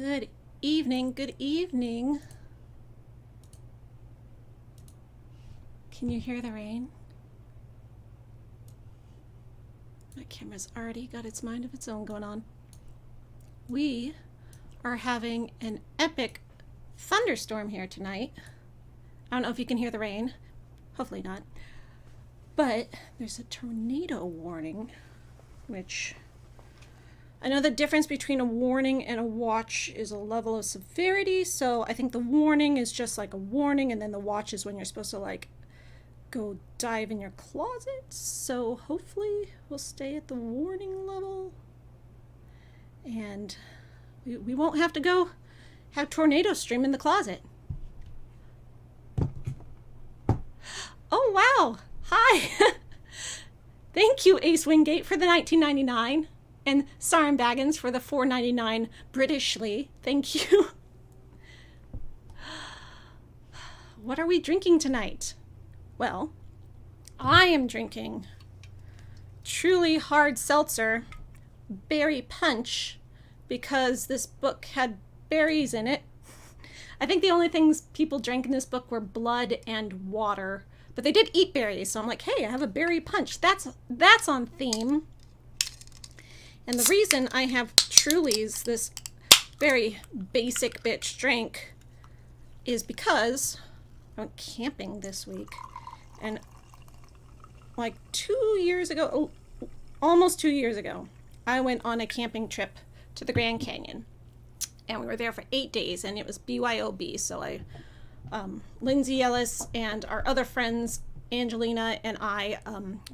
Good evening, good evening. Can you hear the rain? My camera's already got its mind of its own going on. We are having an epic thunderstorm here tonight. I don't know if you can hear the rain. Hopefully not. But there's a tornado warning, which I know the difference between a warning and a watch is a level of severity, so I think the warning is just like a warning, and then the watch is when you're supposed to like go dive in your closet. So hopefully we'll stay at the warning level and we won't have to go have tornadoes stream in the closet. Oh wow, hi. Thank you Ace Wingate for the $19.99 and Sarin Baggins for the $4.99 Britishly. Thank you. What are we drinking tonight? Well, I am drinking Truly Hard Seltzer Berry Punch because this book had berries in it. I think the only things people drank in this book were blood and water, but they did eat berries, so I'm like, hey, I have a berry punch. That's on theme. And the reason I have Truly's, this very basic bitch drink, is because I went camping this week. And like 2 years ago, almost 2 years ago, I went on a camping trip to the Grand Canyon. And we were there for 8 days, and it was BYOB. So Lindsay Ellis and our other friends, Angelina and I,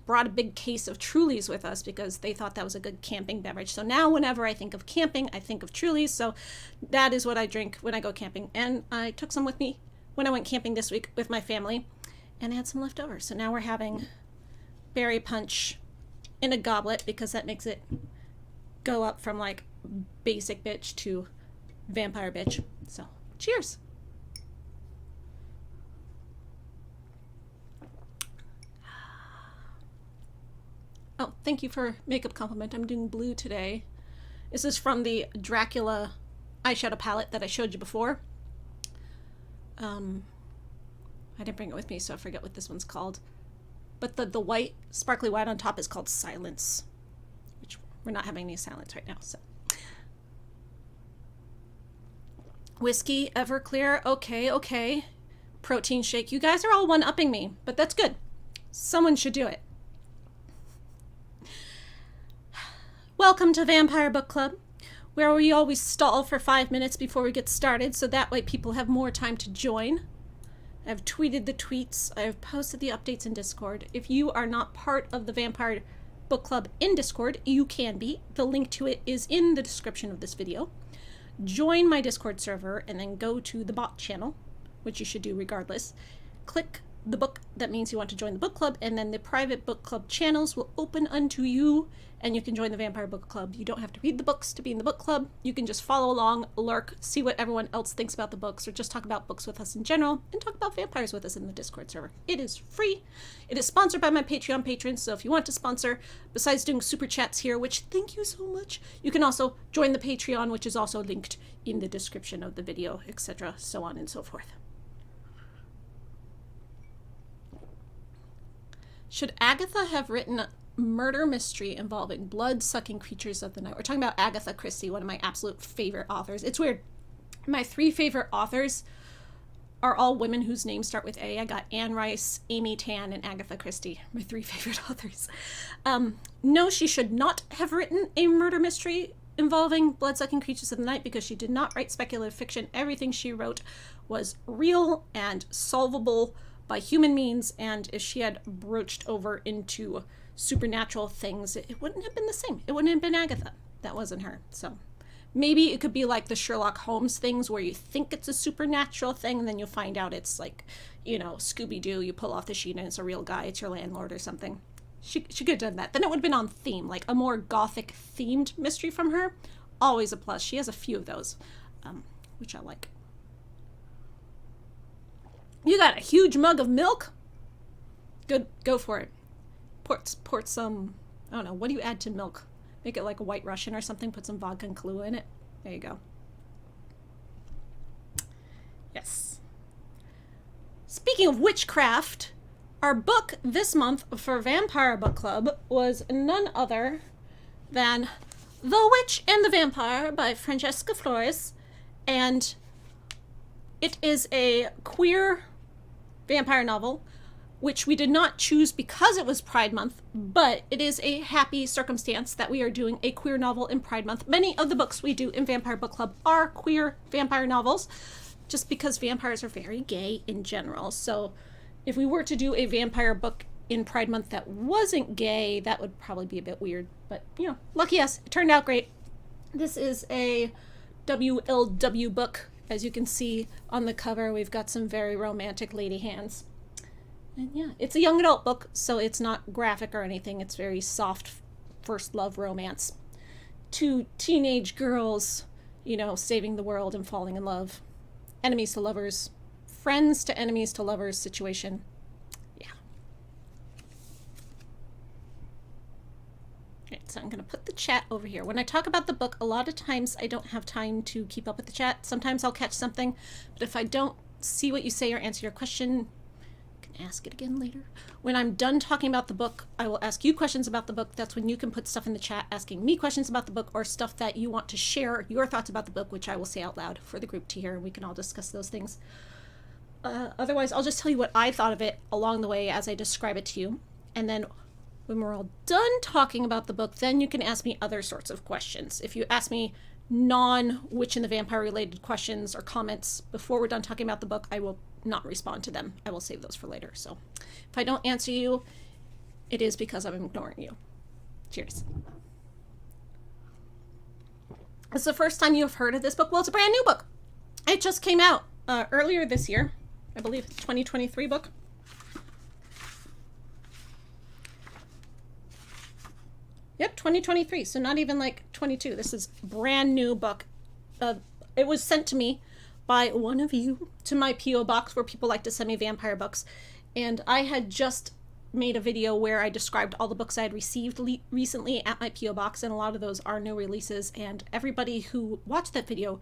brought a big case of Truly's with us because they thought that was a good camping beverage. So now whenever I think of camping, I think of Truly's. So that is what I drink when I go camping. And I took some with me when I went camping this week with my family and I had some left over. So now we're having berry punch in a goblet because that makes it go up from like basic bitch to vampire bitch. So cheers. Oh, thank you for makeup compliment. I'm doing blue today. This is from the Dracula eyeshadow palette that I showed you before. I didn't bring it with me, so I forget what this one's called. But the white, sparkly white on top is called Silence, which we're not having any silence right now, so. Whiskey, Everclear, okay. Protein shake. You guys are all one-upping me, but that's good. Someone should do it. Welcome to Vampire Book Club, where we always stall for 5 minutes before we get started, so that way people have more time to join. I've tweeted the tweets. I've posted the updates in Discord. If you are not part of the Vampire Book Club in Discord, you can be. The link to it is in the description of this video. Join my Discord server and then go to the bot channel, which you should do regardless. Click the book that means you want to join the book club, and then the private book club channels will open unto you and you can join the Vampire Book Club. You don't have to read the books to be in the book club. You can just follow along, lurk, see what everyone else thinks about the books, or just talk about books with us in general, and talk about vampires with us in the Discord server. It is free. It is sponsored by my Patreon patrons, so if you want to sponsor, besides doing super chats here, which thank you so much, you can also join the Patreon, which is also linked in the description of the video, etc., so on and so forth. Should Agatha have written a murder mystery involving blood-sucking creatures of the night? We're talking about Agatha Christie, one of my absolute favorite authors. It's weird. My 3 favorite authors are all women whose names start with A. I got Anne Rice, Amy Tan, and Agatha Christie, my 3 favorite authors. No, she should not have written a murder mystery involving blood-sucking creatures of the night because she did not write speculative fiction. Everything she wrote was real and solvable by human means, and if she had broached over into supernatural things, it wouldn't have been the same. It wouldn't have been Agatha. That wasn't her. So maybe it could be like the Sherlock Holmes things where you think it's a supernatural thing and then you'll find out it's like, you know, Scooby-Doo, you pull off the sheet and it's a real guy, it's your landlord or something. She could have done that. Then it would have been on theme, like a more gothic themed mystery from her. Always a plus. She has a few of those, which I like. You got a huge mug of milk? Good, go for it. Port some, I don't know, what do you add to milk? Make it like a White Russian or something, put some vodka and Kahlua in it. There you go. Yes. Speaking of witchcraft, our book this month for Vampire Book Club was none other than The Witch and the Vampire by Francesca Flores. And it is a queer vampire novel, which we did not choose because it was Pride Month, but it is a happy circumstance that we are doing a queer novel in Pride Month. Many of the books we do in Vampire Book Club are queer vampire novels, just because vampires are very gay in general. So if we were to do a vampire book in Pride Month that wasn't gay, that would probably be a bit weird. But, you know, lucky us. It turned out great. This is a WLW book. As you can see on the cover, we've got some very romantic lady hands. And yeah, it's a young adult book, so it's not graphic or anything. It's very soft first love romance. Two teenage girls, you know, saving the world and falling in love. Enemies to lovers. Friends to enemies to lovers situation. Yeah. Right, so I'm going to put the chat over here. When I talk about the book, a lot of times I don't have time to keep up with the chat. Sometimes I'll catch something, but if I don't see what you say or answer your question, ask it again later. When I'm done talking about the book, I will ask you questions about the book. That's when you can put stuff in the chat asking me questions about the book or stuff that you want to share your thoughts about the book, which I will say out loud for the group to hear, and we can all discuss those things. Otherwise, I'll just tell you what I thought of it along the way as I describe it to you. And then when we're all done talking about the book, then you can ask me other sorts of questions. If you ask me non-Witch and the Vampire related questions or comments before we're done talking about the book, I will not respond to them. I will save those for later. So if I don't answer you, it is because I'm ignoring you. Cheers. It's the first time you have heard of this book. Well, it's a brand new book. It just came out earlier this year. I believe it's 2023 book. Yep, 2023. So not even like 22. This is a brand new book. It was sent to me by one of you to my P.O. box where people like to send me vampire books. And I had just made a video where I described all the books I had received recently at my P.O. box, and a lot of those are new releases. And everybody who watched that video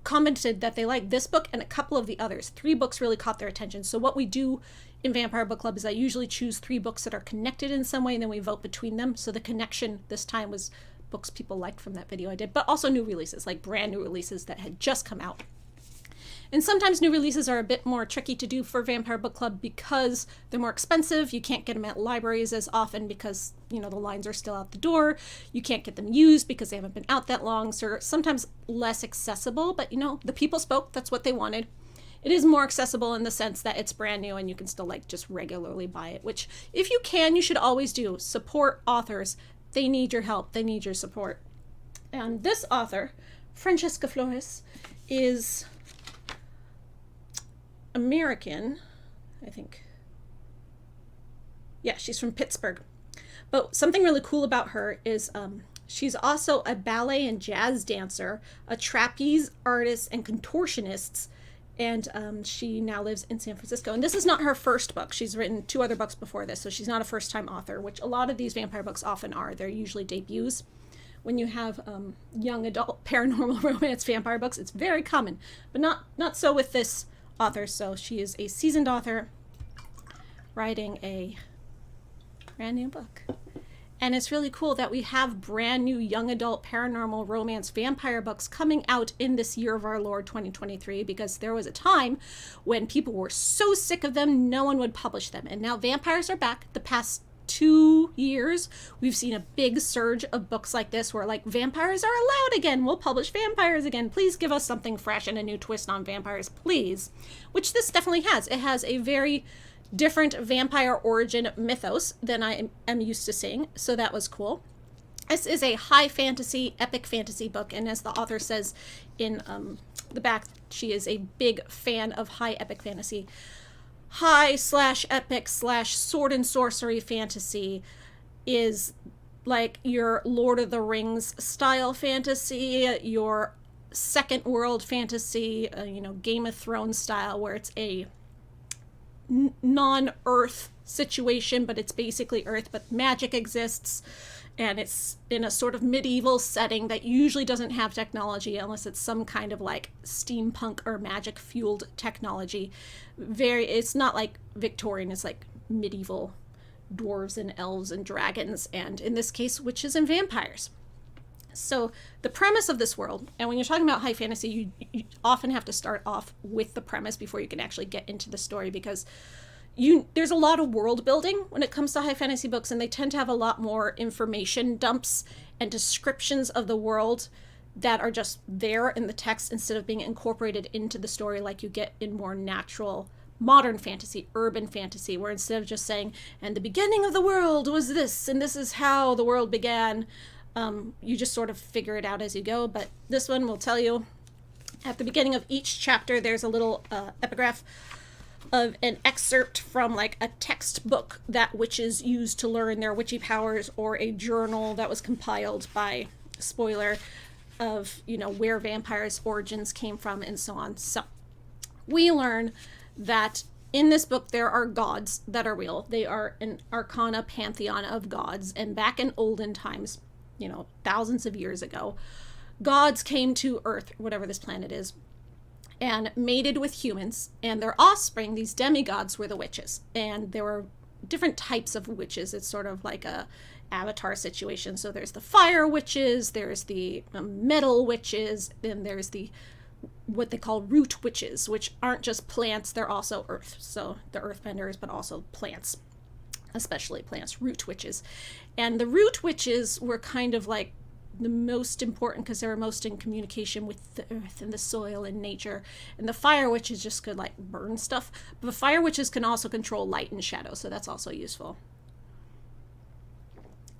commented that they liked this book and a couple of the others. 3 books really caught their attention. So what we do in Vampire Book Club is I usually choose 3 books that are connected in some way, and then we vote between them. So the connection this time was books people liked from that video I did, but also new releases, like brand new releases that had just come out. And sometimes new releases are a bit more tricky to do for Vampire Book Club because they're more expensive. You can't get them at libraries as often because, you know, the lines are still out the door. You can't get them used because they haven't been out that long. So they're sometimes less accessible, but, you know, the people spoke. That's what they wanted. It is more accessible in the sense that it's brand new and you can still like just regularly buy it, which if you can, you should always do. Support authors. They need your help. They need your support. And this author, Francesca Flores, is American, I think. Yeah, she's from Pittsburgh. But something really cool about her is she's also a ballet and jazz dancer, a trapeze artist and contortionist, and she now lives in San Francisco. And this is not her first book. She's written 2 other books before this, so she's not a first-time author, which a lot of these vampire books often are. They're usually debuts. When you have young adult paranormal romance vampire books, it's very common, but not so with this author. So she is a seasoned author writing a brand new book. And it's really cool that we have brand new young adult paranormal romance vampire books coming out in this year of our Lord 2023, because there was a time when people were so sick of them, no one would publish them. And now vampires are back. The past 2 years, we've seen a big surge of books like this where like vampires are allowed again. We'll publish vampires again. Please give us something fresh and a new twist on vampires, please. Which this definitely has. It has a very different vampire origin mythos than I am used to seeing, so that was cool. This is a high fantasy, epic fantasy book, and as the author says in the back, she is a big fan of high epic fantasy. High/epic/sword and sorcery fantasy is like your Lord of the Rings style fantasy, your second world fantasy, Game of Thrones style, where it's a non-Earth situation, but it's basically Earth, but magic exists And it's in a sort of medieval setting that usually doesn't have technology unless it's some kind of like steampunk or magic fueled technology. It's not like Victorian, it's like medieval dwarves and elves and dragons, and in this case, witches and vampires. So the premise of this world, and when you're talking about high fantasy, you often have to start off with the premise before you can actually get into the story, because there's a lot of world building when it comes to high fantasy books, and they tend to have a lot more information dumps and descriptions of the world that are just there in the text instead of being incorporated into the story like you get in more natural modern fantasy, urban fantasy, where instead of just saying, and the beginning of the world was this, and this is how the world began, you just sort of figure it out as you go. But this one will tell you at the beginning of each chapter, there's a little epigraph of an excerpt from like a textbook that witches use to learn their witchy powers, or a journal that was compiled by, spoiler, of, where vampires' origins came from and so on. So we learn that in this book there are gods that are real. They are an arcana pantheon of gods, and back in olden times, thousands of years ago, gods came to Earth, whatever this planet is, and mated with humans, and their offspring, these demigods, were the witches. And there were different types of witches. It's sort of like a Avatar situation. So there's the fire witches, there's the metal witches, then there's the what they call root witches, which aren't just plants, they're also earth. So the earthbenders, but also plants, especially plants, root witches. And the root witches were kind of like the most important because they were most in communication with the earth and the soil and nature. And the fire witches just could like burn stuff. But the fire witches can also control light and shadow, so that's also useful.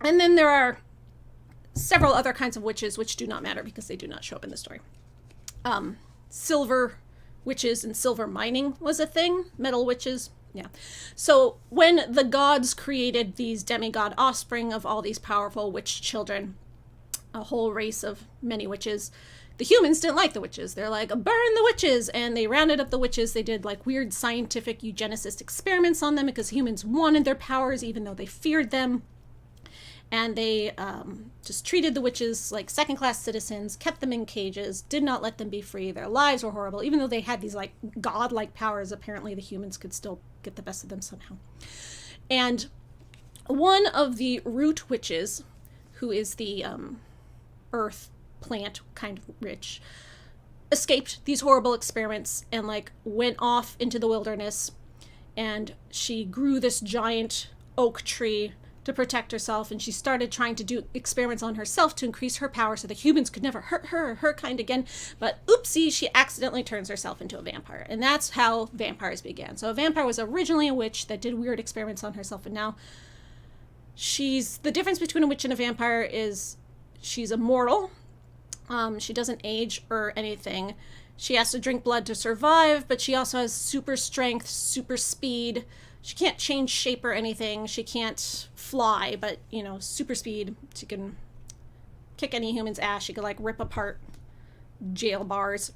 And then there are several other kinds of witches which do not matter because they do not show up in the story. Silver witches and silver mining was a thing. Metal witches. Yeah. So when the gods created these demigod offspring of all these powerful witch children, a whole race of many witches, the humans didn't like the witches. They're like, burn the witches! And they rounded up the witches. They did like weird scientific eugenicist experiments on them because humans wanted their powers even though they feared them. And they just treated the witches like second-class citizens, kept them in cages, did not let them be free. Their lives were horrible. Even though they had these like godlike powers, apparently the humans could still get the best of them somehow. And one of the root witches, who is the earth plant kind of witch, escaped these horrible experiments and like went off into the wilderness, and she grew this giant oak tree to protect herself, and she started trying to do experiments on herself to increase her power so the humans could never hurt her or her kind again. But oopsie, she accidentally turns herself into a vampire, and that's how vampires began. So a vampire was originally a witch that did weird experiments on herself, and now the difference between a witch and a vampire is she's immortal. She doesn't age or anything. She has to drink blood to survive, but she also has super strength, super speed. She can't change shape or anything. She can't fly, but, super speed. She can kick any human's ass. She could, like, rip apart jail bars.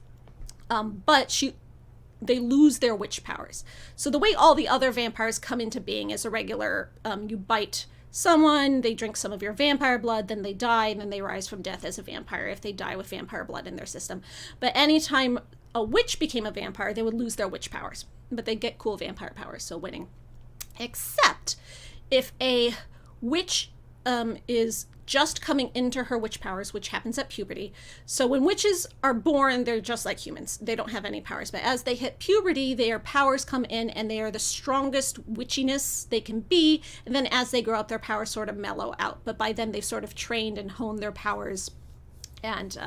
But they lose their witch powers. So the way all the other vampires come into being is a regular, you bite someone, they drink some of your vampire blood, then they die, and then they rise from death as a vampire if they die with vampire blood in their system. But anytime a witch became a vampire, they would lose their witch powers. But they get cool vampire powers, so winning. Except if a witch is just coming into her witch powers, which happens at puberty. So when witches are born, they're just like humans. They don't have any powers. But as they hit puberty, their powers come in, and they are the strongest witchiness they can be. And then as they grow up, their powers sort of mellow out. But by then, they've sort of trained and honed their powers, and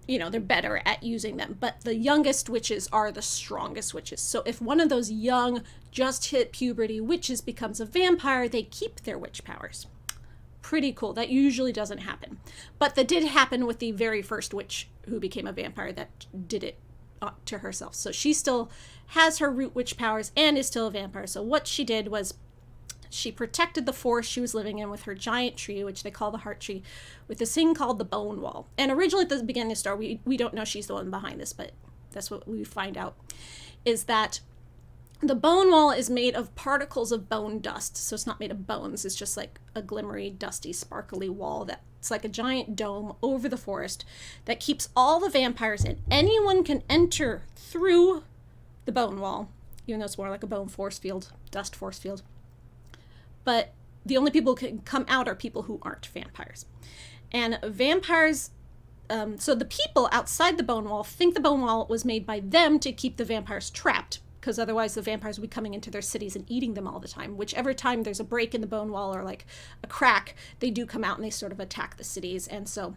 they're better at using them. But the youngest witches are the strongest witches. So if one of those young, just hit puberty witches becomes a vampire, they keep their witch powers. Pretty cool. That usually doesn't happen. But that did happen with the very first witch who became a vampire that did it to herself. So she still has her root witch powers and is still a vampire. So what she did was she protected the forest she was living in with her giant tree, which they call the heart tree, with this thing called the bone wall. And originally at the beginning of the story, we don't know she's the one behind this, but that's what we find out, is that The bone wall is made of particles of bone dust, so it's not made of bones. It's just like a glimmery, dusty, sparkly wall that's like a giant dome over the forest that keeps all the vampires in. Anyone can enter through the bone wall, even though it's more like a bone force field, dust force field. But the only people who can come out are people who aren't vampires. And vampires, so the people outside the bone wall think the bone wall was made by them to keep the vampires trapped, because otherwise the vampires would be coming into their cities and eating them all the time. Whichever time there's a break in the bone wall or like a crack, they do come out and they sort of attack the cities. And so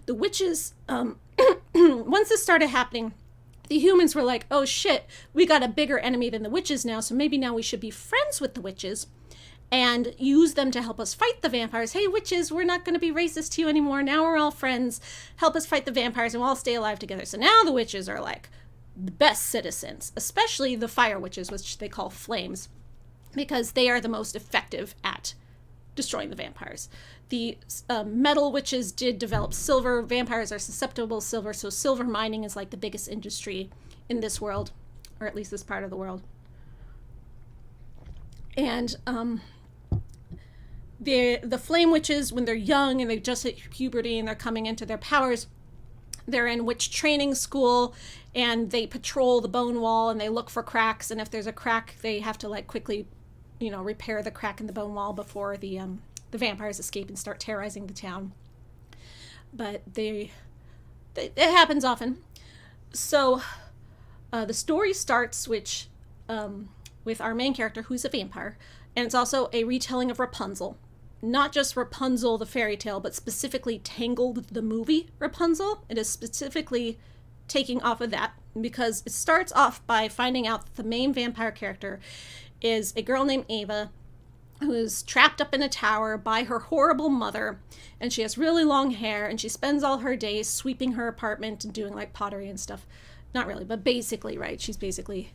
the witches, once this started happening, the humans were like, oh shit, we got a bigger enemy than the witches now, so maybe now we should be friends with the witches and use them to help us fight the vampires. Hey, witches, we're not going to be racist to you anymore. Now we're all friends. Help us fight the vampires and we'll all stay alive together. So now the witches are like the best citizens, especially the fire witches, which they call flames, because they are the most effective at destroying the vampires. The metal witches did develop silver. Vampires are susceptible to silver, so silver mining is like the biggest industry in this world, or at least this part of the world. And the flame witches, when they're young and they've just hit puberty and they're coming into their powers, they're in witch training school and they patrol the bone wall and they look for cracks, and if there's a crack they have to like quickly, you know, repair the crack in the bone wall before the vampires escape and start terrorizing the town. But it happens often. So the story starts with our main character, who's a vampire, and it's also a retelling of Rapunzel. Not just Rapunzel the fairy tale, but specifically Tangled the movie Rapunzel. It is specifically taking off of that because it starts off by finding out that the main vampire character is a girl named Ava, who is trapped up in a tower by her horrible mother, and she has really long hair, and she spends all her days sweeping her apartment and doing like pottery and stuff. Not really, but basically, right? She's basically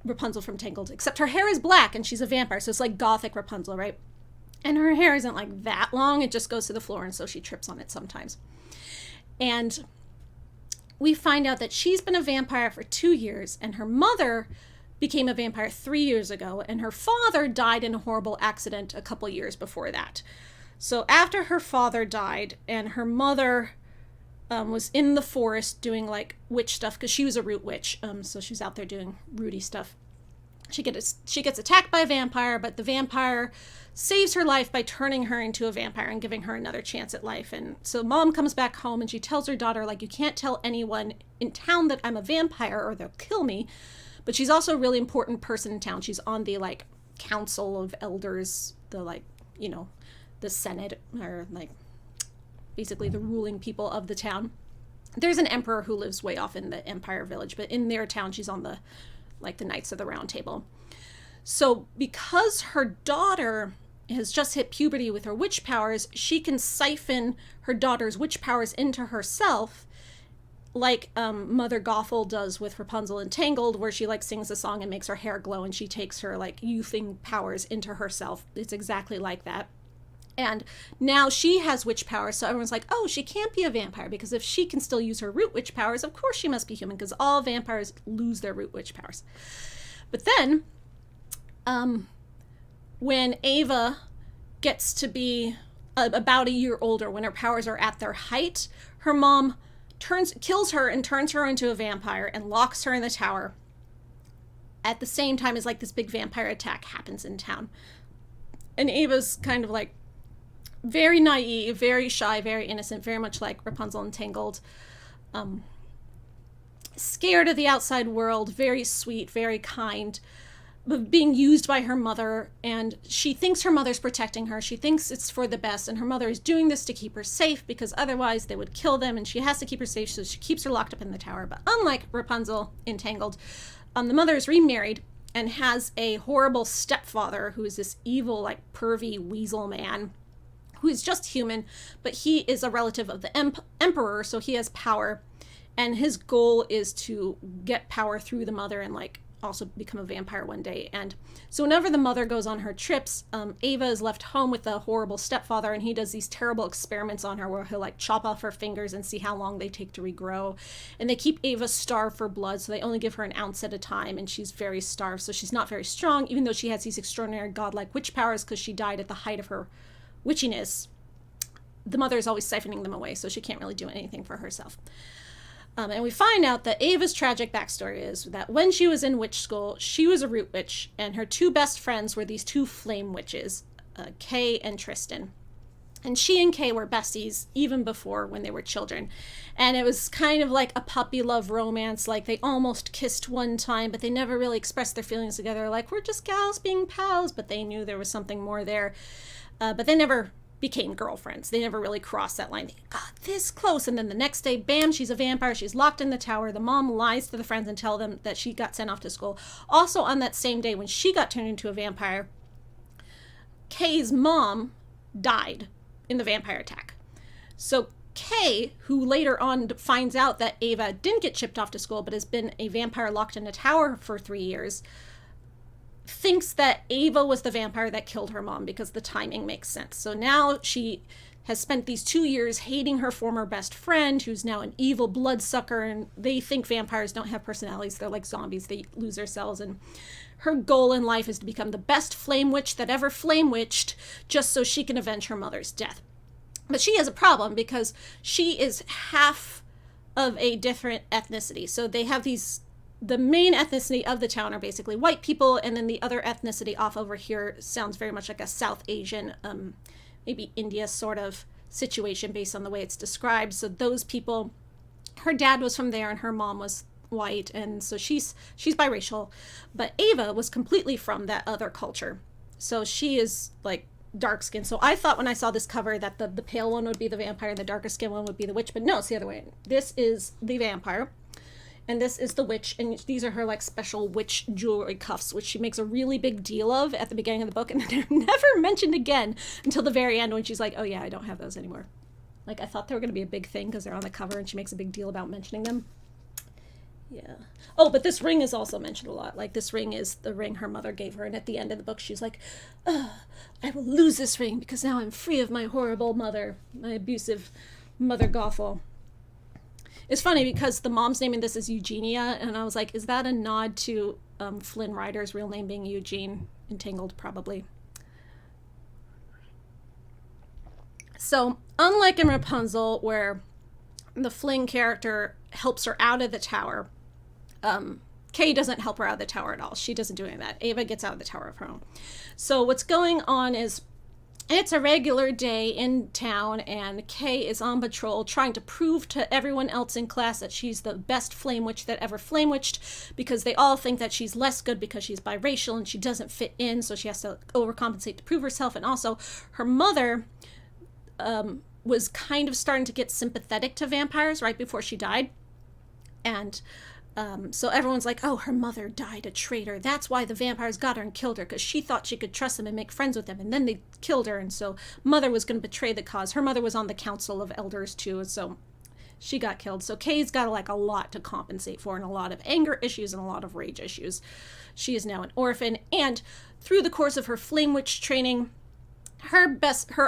Rapunzel from Tangled, except her hair is black and she's a vampire, so it's like Gothic Rapunzel, right? And her hair isn't like that long, it just goes to the floor, and so she trips on it sometimes. And we find out that she's been a vampire for 2 years, and her mother became a vampire 3 years ago, and her father died in a horrible accident a couple years before that. So after her father died and her mother was in the forest doing like witch stuff, because she was a root witch, so she's out there doing rooty stuff. She gets attacked by a vampire, but the vampire saves her life by turning her into a vampire and giving her another chance at life. And so mom comes back home and she tells her daughter, like, you can't tell anyone in town that I'm a vampire or they'll kill me. But she's also a really important person in town. She's on the like council of elders, the like, you know, the Senate, or like basically the ruling people of the town. There's an emperor who lives way off in the Empire Village, but in their town she's on the like the Knights of the Round Table. So because her daughter has just hit puberty with her witch powers, she can siphon her daughter's witch powers into herself, like Mother Gothel does with Rapunzel and Tangled, where she like sings a song and makes her hair glow and she takes her like youthing powers into herself. It's exactly like that. And now she has witch powers, so everyone's like, oh, she can't be a vampire, because if she can still use her root witch powers, of course she must be human, because all vampires lose their root witch powers. But then, when Ava gets to be about a year older, when her powers are at their height, her mom kills her and turns her into a vampire and locks her in the tower at the same time as like this big vampire attack happens in town. And Ava's kind of like very naive, very shy, very innocent, very much like Rapunzel and Tangled. Scared of the outside world, very sweet, very kind, but being used by her mother, and she thinks her mother's protecting her. She thinks it's for the best, and her mother is doing this to keep her safe, because otherwise they would kill them, and she has to keep her safe, so she keeps her locked up in the tower. But unlike Rapunzel in Tangled, the mother is remarried and has a horrible stepfather who is this evil, like, pervy weasel man who is just human, but he is a relative of the emperor, so he has power, and his goal is to get power through the mother and like also become a vampire one day. And so whenever the mother goes on her trips, Ava is left home with the horrible stepfather, and he does these terrible experiments on her where he'll like chop off her fingers and see how long they take to regrow. And they keep Ava starved for blood, so they only give her an ounce at a time, and she's very starved, so she's not very strong, even though she has these extraordinary godlike witch powers because she died at the height of her witchiness. The mother is always siphoning them away, so she can't really do anything for herself. And we find out that Ava's tragic backstory is that when she was in witch school, she was a root witch, and her two best friends were these two flame witches, Kay and Tristan. And she and Kay were besties even before when they were children. And it was kind of like a puppy love romance, like they almost kissed one time, but they never really expressed their feelings together, like we're just gals being pals, but they knew there was something more there. But they never became girlfriends. They never really crossed that line. They got this close, and then the next day, bam, she's a vampire. She's locked in the tower. The mom lies to the friends and tell them that she got sent off to school. Also, on that same day when she got turned into a vampire, Kay's mom died in the vampire attack. So Kay, who later on finds out that Ava didn't get shipped off to school but has been a vampire locked in a tower for 3 years, thinks that Ava was the vampire that killed her mom because the timing makes sense. So now she has spent these 2 years hating her former best friend, who's now an evil bloodsucker, and they think vampires don't have personalities. They're like zombies. They lose their cells, and her goal in life is to become the best flame witch that ever flame witched, just so she can avenge her mother's death. But she has a problem because she is half of a different ethnicity. So they have the main ethnicity of the town are basically white people, and then the other ethnicity off over here sounds very much like a South Asian, maybe India sort of situation based on the way it's described. So those people, her dad was from there and her mom was white, and so she's biracial. But Ava was completely from that other culture. So she is like dark skin. So I thought when I saw this cover that the pale one would be the vampire and the darker skin one would be the witch, but no, it's the other way. This is the vampire. And this is the witch, and these are her like special witch jewelry cuffs, which she makes a really big deal of at the beginning of the book, and they're never mentioned again until the very end when she's like, oh yeah, I don't have those anymore. Like, I thought they were going to be a big thing because they're on the cover, and she makes a big deal about mentioning them. Yeah. Oh, but this ring is also mentioned a lot. Like, this ring is the ring her mother gave her, and at the end of the book she's like, I will lose this ring because now I'm free of my horrible mother, my abusive mother Gothel. It's funny because the mom's name in this is Eugenia, and I was like, is that a nod to Flynn Rider's real name being Eugene in Tangled? Probably. So, unlike in Rapunzel, where the Flynn character helps her out of the tower, Kay doesn't help her out of the tower at all. She doesn't do any of that. Ava gets out of the tower of her own. So what's going on is, it's a regular day in town, and Kay is on patrol trying to prove to everyone else in class that she's the best flame witch that ever flame witched, because they all think that she's less good because she's biracial and she doesn't fit in, so she has to overcompensate to prove herself. And also, her mother was kind of starting to get sympathetic to vampires right before she died. And so everyone's like, oh, her mother died a traitor. That's why the vampires got her and killed her, because she thought she could trust them and make friends with them, and then they killed her, and so mother was going to betray the cause. Her mother was on the council of elders too, so she got killed. So Kay's got like a lot to compensate for, and a lot of anger issues and a lot of rage issues. She is now an orphan, and through the course of her flame witch training, her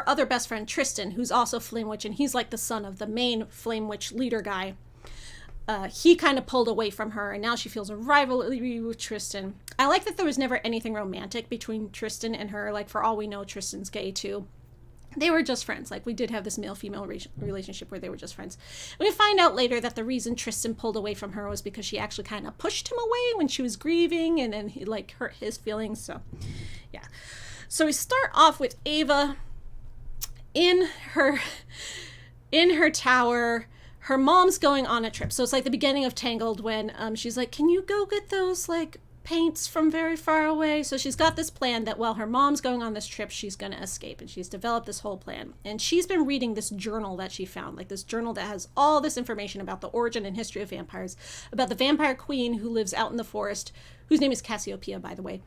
other best friend Tristan, who's also flame witch, and he's like the son of the main flame witch leader guy, he kind of pulled away from her, and now she feels a rivalry with Tristan. I like that there was never anything romantic between Tristan and her. Like, for all we know, Tristan's gay too. They were just friends. Like, we did have this male-female relationship where they were just friends. And we find out later that the reason Tristan pulled away from her was because she actually kind of pushed him away when she was grieving, and then he like hurt his feelings. So yeah. So we start off with Ava in her tower. Her mom's going on a trip. So it's like the beginning of Tangled when she's like, can you go get those like paints from very far away? So she's got this plan that while her mom's going on this trip, she's going to escape. And she's developed this whole plan. And she's been reading this journal that she found, like this journal that has all this information about the origin and history of vampires, about the vampire queen who lives out in the forest, whose name is Cassiopeia, by the way.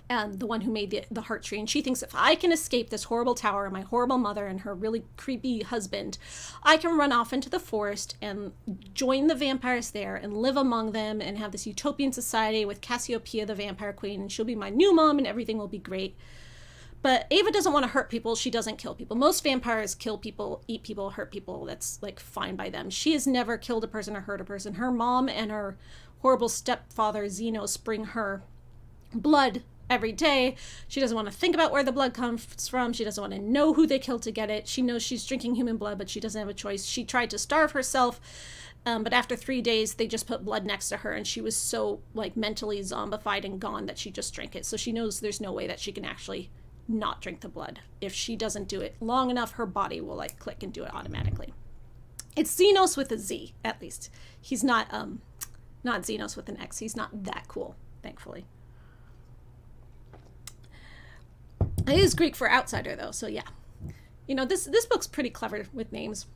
the one who made the heart tree. And she thinks, if I can escape this horrible tower, my horrible mother and her really creepy husband, I can run off into the forest and join the vampires there and live among them and have this utopian society with Cassiopeia, the vampire queen, and she'll be my new mom and everything will be great. But Ava doesn't want to hurt people. She doesn't kill people. Most vampires kill people, eat people, hurt people. That's like fine by them. She has never killed a person or hurt a person. Her mom and her horrible stepfather Xenos bring her blood every day. She doesn't want to think about where the blood comes from. She doesn't want to know who they killed to get it. She knows she's drinking human blood, but she doesn't have a choice. She tried to starve herself, but after 3 days, they just put blood next to her, and she was so like mentally zombified and gone that she just drank it. So she knows there's no way that she can actually not drink the blood. If she doesn't do it long enough, her body will like click and do it automatically. It's Xenos with a Z, at least. He's not Xenos with an X. He's not that cool, thankfully. It is Greek for outsider, though, so yeah. You know, this book's pretty clever with names.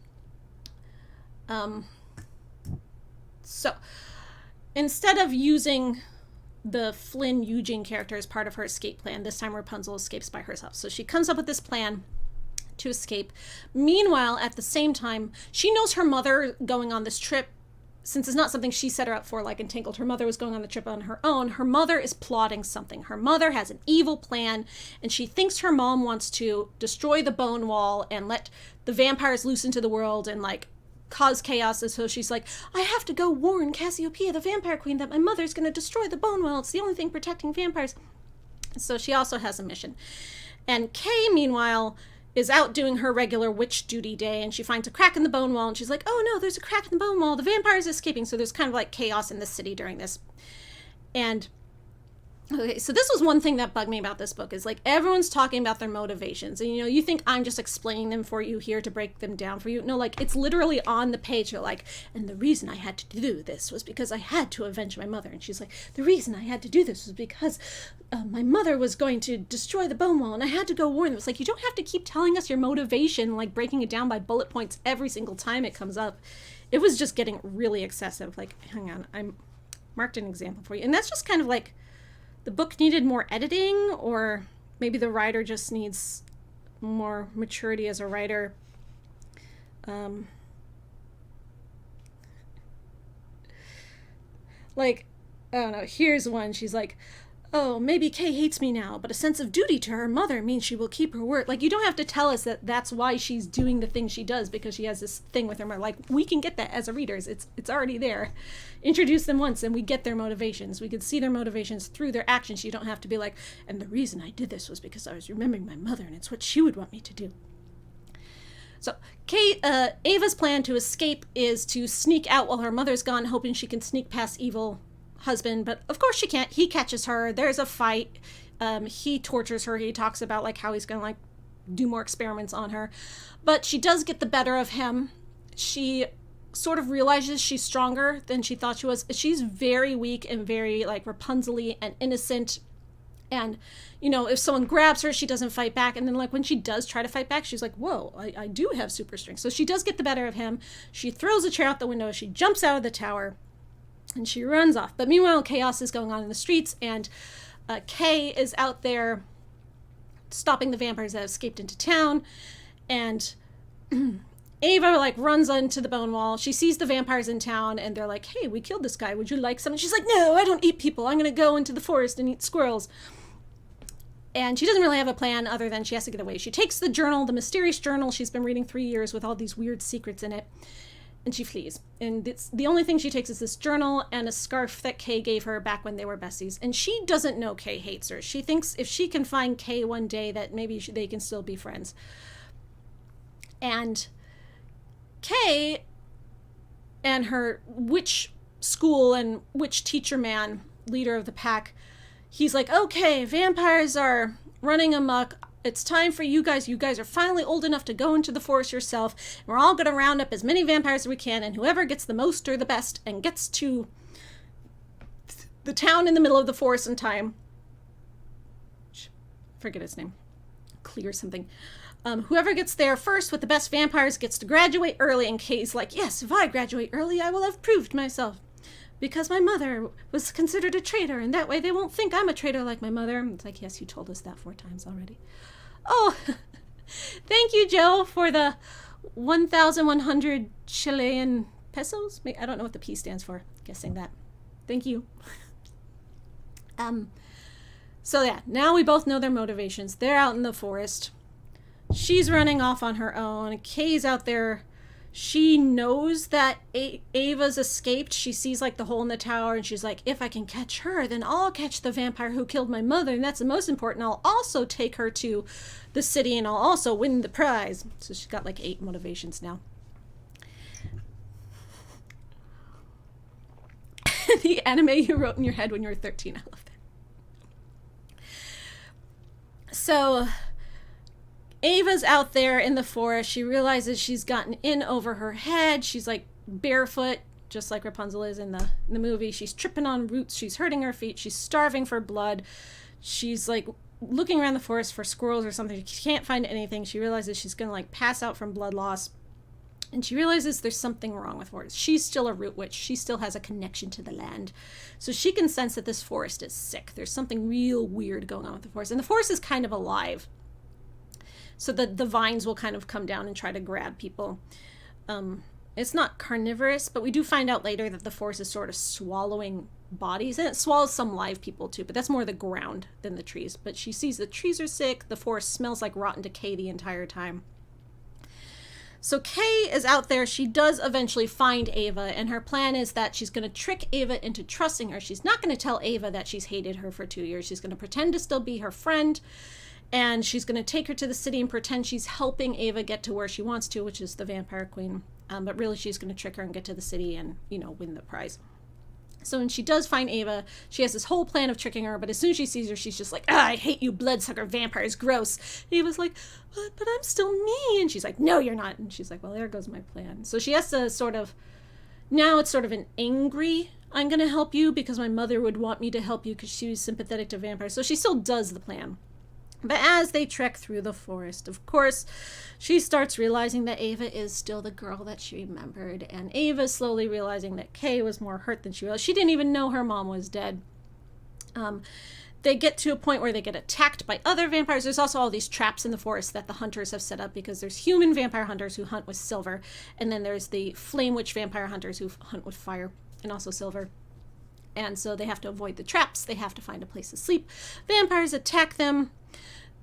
So, instead of using the Flynn Eugene character as part of her escape plan, this time Rapunzel escapes by herself. So she comes up with this plan to escape. Meanwhile, at the same time, she knows her mother going on this trip, since it's not something she set her up for, like in Tangled, her mother was going on the trip on her own. Her mother is plotting something. Her mother has an evil plan, and she thinks her mom wants to destroy the bone wall and let the vampires loose into the world and like cause chaos. And so she's like, I have to go warn Cassiopeia, the vampire queen, that my mother's going to destroy the bone wall. It's the only thing protecting vampires. So she also has a mission. And Kay, meanwhile, is out doing her regular witch duty day, and she finds a crack in the bone wall, and she's like, oh no, there's a crack in the bone wall, the vampire's escaping. So there's kind of like chaos in the city during this. And okay, so this was one thing that bugged me about this book, is like everyone's talking about their motivations, and you know, you think I'm just explaining them for you here to break them down for you. No, like it's literally on the page. They're like, and the reason I had to do this was because I had to avenge my mother. And she's like, the reason I had to do this was because my mother was going to destroy the bone wall and I had to go warn them. It's like, you don't have to keep telling us your motivation, like breaking it down by bullet points every single time it comes up. It was just getting really excessive. Like, hang on, I marked an example for you. And that's just kind of like, the book needed more editing, or maybe the writer just needs more maturity as a writer. Like, I don't know, here's one. She's like, oh, maybe Kay hates me now, but a sense of duty to her mother means she will keep her word. Like, you don't have to tell us that that's why she's doing the thing she does, because she has this thing with her mother. Like, we can get that as a readers. It's already there. Introduce them once and we get their motivations. We can see their motivations through their actions. You don't have to be like, and the reason I did this was because I was remembering my mother and it's what she would want me to do. So Ava's plan to escape is to sneak out while her mother's gone, hoping she can sneak past evil husband, but of course she can't. He catches her. There's a fight. He tortures her. He talks about like how he's gonna like do more experiments on her, but she does get the better of him. She sort of realizes she's stronger than she thought she was. She's very weak and very like Rapunzel-y and innocent, and you know, if someone grabs her, she doesn't fight back. And then like when she does try to fight back, she's like, whoa, I do have super strength. So she does get the better of him. She throws a chair out the window. She jumps out of the tower and she runs off. But meanwhile, chaos is going on in the streets, and Kay is out there stopping the vampires that have escaped into town. And Ava like runs onto the bone wall. She sees the vampires in town, and they're like, hey, we killed this guy. Would you like some? And she's like, no, I don't eat people. I'm going to go into the forest and eat squirrels. And she doesn't really have a plan other than she has to get away. She takes the journal, the mysterious journal she's been reading 3 years with all these weird secrets in it, and she flees. And it's the only thing she takes is this journal and a scarf that Kay gave her back when they were besties. And she doesn't know Kay hates her. She thinks if she can find Kay one day that maybe they can still be friends. And Kay and her witch school and witch teacher man, leader of the pack, he's like, okay, vampires are running amok. It's time for you guys. You guys are finally old enough to go into the forest yourself. And we're all going to round up as many vampires as we can, and whoever gets the most or the best and gets to the town in the middle of the forest in time, forget his name, Clear something. Whoever gets there first with the best vampires gets to graduate early. And Kay's like, yes, if I graduate early, I will have proved myself. because my mother was considered a traitor, and that way they won't think I'm a traitor like my mother. It's like, yes, you told us that 4 times already. Oh, thank you, Joe, for the 1,100 Chilean pesos. I don't know what the P stands for. Guessing that. Thank you. So yeah, now we both know their motivations. They're out in the forest. She's running off on her own. Kay's out there. She knows that Ava's escaped. She sees like the hole in the tower, and she's like, if I can catch her, then I'll catch the vampire who killed my mother, and that's the most important. I'll also take her to the city, and I'll also win the prize. So she's got like 8 motivations now. The anime you wrote in your head when you were 13. I love that. So Ava's out there in the forest. She realizes she's gotten in over her head. She's like barefoot, just like Rapunzel is in the movie. She's tripping on roots. She's hurting her feet. She's starving for blood. She's like looking around the forest for squirrels or something. She can't find anything. She realizes she's going to like pass out from blood loss. And she realizes there's something wrong with her. She's still a root witch. She still has a connection to the land. So she can sense that this forest is sick. There's something real weird going on with the forest. And the forest is kind of alive. So the vines will kind of come down and try to grab people. It's not carnivorous, but we do find out later that the forest is sort of swallowing bodies. And it swallows some live people too, but that's more the ground than the trees. But she sees the trees are sick. The forest smells like rotten decay the entire time. So Kay is out there. She does eventually find Ava, and her plan is that she's going to trick Ava into trusting her. She's not going to tell Ava that she's hated her for 2 years. She's going to pretend to still be her friend, and she's going to take her to the city and pretend she's helping Ava get to where she wants to, which is the Vampire Queen. But really, she's going to trick her and get to the city and, win the prize. So when she does find Ava, she has this whole plan of tricking her, but as soon as she sees her, she's just like, I hate you bloodsucker vampires, gross. Ava's like, but I'm still me. And she's like, no, you're not. And she's like, well, there goes my plan. So she has to now it's sort of an angry, I'm going to help you because my mother would want me to help you because she was sympathetic to vampires. So she still does the plan. But as they trek through the forest, of course, she starts realizing that Ava is still the girl that she remembered. And Ava's slowly realizing that Kay was more hurt than she realized. She didn't even know her mom was dead. They get to a point where they get attacked by other vampires. There's also all these traps in the forest that the hunters have set up because there's human vampire hunters who hunt with silver. And then there's the flame witch vampire hunters who hunt with fire and also silver. And so they have to avoid the traps. They have to find a place to sleep. Vampires attack them.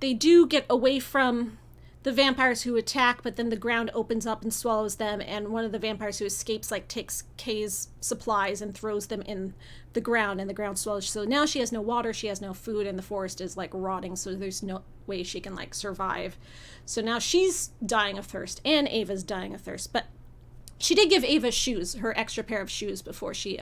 They do get away from the vampires who attack, but then the ground opens up and swallows them, and one of the vampires who escapes takes Kay's supplies and throws them in the ground, and the ground swallows. So now she has no water, she has no food, and the forest is rotting, so there's no way she can survive. So now she's dying of thirst, and Ava's dying of thirst. But she did give Ava shoes, her extra pair of shoes, before she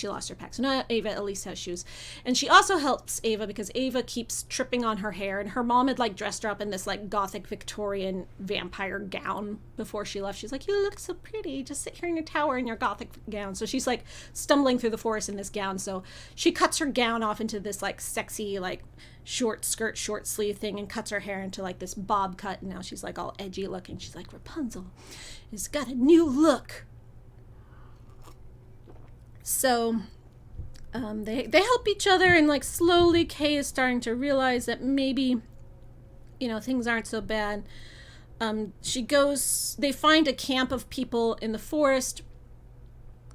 lost her pack. So now Ava at least has shoes. And she also helps Ava because Ava keeps tripping on her hair, and her mom had dressed her up in this Gothic Victorian vampire gown before she left. She's like, you look so pretty, just sit here in your tower in your Gothic gown. So she's stumbling through the forest in this gown. So she cuts her gown off into this sexy short skirt, short sleeve thing, and cuts her hair into this bob cut. And now she's all edgy looking. She's like, Rapunzel has got a new look. So they help each other, and slowly Kay is starting to realize that maybe things aren't so bad. They find a camp of people in the forest.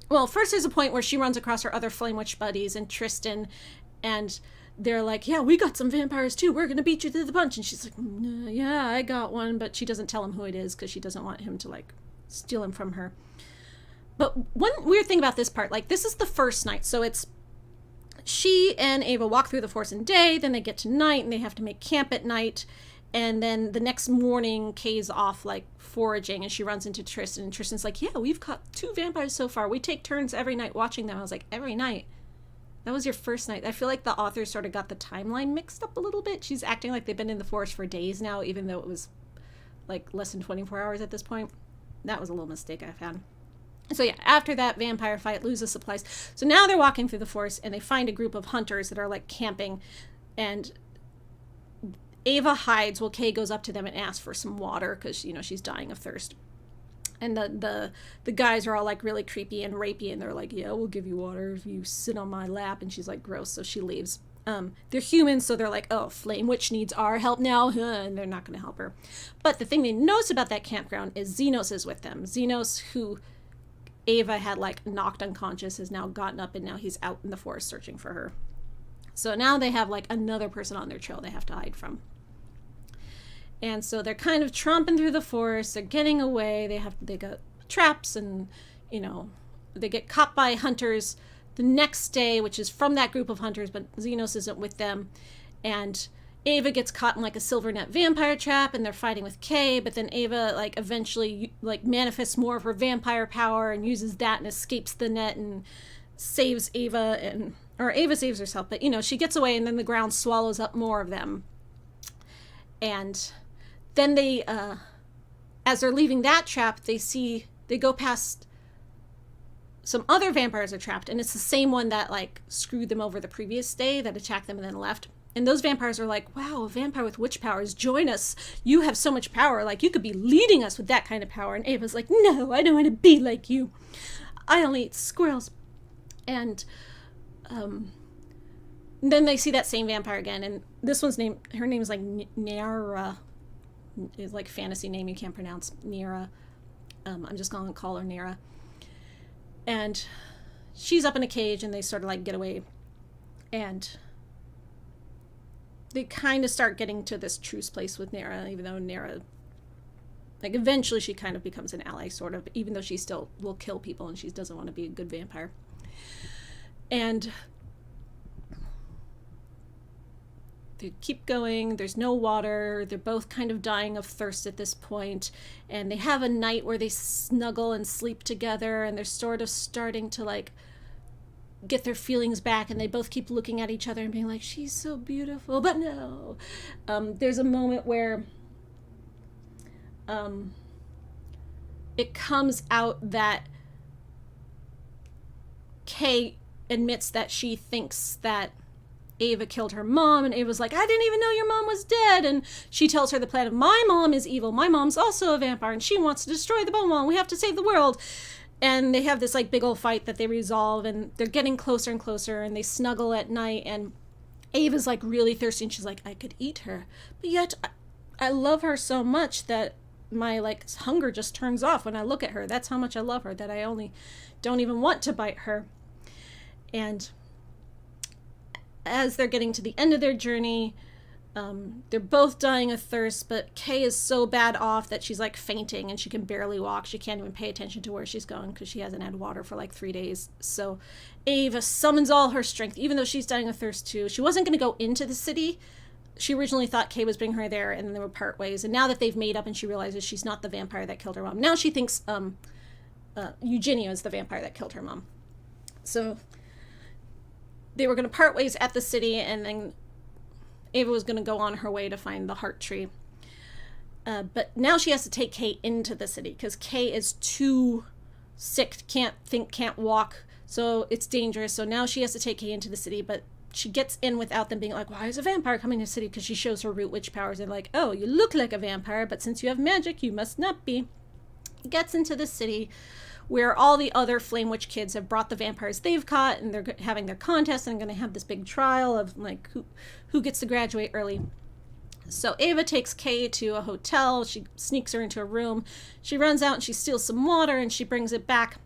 Well, first there's a point where she runs across her other flame witch buddies and Tristan, and they're like, yeah, we got some vampires too, we're gonna beat you to the punch. And she's like, yeah, I got one, but she doesn't tell him who it is because she doesn't want him to steal him from her. But one weird thing about this part, this is the first night. So it's she and Ava walk through the forest in the day, then they get to night, and they have to make camp at night. And then the next morning, Kay's off, foraging, and she runs into Tristan. And Tristan's like, yeah, we've caught 2 vampires so far. We take turns every night watching them. I was like, every night? That was your first night. I feel like the author sort of got the timeline mixed up a little bit. She's acting like they've been in the forest for days now, even though it was, less than 24 hours at this point. That was a little mistake I found. So yeah, after that vampire fight, loses supplies. So now they're walking through the forest, and they find a group of hunters that are camping, and Ava hides while Kay goes up to them and asks for some water because she's dying of thirst. And the guys are all like really creepy and rapey, and they're like, yeah, we'll give you water if you sit on my lap. And she's like, gross, so she leaves. They're humans, so they're like, oh, Flame Witch needs our help now, and they're not going to help her. But the thing they notice about that campground is Xenos is with them. Xenos, who Ava had like knocked unconscious, has now gotten up, and now he's out in the forest searching for her. So now they have like another person on their trail they have to hide from. And so they're kind of tromping through the forest. They're getting away. They got traps, and they get caught by hunters the next day, which is from that group of hunters, but Xenos isn't with them. And Ava gets caught in like a silver net vampire trap, and they're fighting with Kay. But then Ava like eventually like manifests more of her vampire power and uses that and escapes the net and saves Ava, or Ava saves herself. But she gets away, and then the ground swallows up more of them. And then they, as they're leaving that trap, they go past some other vampires are trapped, and it's the same one that like screwed them over the previous day, that attacked them and then left. And those vampires are like, wow, a vampire with witch powers, join us. You have so much power, like you could be leading us with that kind of power. And Ava's like, no, I don't want to be like you. I only eat squirrels. And then they see that same vampire again, and this one's her name is like Nera. Is like fantasy name you can't pronounce. Nera. I'm just gonna call her Nera. And she's up in a cage, and they sort of like get away, and they kind of start getting to this truce place with Nera, even though Nera, like, eventually she kind of becomes an ally, sort of, even though she still will kill people and she doesn't want to be a good vampire. And they keep going. There's no water. They're both kind of dying of thirst at this point. And they have a night where they snuggle and sleep together, and they're sort of starting to like get their feelings back, and they both keep looking at each other and being like, she's so beautiful, but no. There's a moment where it comes out that Kay admits that she thinks that Ava killed her mom, and Ava's like, I didn't even know your mom was dead. And she tells her the plan of, my mom is evil, my mom's also a vampire, and she wants to destroy the bone wall, we have to save the world. And they have this like big old fight that they resolve, and they're getting closer and closer, and they snuggle at night, and Ava's like really thirsty, and she's like, I could eat her, but yet I love her so much that my like hunger just turns off when I look at her. That's how much I love her, that I only don't even want to bite her. And as they're getting to the end of their journey, they're both dying of thirst, but Kay is so bad off that she's like fainting, and she can barely walk. She can't even pay attention to where she's going because she hasn't had water for like 3 days. So Ava summons all her strength, even though she's dying of thirst too. She wasn't going to go into the city. She originally thought Kay was bringing her there, and then they would part ways. And now that they've made up and she realizes she's not the vampire that killed her mom, now she thinks Eugenia is the vampire that killed her mom. So they were going to part ways at the city, and then Ava was going to go on her way to find the heart tree. But now she has to take Kay into the city because Kay is too sick, can't think, can't walk, so it's dangerous. So now she has to take Kay into the city, but she gets in without them being like, why is a vampire coming to the city? Because she shows her root witch powers, and like, oh, you look like a vampire, but since you have magic, you must not be. Gets into the city where all the other Flame Witch kids have brought the vampires they've caught, and they're having their contest, and going to have this big trial of like who gets to graduate early. So Ava takes Kay to a hotel. She sneaks her into a room. She runs out and she steals some water, and she brings it back,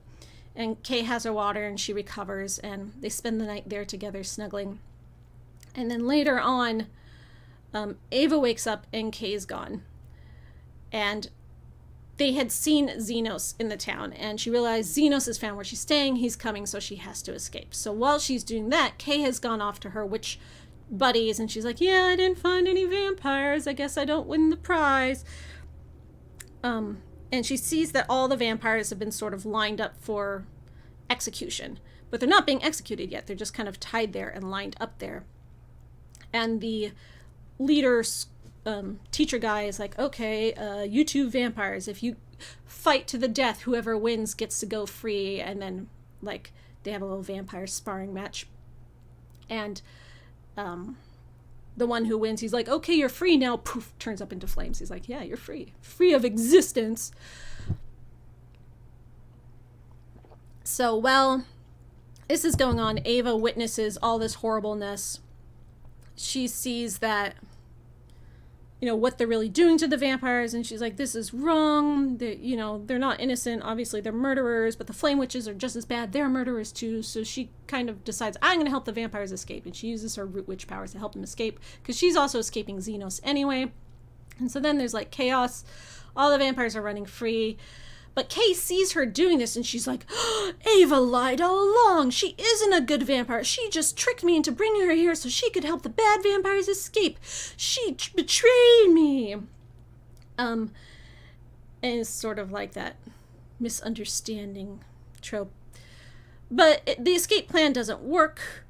and Kay has her water, and she recovers, and they spend the night there together snuggling. And then later on, Ava wakes up and Kay's gone, and they had seen Xenos in the town, and she realized Xenos has found where she's staying. He's coming, so she has to escape. So while she's doing that, Kay has gone off to her witch buddies, and she's like, yeah, I didn't find any vampires. I guess I don't win the prize. And she sees that all the vampires have been sort of lined up for execution, but they're not being executed yet. They're just kind of tied there and lined up there. And the leader's teacher guy is like, okay, you two vampires, if you fight to the death, whoever wins gets to go free. And then like they have a little vampire sparring match, and the one who wins, he's like, okay, you're free now. Poof, turns up into flames. He's like, yeah, you're free of existence. So while this is going on, Ava witnesses all this horribleness. She sees that, what they're really doing to the vampires, and she's like, this is wrong. They're not innocent. Obviously, they're murderers, but the flame witches are just as bad. They're murderers too. So she kind of decides, I'm going to help the vampires escape, and she uses her root witch powers to help them escape, because she's also escaping Xenos anyway. And so then there's like chaos. All the vampires are running free. But Kay sees her doing this, and she's like, oh, Ava lied all along. She isn't a good vampire. She just tricked me into bringing her here so she could help the bad vampires escape. She betrayed me. And it's sort of like that misunderstanding trope. But the escape plan doesn't work.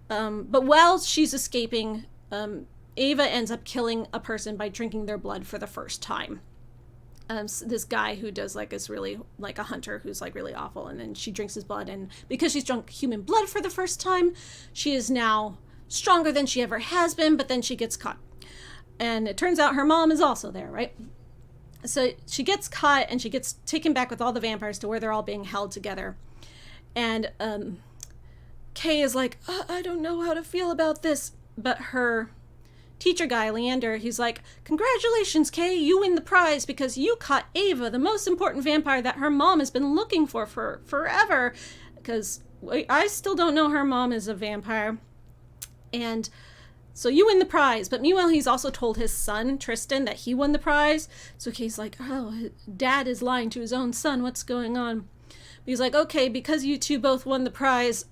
But while she's escaping, Ava ends up killing a person by drinking their blood for the first time. This guy who does is really like a hunter who's really awful, and then she drinks his blood, and because she's drunk human blood for the first time, she is now stronger than she ever has been, but then she gets caught. And it turns out her mom is also there, right? So she gets caught, and she gets taken back with all the vampires to where they're all being held together. And Kay is like, I don't know how to feel about this. But her teacher guy, Leander, he's like, congratulations, Kay, you win the prize because you caught Ava, the most important vampire that her mom has been looking for forever. Because I still don't know her mom is a vampire. And so you win the prize. But meanwhile, he's also told his son, Tristan, that he won the prize. So Kay's like, oh, dad is lying to his own son. What's going on? But he's like, okay, because you two both won the prize,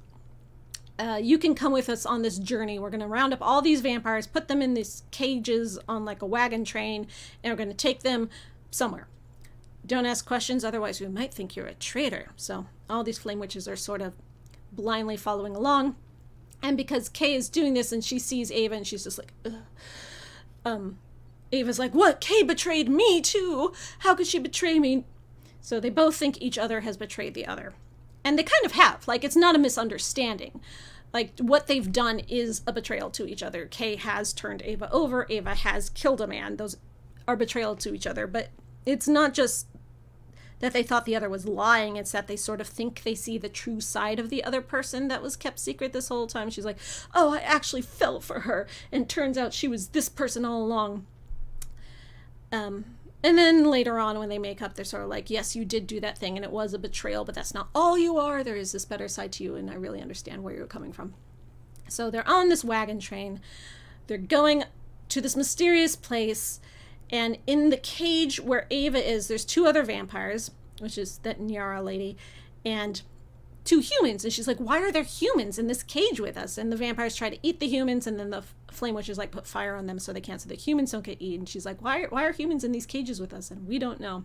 you can come with us on this journey. We're going to round up all these vampires, put them in these cages on a wagon train, and we're going to take them somewhere. Don't ask questions, otherwise we might think you're a traitor. So all these flame witches are sort of blindly following along. And because Kay is doing this and she sees Ava and she's just like, ugh. Ava's like, what? Kay betrayed me too. How could she betray me? So they both think each other has betrayed the other. And they kind of have. It's not a misunderstanding. What they've done is a betrayal to each other. Kay has turned Ava over. Ava has killed a man. Those are betrayal to each other. But it's not just that they thought the other was lying. It's that they sort of think they see the true side of the other person that was kept secret this whole time. She's like, oh, I actually fell for her. And turns out she was this person all along. And then later on when they make up, they're sort of like, yes, you did do that thing and it was a betrayal, but that's not all you are. There is this better side to you, and I really understand where you're coming from. So they're on this wagon train. They're going to this mysterious place, and in the cage where Ava is, there's two other vampires, which is that Nyara lady, and two humans. And she's like, why are there humans in this cage with us? And the vampires try to eat the humans, and then the flame witches put fire on them so they can't, so the humans don't get eaten. She's like, why are humans in these cages with us? And we don't know.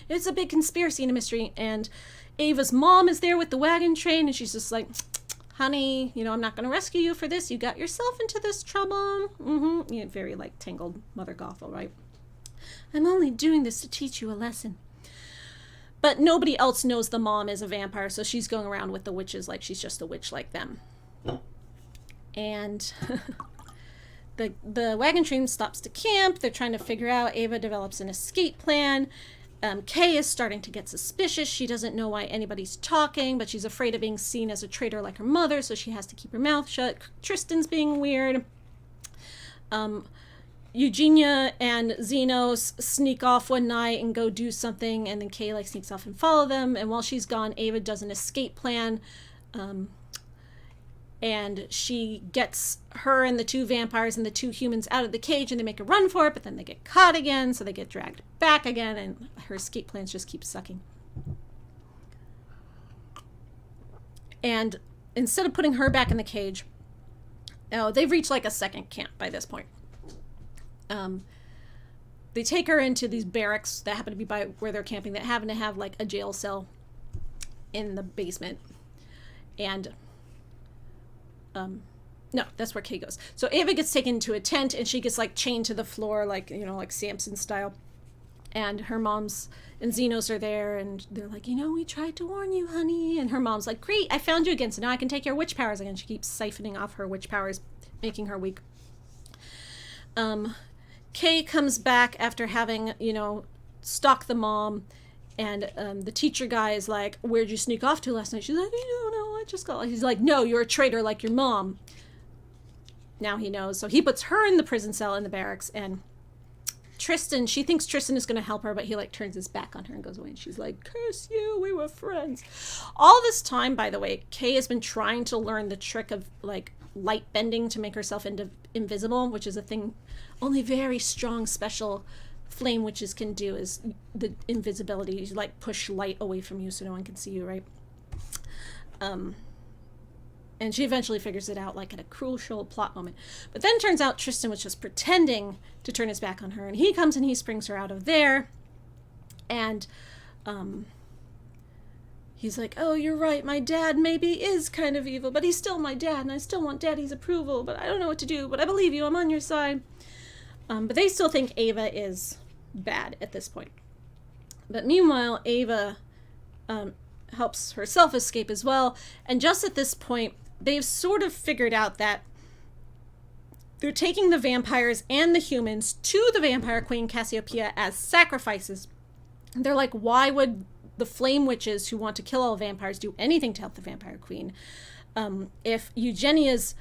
It's a big conspiracy and a mystery. And Ava's mom is there with the wagon train, and she's just like, honey, I'm not going to rescue you for this. You got yourself into this trouble. Very Tangled Mother Gothel, right? I'm only doing this to teach you a lesson. But nobody else knows the mom is a vampire, so she's going around with the witches like she's just a witch like them. And the wagon train stops to camp. They're trying to figure out. Ava develops an escape plan. Kay is starting to get suspicious. She doesn't know why anybody's talking, but she's afraid of being seen as a traitor like her mother, so she has to keep her mouth shut. Tristan's being weird. Eugenia and Xenos sneak off one night and go do something, and then Kay sneaks off and follow them. And while she's gone, Ava does an escape plan, and she gets her and the two vampires and the two humans out of the cage, and they make a run for it, but then they get caught again, so they get dragged back again, and her escape plans just keep sucking. And instead of putting her back in the cage, they've reached a second camp by this point. They take her into these barracks that happen to be by where they're camping, that happen to have a jail cell in the basement. And no, that's where Kay goes. So Ava gets taken to a tent, and she gets chained to the floor, like Samson style. And her mom's and Xenos are there, and they're like, we tried to warn you, honey. And her mom's like, great, I found you again, so now I can take your witch powers again. She keeps siphoning off her witch powers, making her weak. Kay comes back after having, stalked the mom, And the teacher guy is like, where'd you sneak off to last night? She's like, I don't know, I just got... He's like, no, you're a traitor like your mom. Now he knows. So he puts her in the prison cell in the barracks, and Tristan, she thinks Tristan is going to help her, but he like turns his back on her and goes away, and she's like, curse you, we were friends. All this time, by the way, Kay has been trying to learn the trick of like light bending to make herself invisible, which is a thing only very strong special flame witches can do, is the invisibility. You like push light away from you so no one can see you, right? And she eventually figures it out, like at a crucial plot moment. But then turns out Tristan was just pretending to turn his back on her, and he comes and he springs her out of there. And he's like, oh, you're right, my dad maybe is kind of evil, but he's still my dad, and I still want daddy's approval, but I don't know what to do, but I believe you, I'm on your side. But they still think Ava is bad at this point. But meanwhile, Ava helps herself escape as well. And just at this point, they've sort of figured out that they're taking the vampires and the humans to the vampire queen Cassiopeia as sacrifices. They're like, why would the flame witches who want to kill all vampires do anything to help the vampire queen? If Eugenia's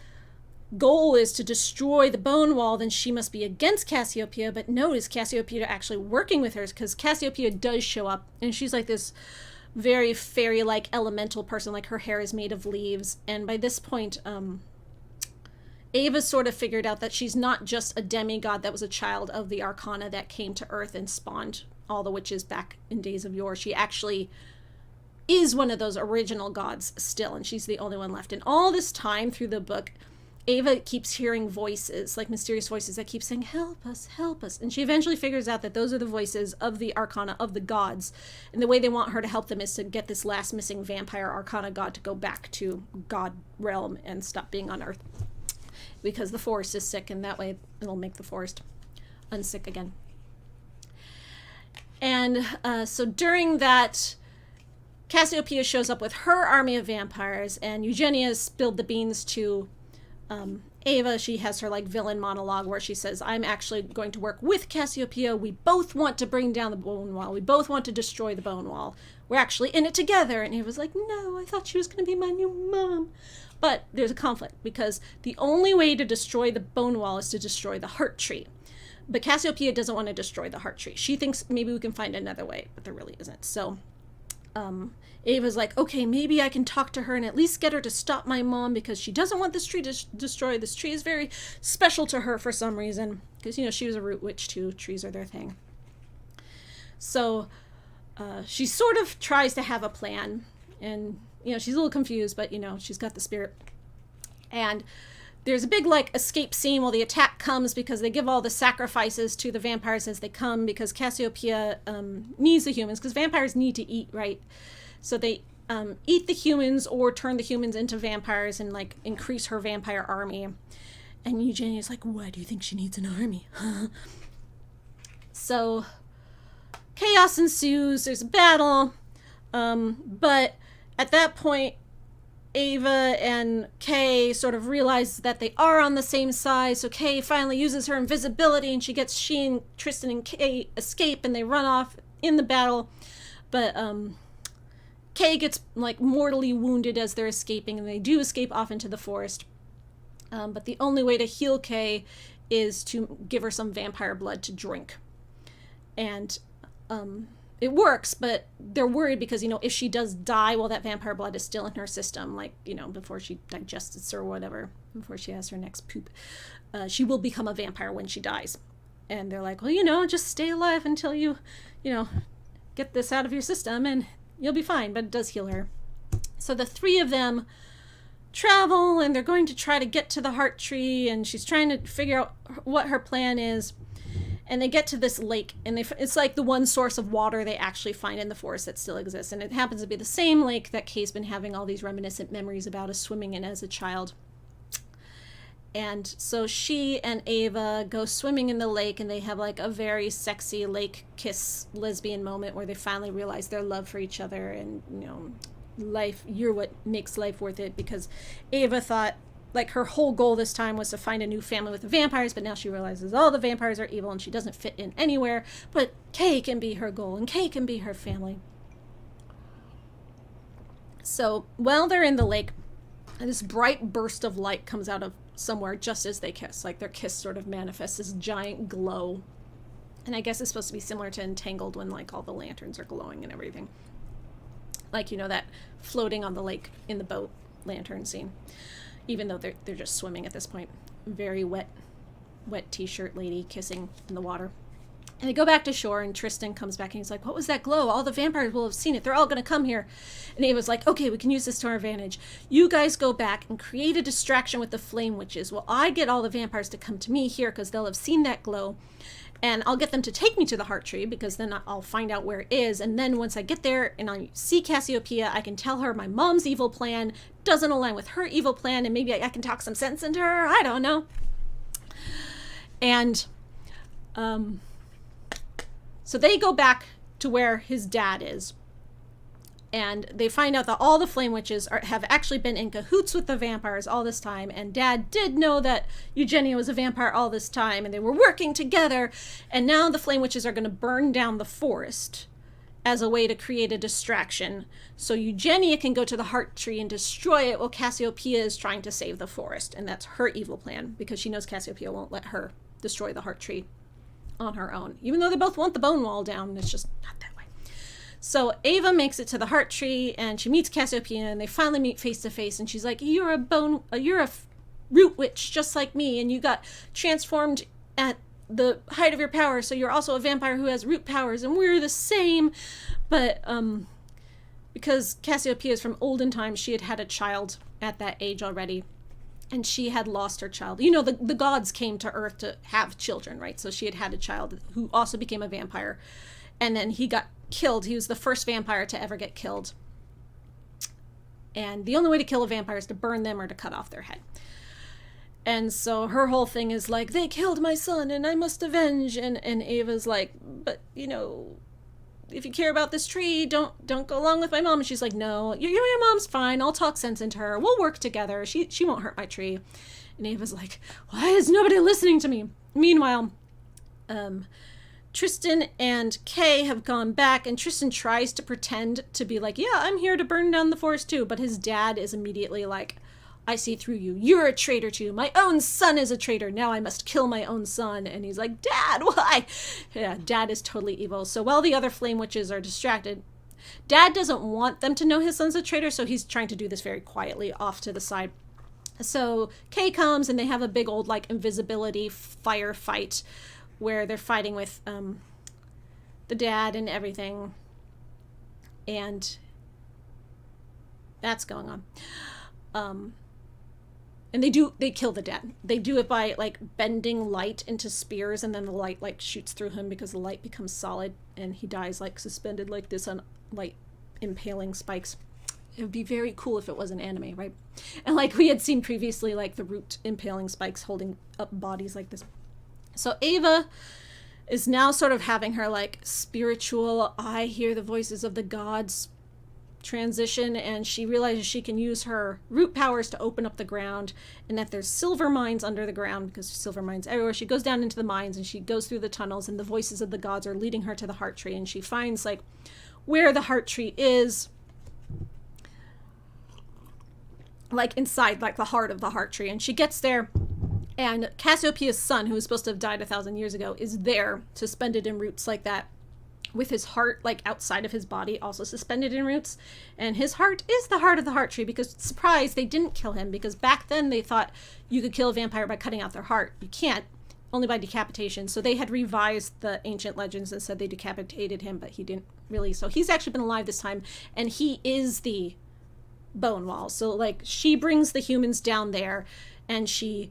goal is to destroy the bone wall, then she must be against Cassiopeia. But no, is Cassiopeia actually working with her? Because Cassiopeia does show up, and she's like this very fairy-like elemental person, like her hair is made of leaves. And by this point, Ava sort of figured out that she's not just a demigod that was a child of the Arcana that came to Earth and spawned all the witches back in days of yore. She actually is one of those original gods still, and she's the only one left. And all this time through the book, Ava keeps hearing voices, like mysterious voices that keep saying, help us, help us. And she eventually figures out that those are the voices of the Arcana, of the gods. And the way they want her to help them is to get this last missing vampire Arcana god to go back to God realm and stop being on Earth. Because the forest is sick, and that way it'll make the forest unsick again. And so during that, Cassiopeia shows up with her army of vampires, and Eugenia spilled the beans to Ava. She has her like villain monologue where she says, I'm actually going to work with Cassiopeia. We both want to bring down the bone wall. We both want to destroy the bone wall. We're actually in it together. And Ava's like, no, I thought she was going to be my new mom. But there's a conflict, because the only way to destroy the bone wall is to destroy the heart tree. But Cassiopeia doesn't want to destroy the heart tree. She thinks maybe we can find another way, but there really isn't. So Ava's like, okay, maybe I can talk to her and at least get her to stop my mom, because she doesn't want this tree to destroy. This tree is very special to her for some reason, because, you know, she was a root witch too. Trees are their thing. So she sort of tries to have a plan, and, you know, she's a little confused, but, you know, she's got the spirit. And there's a big, like, escape scene while the attack comes, because they give all the sacrifices to the vampires as they come, because Cassiopeia needs the humans, because vampires need to eat, right? So they eat the humans or turn the humans into vampires and, like, increase her vampire army. And Eugenia's like, why do you think she needs an army? So chaos ensues. There's a battle. But at that point, Ava and Kay sort of realize that they are on the same side. So Kay finally uses her invisibility, and she and Tristan and Kay escape, and they run off in the battle. But Kay gets like mortally wounded as they're escaping, and they do escape off into the forest. But the only way to heal Kay is to give her some vampire blood to drink. And it works, but they're worried because, you know, if she does die while that vampire blood is still in her system, like, you know, before she digests or whatever, before she has her next poop, she will become a vampire when she dies. And they're like, well, you know, just stay alive until you know, get this out of your system and you'll be fine. But it does heal her. So the three of them travel, and they're going to try to get to the heart tree, and she's trying to figure out what her plan is. And they get to this lake, and it's like the one source of water they actually find in the forest that still exists. And it happens to be the same lake that Kay's been having all these reminiscent memories about as swimming in as a child. And so she and Ava go swimming in the lake, and they have like a very sexy lake kiss lesbian moment where they finally realize their love for each other. And, you know, life, you're what makes life worth it, because Ava thought like her whole goal this time was to find a new family with the vampires, but now she realizes all the vampires are evil and she doesn't fit in anywhere. But Kay can be her goal and Kay can be her family. So while they're in the lake, this bright burst of light comes out of somewhere just as they kiss. Like their kiss sort of manifests this giant glow. And I guess it's supposed to be similar to Entangled when like all the lanterns are glowing and everything. Like, you know, that floating on the lake in the boat lantern scene. Even though they're just swimming at this point. Very wet t-shirt lady kissing in the water. And they go back to shore, and Tristan comes back and he's like, what was that glow? All the vampires will have seen it. They're all going to come here. And Ava's like, okay, we can use this to our advantage. You guys go back and create a distraction with the flame witches. Well, I get all the vampires to come to me here because they'll have seen that glow. And I'll get them to take me to the heart tree because then I'll find out where it is. And then once I get there and I see Cassiopeia, I can tell her my mom's evil plan doesn't align with her evil plan. And maybe I can talk some sense into her. I don't know. And, so they go back to where his dad is, and they find out that all the flame witches have actually been in cahoots with the vampires all this time, and Dad did know that Eugenia was a vampire all this time, and they were working together, and now the flame witches are going to burn down the forest as a way to create a distraction, so Eugenia can go to the heart tree and destroy it while Cassiopeia is trying to save the forest, and that's her evil plan, because she knows Cassiopeia won't let her destroy the heart tree on her own, even though they both want the bone wall down. It's just not that way. So Ava makes it to the heart tree and she meets Cassiopeia, and they finally meet face to face, and she's like, you're a root witch just like me, and you got transformed at the height of your power, so you're also a vampire who has root powers, and we're the same. But because Cassiopeia is from olden times, she had had a child at that age already, and she had lost her child. You know, the gods came to Earth to have children, right? So she had had a child who also became a vampire. And then he got killed. He was the first vampire to ever get killed. And the only way to kill a vampire is to burn them or to cut off their head. And so her whole thing is like, they killed my son and I must avenge. And Ava's like, but, you know, if you care about this tree, don't go along with my mom. And she's like, no, your mom's fine. I'll talk sense into her. We'll work together. She won't hurt my tree. And Ava's like, why is nobody listening to me? Meanwhile, Tristan and Kay have gone back, and Tristan tries to pretend to be like, yeah, I'm here to burn down the forest too. But his dad is immediately like, I see through you. You're a traitor too. My own son is a traitor. Now I must kill my own son. And he's like, Dad, why? Yeah, Dad is totally evil. So while the other flame witches are distracted, Dad doesn't want them to know his son's a traitor, so he's trying to do this very quietly off to the side. So Kay comes, and they have a big old like invisibility firefight where they're fighting with the dad and everything. And that's going on. And they kill the dad. They do it by like bending light into spears, and then the light like shoots through him because the light becomes solid, and he dies like suspended like this on light impaling spikes. It would be very cool if it was an anime, right? And like we had seen previously, like the root impaling spikes holding up bodies like this. So Ava is now sort of having her like spiritual, I hear the voices of the gods transition, and she realizes she can use her root powers to open up the ground, and that there's silver mines under the ground because there's silver mines everywhere. She goes down into the mines, and she goes through the tunnels, and the voices of the gods are leading her to the heart tree, and she finds like where the heart tree is, like inside like the heart of the heart tree. And she gets there, and Cassiopeia's son, who was supposed to have died 1,000 years ago, is there suspended in roots like that, with his heart like outside of his body also suspended in roots. And his heart is the heart of the heart tree, because surprise, they didn't kill him, because back then they thought you could kill a vampire by cutting out their heart. You can't, only by decapitation. So they had revised the ancient legends and said they decapitated him, but he didn't really. So he's actually been alive this time, and he is the bone wall. So like she brings the humans down there, and she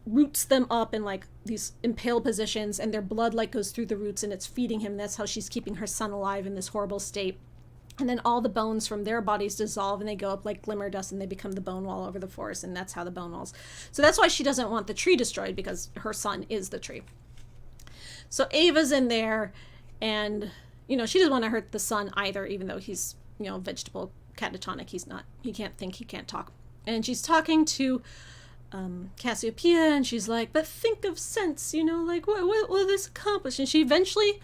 roots them up in like these impaled positions, and their blood like goes through the roots, and it's feeding him. That's how she's keeping her son alive in this horrible state. And then all the bones from their bodies dissolve, and they go up like glimmer dust, and they become the bone wall over the forest. And that's how the bone walls. So that's why she doesn't want the tree destroyed, because her son is the tree. So Ava's in there, and you know, she doesn't want to hurt the son either, even though he's, you know, vegetable catatonic. He can't think, he can't talk. And she's talking to Cassiopeia, and she's like, but think of sense, you know, like, what will this accomplish? And she eventually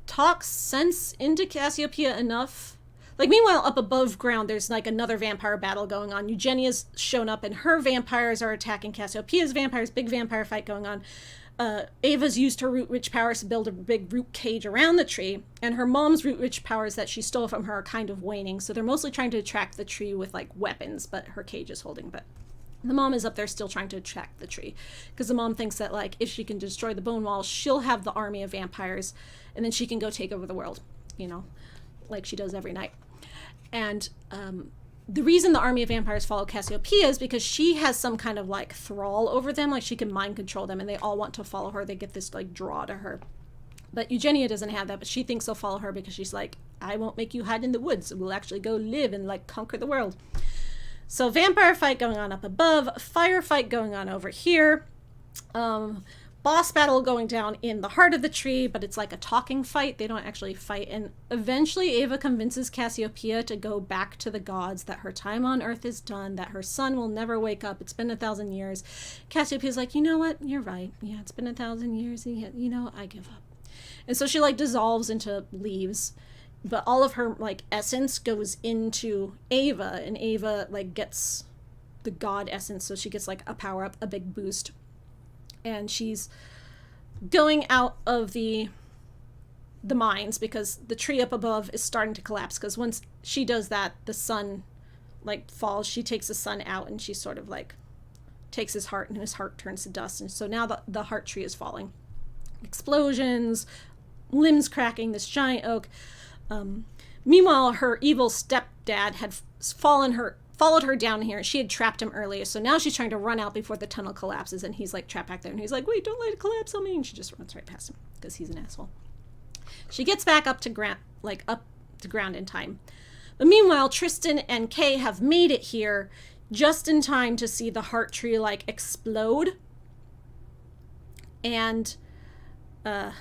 talks sense into Cassiopeia enough. Like, meanwhile, up above ground, there's like another vampire battle going on. Eugenia's shown up and her vampires are attacking Cassiopeia's vampires. Big vampire fight going on. Ava's used her root witch powers to build a big root cage around the tree, and her mom's root witch powers that she stole from her are kind of waning, so they're mostly trying to attract the tree with like weapons, but her cage is holding. But the mom is up there still trying to attract the tree, because the mom thinks that like if she can destroy the bone wall, she'll have the army of vampires, and then she can go take over the world, you know, like she does every night. And the reason the army of vampires follow Cassiopeia is because she has some kind of like thrall over them, like she can mind control them, and they all want to follow her. They get this like draw to her. But Eugenia doesn't have that, but she thinks they'll follow her because she's like, I won't make you hide in the woods. We'll actually go live and like conquer the world. So vampire fight going on up above, fire fight going on over here. Boss battle going down in the heart of the tree, but it's like a talking fight. They don't actually fight. And eventually Ava convinces Cassiopeia to go back to the gods, that her time on Earth is done, that her son will never wake up. It's been 1,000 years. Cassiopeia's like, you know what? You're right. Yeah, it's been 1,000 years. And you know, I give up. And so she like dissolves into leaves, but all of her like essence goes into Ava, and Ava like gets the god essence. So she gets like a power up, a big boost. And she's going out of the mines because the tree up above is starting to collapse, because once she does that, the sun like falls. She takes the sun out, and she sort of like takes his heart, and his heart turns to dust. And so now the heart tree is falling. Explosions, limbs cracking, this giant oak. Meanwhile, her evil stepdad had followed her down here. She had trapped him earlier, so now she's trying to run out before the tunnel collapses, and he's like trapped back there, and he's like, wait, don't let it collapse on me, and she just runs right past him because he's an asshole. She gets back up to ground in time. But meanwhile, Tristan and Kay have made it here just in time to see the heart tree like explode. And I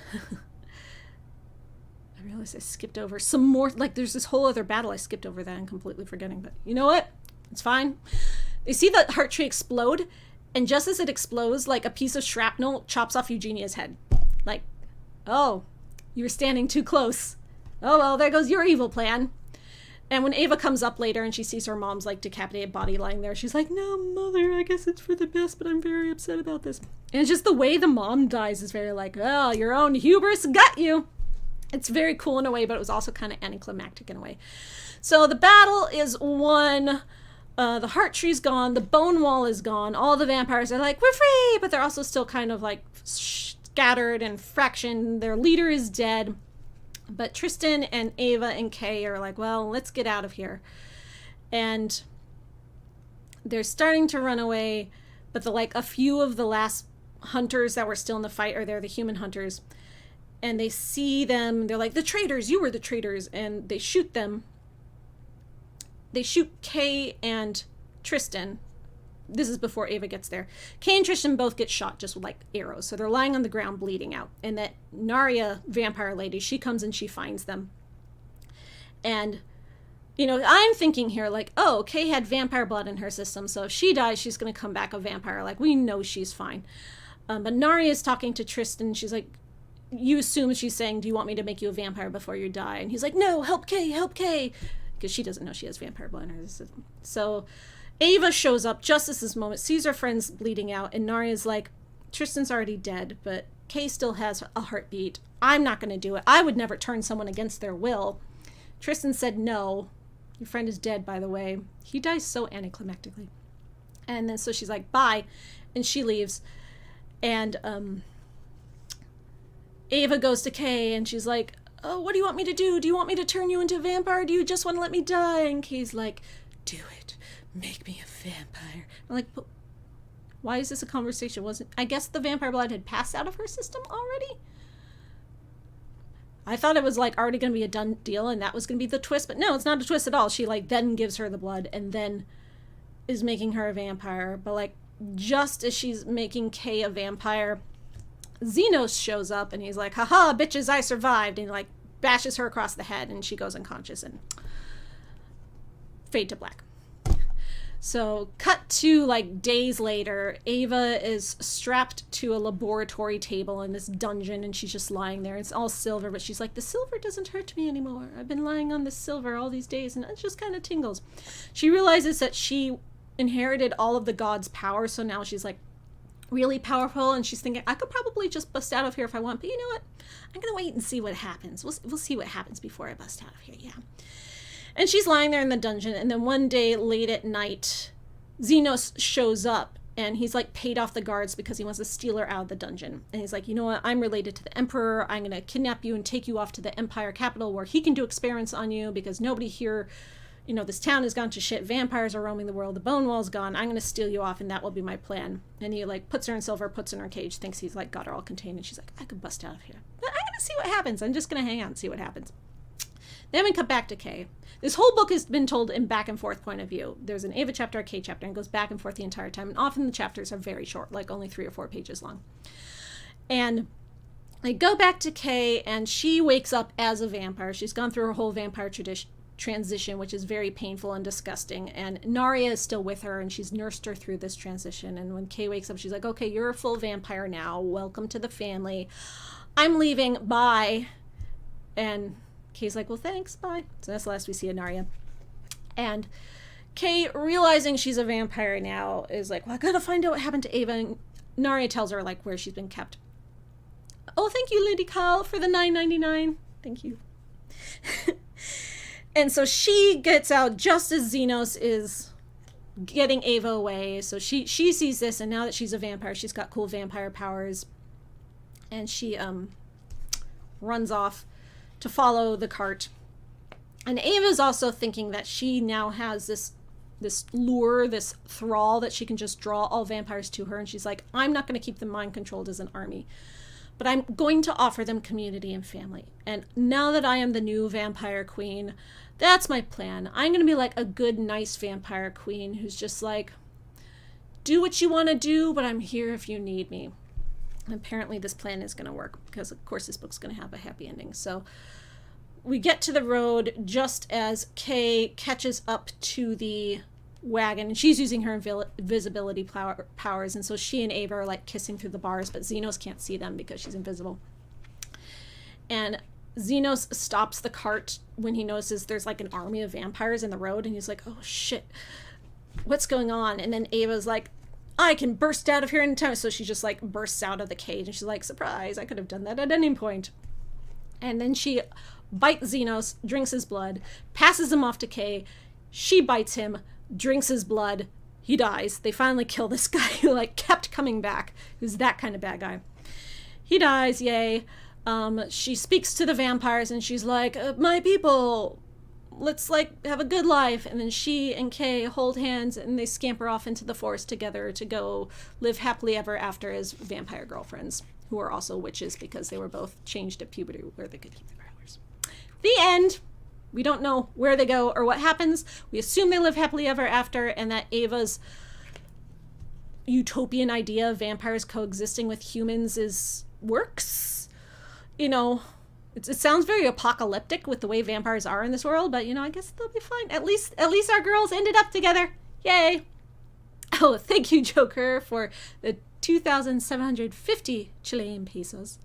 realized I skipped over some more, like there's this whole other battle I skipped over that I'm completely forgetting, but you know what? It's fine. They see the heart tree explode, and just as it explodes, like a piece of shrapnel chops off Eugenia's head. Like, oh, you were standing too close. Oh, well, there goes your evil plan. And when Ava comes up later and she sees her mom's like decapitated body lying there, she's like, no, mother, I guess it's for the best, but I'm very upset about this. And it's just the way the mom dies is very like, oh, your own hubris got you. It's very cool in a way, but it was also kind of anticlimactic in a way. So the battle is won. The heart tree's gone. The bone wall is gone. All the vampires are like, we're free, but they're also still kind of like scattered and fractioned. Their leader is dead. But Tristan and Ava and Kay are like, well, let's get out of here. And they're starting to run away, but a few of the last hunters that were still in the fight are there, the human hunters. And they see them, they're like, the traitors, you were the traitors, and they shoot them. They shoot Kay and Tristan. This is before Ava gets there. Kay and Tristan both get shot just with like arrows, so they're lying on the ground bleeding out. And that Naria vampire lady, she comes and she finds them. And, you know, I'm thinking here like, oh, Kay had vampire blood in her system, so if she dies, she's going to come back a vampire. Like, we know she's fine. But Naria is talking to Tristan, she's like, you assume she's saying, do you want me to make you a vampire before you die? And he's like, no, help Kay. Because she doesn't know she has vampire blood in her system. So Ava shows up just at this moment, sees her friends bleeding out, and Naria's like, Tristan's already dead, but Kay still has a heartbeat. I'm not going to do it. I would never turn someone against their will. Tristan said, no. Your friend is dead, by the way. He dies so anticlimactically. And then so she's like, bye. And she leaves. And Ava goes to Kay, and she's like, oh, what do you want me to do? Do you want me to turn you into a vampire? Do you just want to let me die? And Kay's like, do it. Make me a vampire. I'm like, but why is this a conversation? I guess the vampire blood had passed out of her system already? I thought it was like already going to be a done deal, and that was going to be the twist. But no, it's not a twist at all. She like then gives her the blood and then is making her a vampire. But like just as she's making Kay a vampire, Xenos shows up, and he's like, haha, bitches, I survived, and he like bashes her across the head, and she goes unconscious, and fade to black. So cut to like days later, Ava is strapped to a laboratory table in this dungeon, and she's just lying there. It's all silver, but she's like, the silver doesn't hurt me anymore. I've been lying on this silver all these days, and it just kind of tingles. She realizes that she inherited all of the gods' power, so now she's like really powerful, and she's thinking, I could probably just bust out of here if I want, but you know what? I'm gonna wait and see what happens. We'll see what happens before I bust out of here, yeah. And she's lying there in the dungeon, and then one day late at night, Xenos shows up, and he's like paid off the guards because he wants to steal her out of the dungeon. And he's like, you know what, I'm related to the Emperor. I'm going to kidnap you and take you off to the Empire capital where he can do experiments on you because nobody here, you know, this town has gone to shit. Vampires are roaming the world. The bone wall's gone. I'm going to steal you off, and that will be my plan. And he like puts her in silver, puts her in her cage, thinks he's like got her all contained, and she's like, I could bust out of here. But I'm going to see what happens. I'm just going to hang out and see what happens. Then we cut back to Kay. This whole book has been told in back and forth point of view. There's an Ava chapter, a Kay chapter, and it goes back and forth the entire time. And often the chapters are very short, like only 3 or 4 pages long. And I go back to Kay, and she wakes up as a vampire. She's gone through her whole vampire transition, which is very painful and disgusting. And Narya is still with her, and she's nursed her through this transition. And when Kay wakes up, she's like, okay, you're a full vampire now. Welcome to the family. I'm leaving. Bye. And Kay's like, well, thanks, bye. So that's the last we see of Narya. And Kay, realizing she's a vampire now, is like, well, I gotta find out what happened to Ava. And Narya tells her, like, where she's been kept. Oh, thank you, Lady Kyle, for the $9.99. Thank you. And so she gets out just as Xenos is getting Ava away. So she sees this, and now that she's a vampire, she's got cool vampire powers. And she runs off to follow the cart. And Ava's also thinking that she now has this lure, this thrall that she can just draw all vampires to her. And she's like, I'm not going to keep them mind controlled as an army, but I'm going to offer them community and family. And now that I am the new vampire queen, that's my plan. I'm going to be like a good, nice vampire queen who's just like, do what you want to do, but I'm here if you need me. And apparently this plan is going to work because, of course, this book's going to have a happy ending. So we get to the road just as Kay catches up to the wagon, and she's using her invisibility powers, and so she and Ava are like kissing through the bars, but Xenos can't see them because she's invisible. And Xenos stops the cart when he notices there's like an army of vampires in the road, and he's like, oh shit, what's going on? And then Ava's like, I can burst out of here in time. So she just like bursts out of the cage, and she's like, surprise, I could have done that at any point. And then she bites Xenos, drinks his blood, passes him off to Kay. She bites him, drinks his blood. He dies. They finally kill this guy who like kept coming back, who's that kind of bad guy. He dies, yay. She speaks to the vampires, and she's like, my people, let's like have a good life. And then she and Kay hold hands, and they scamper off into the forest together to go live happily ever after as vampire girlfriends, who are also witches because they were both changed at puberty where they could keep their powers. The end. We don't know where they go or what happens. We assume they live happily ever after, and that Ava's utopian idea of vampires coexisting with humans works. You know, it sounds very apocalyptic with the way vampires are in this world, but you know, I guess they'll be fine. At least our girls ended up together. Yay. Oh, thank you, Joker, for the 2,750 Chilean pesos.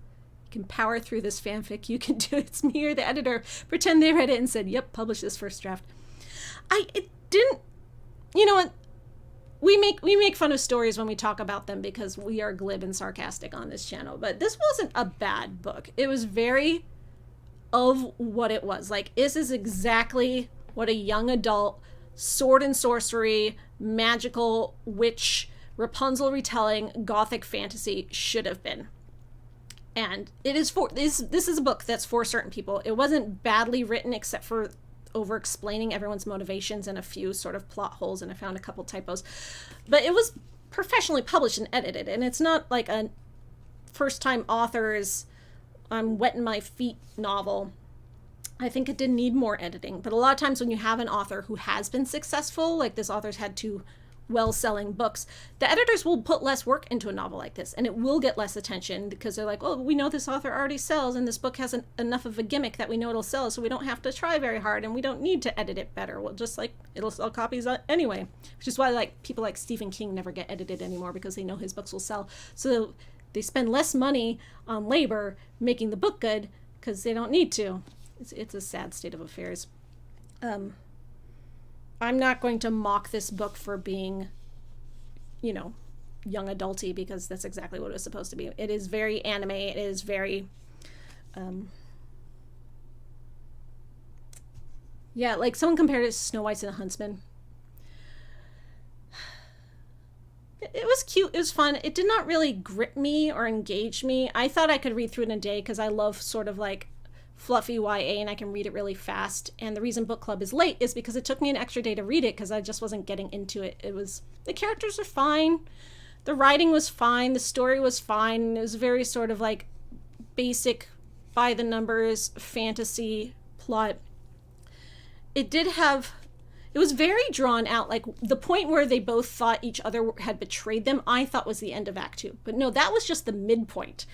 You can power through this fanfic. You can do it. It's me or the editor. Pretend they read it and said, yep, publish this first draft. It didn't, you know what? We make fun of stories when we talk about them because we are glib and sarcastic on this channel, but this wasn't a bad book. It was very of what it was. Like, this is exactly what a young adult sword and sorcery, magical witch, Rapunzel retelling, Gothic fantasy should have been. And it is for this is a book that's for certain people. It wasn't badly written except for over explaining everyone's motivations and a few sort of plot holes, and I found a couple typos. But it was professionally published and edited, and it's not like a first time author's I'm wetting my feet novel. I think it did need more editing, but a lot of times when you have an author who has been successful, like this author's had 2 well-selling books, the editors will put less work into a novel like this, and it will get less attention because they're like, oh, we know this author already sells, and this book has enough of a gimmick that we know it'll sell, so we don't have to try very hard, and we don't need to edit it better. We'll just, like, it'll sell copies anyway, which is why, like, people like Stephen King never get edited anymore, because they know his books will sell. So they spend less money on labor making the book good because they don't need to. It's a sad state of affairs. I'm not going to mock this book for being, you know, young adulty, because that's exactly what it was supposed to be. It is very anime. It is very, yeah, like someone compared it to Snow White and the Huntsman. It was cute. It was fun. It did not really grip me or engage me. I thought I could read through it in a day because I love sort of like fluffy YA and I can read it really fast. And the reason book club is late is because it took me an extra day to read it because I just wasn't getting into it. The characters are fine. The writing was fine. The story was fine. It was very sort of like basic by the numbers fantasy plot. It was very drawn out. Like the point where they both thought each other had betrayed them, I thought was the end of Act 2. But no, that was just the midpoint.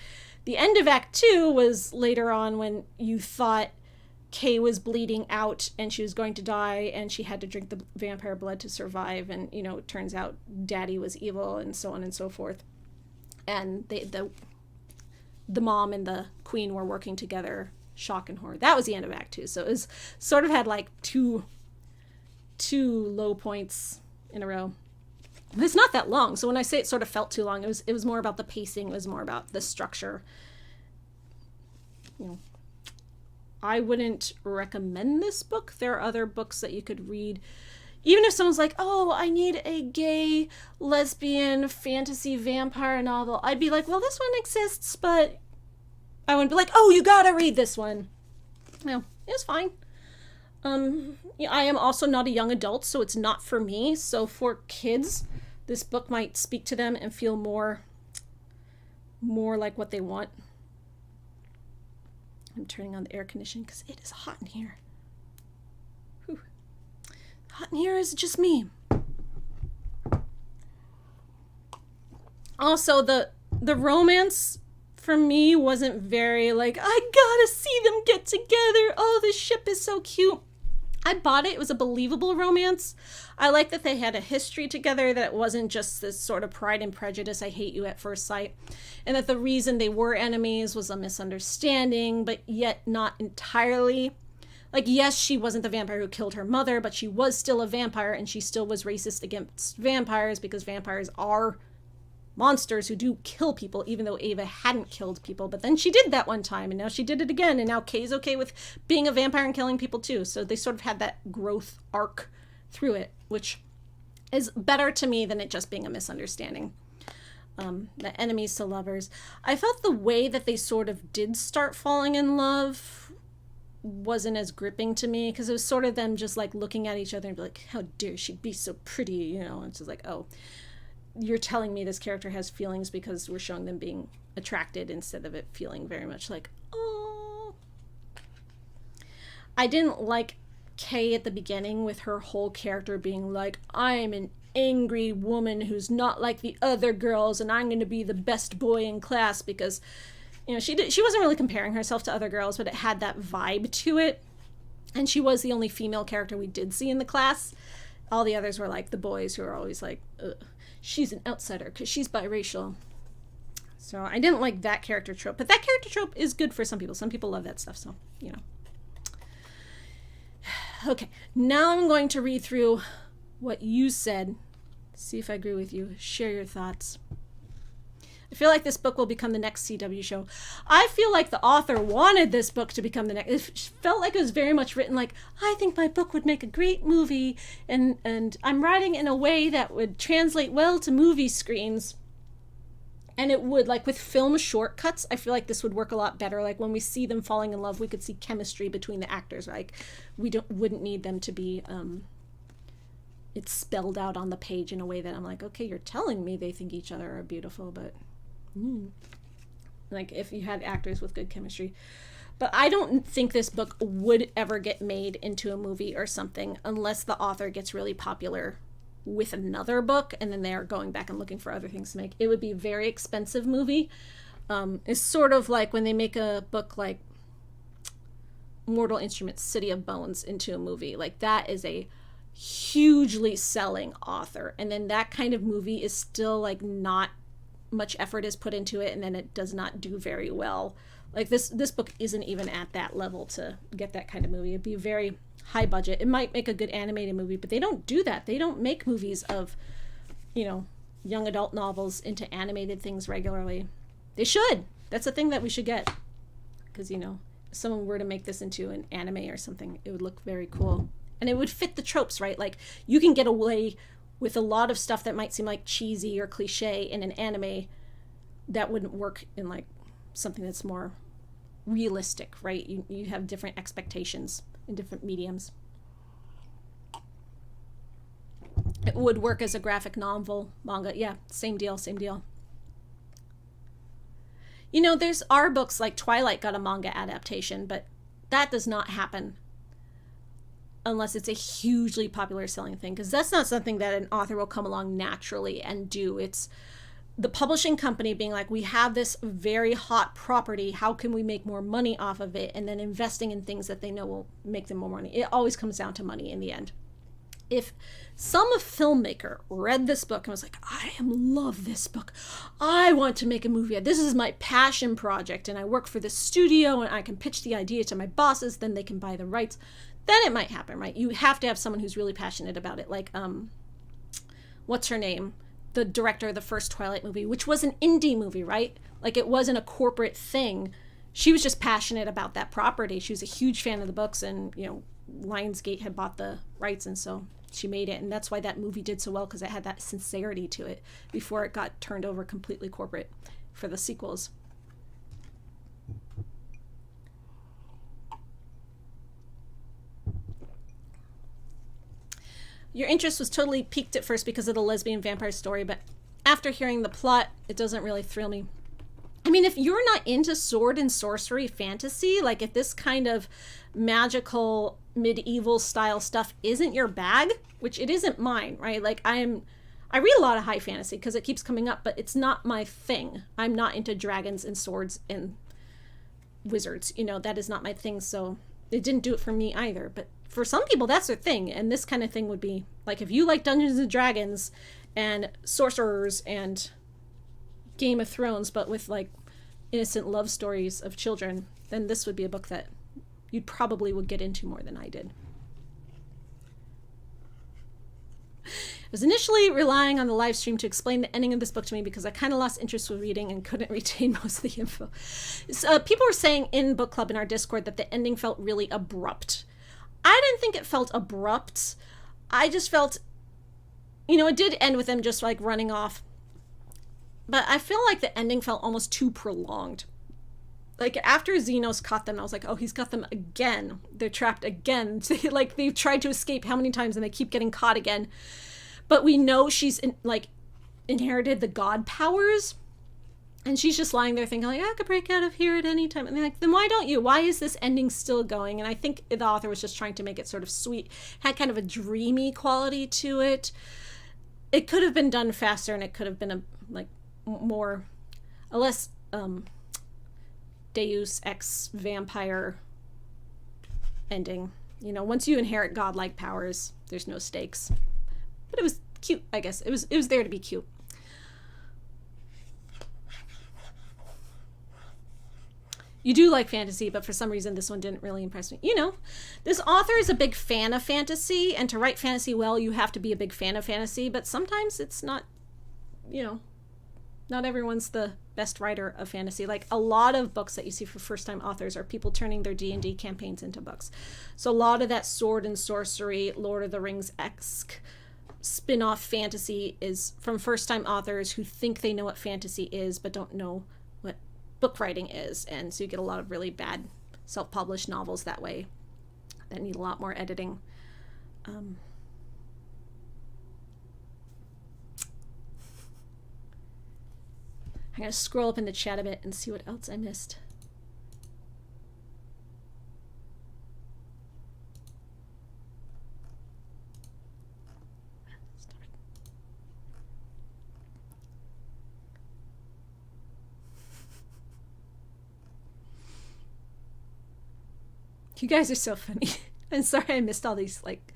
The end of Act 2 was later on when you thought Kay was bleeding out and she was going to die and she had to drink the vampire blood to survive. And, you know, it turns out Daddy was evil and so on and so forth. And the mom and the queen were working together. Shock and horror. That was the end of Act 2. So it was sort of had like two low points in a row. But it's not that long. So when I say it sort of felt too long, it was more about the pacing. It was more about the structure. You know, I wouldn't recommend this book. There are other books that you could read. Even if someone's like, oh, I need a gay, lesbian, fantasy vampire novel, I'd be like, well, this one exists, but I wouldn't be like, oh, you gotta read this one. No, it's fine. I am also not a young adult, so it's not for me. So for kids, this book might speak to them and feel more like what they want. I'm turning on the air conditioning because it is hot in here. Whew. Hot in here is just me. Also, the romance for me wasn't very like, I gotta see them get together. Oh, this ship is so cute. I bought it. It was a believable romance. I like that they had a history together, that it wasn't just this sort of Pride and Prejudice, I hate you at first sight, and that the reason they were enemies was a misunderstanding, but yet not entirely. Like, yes, she wasn't the vampire who killed her mother, but she was still a vampire, and she still was racist against vampires because vampires are monsters who do kill people, even though Ava hadn't killed people. But then she did that one time, and now she did it again, and now Kay's okay with being a vampire and killing people too. So they sort of had that growth arc through it, which is better to me than it just being a misunderstanding. The enemies to lovers. I felt the way that they sort of did start falling in love wasn't as gripping to me, because it was sort of them just like looking at each other and be like, how dare she be so pretty, you know? And it's just like, oh, you're telling me this character has feelings because we're showing them being attracted instead of it feeling very much like, oh. I didn't like Kay at the beginning with her whole character being like, I'm an angry woman who's not like the other girls and I'm going to be the best boy in class, because, you know, she wasn't really comparing herself to other girls, but it had that vibe to it. And she was the only female character we did see in the class. All the others were like the boys who are always like, ugh, she's an outsider because she's biracial. So I didn't like that character trope, but that character trope is good for some people. Some people love that stuff, so, you know. Okay, now I'm going to read through what you said, see if I agree with you, share your thoughts. I feel like this book will become the next CW show. I feel like the author wanted this book to become the next. It felt like it was very much written like, I think my book would make a great movie, and I'm writing in a way that would translate well to movie screens. And it would, like with film shortcuts, I feel like this would work a lot better. Like when we see them falling in love, we could see chemistry between the actors. Like we wouldn't need them to be, it's spelled out on the page in a way that I'm like, okay, you're telling me they think each other are beautiful, but like if you had actors with good chemistry. But I don't think this book would ever get made into a movie or something unless the author gets really popular with another book, and then they're going back and looking for other things to make. It would be a very expensive movie. It's sort of like when they make a book like Mortal Instruments, City of Bones into a movie. Like, that is a hugely selling author, and then that kind of movie is still like not much effort is put into it, and then it does not do very well. Like, this book isn't even at that level to get that kind of movie. It'd be very high budget. It might make a good animated movie, but they don't do that. They don't make movies of, you know, young adult novels into animated things regularly. They should. That's a thing that we should get, because, you know, if someone were to make this into an anime or something, it would look very cool, and it would fit the tropes, right? Like, you can get you with a lot of stuff that might seem like cheesy or cliche in an anime that wouldn't work in like something that's more realistic, right? You have different expectations in different mediums. It would work as a graphic novel, manga. Yeah, same deal. You know, there's our books like Twilight got a manga adaptation, but that does not happen unless it's a hugely popular selling thing, because that's not something that an author will come along naturally and do. It's the publishing company being like, we have this very hot property, how can we make more money off of it, and then investing in things that they know will make them more money. It always comes down to money in the end. If some filmmaker read this book and was like, I love this book, I want to make a movie, this is my passion project, and I work for this studio and I can pitch the idea to my bosses, then they can buy the rights, then it might happen, right? You have to have someone who's really passionate about it. Like, what's her name? The director of the first Twilight movie, which was an indie movie, right? Like, it wasn't a corporate thing. She was just passionate about that property. She was a huge fan of the books, and, you know, Lionsgate had bought the rights, and so she made it. And that's why that movie did so well, because it had that sincerity to it before it got turned over completely corporate for the sequels. Your interest was totally piqued at first because of the lesbian vampire story, but after hearing the plot, it doesn't really thrill me. I mean, if you're not into sword and sorcery fantasy, like if this kind of magical medieval style stuff isn't your bag, which it isn't mine, right? Like, I read a lot of high fantasy because it keeps coming up, but it's not my thing. I'm not into dragons and swords and wizards, you know, that is not my thing, so it didn't do it for me either. But for some people, that's their thing, and this kind of thing would be like, if you like Dungeons and Dragons and sorcerers and Game of Thrones, but with like innocent love stories of children, then this would be a book that you probably would get into more than I did. I was initially relying on the live stream to explain the ending of this book to me because I kind of lost interest with reading and couldn't retain most of the info. People were saying in book club in our Discord that the ending felt really abrupt. I didn't think it felt abrupt. I just felt, you know, it did end with them just like running off. But I feel like the ending felt almost too prolonged. Like, after Xenos caught them, I was like, oh, he's got them again. They're trapped again. Like, they've tried to escape how many times and they keep getting caught again. But we know she's, inherited the god powers. And she's just lying there thinking, like, I could break out of here at any time. And they're like, then why don't you? Why is this ending still going? And I think the author was just trying to make it sort of sweet. Had kind of a dreamy quality to it. It could have been done faster, and it could have been a less Deus Ex vampire ending. You know, once you inherit godlike powers, there's no stakes. But it was cute, I guess. It was there to be cute. You do like fantasy, but for some reason this one didn't really impress me. You know, this author is a big fan of fantasy, and to write fantasy well, you have to be a big fan of fantasy, but sometimes it's not, you know, not everyone's the best writer of fantasy. Like, a lot of books that you see for first-time authors are people turning their D&D campaigns into books. So a lot of that sword and sorcery, Lord of the Rings-esque spin-off fantasy is from first-time authors who think they know what fantasy is but don't know what book writing is. And so you get a lot of really bad self-published novels that way that need a lot more editing. I'm going to scroll up in the chat a bit and see what else I missed. You guys are so funny. I'm sorry I missed all these like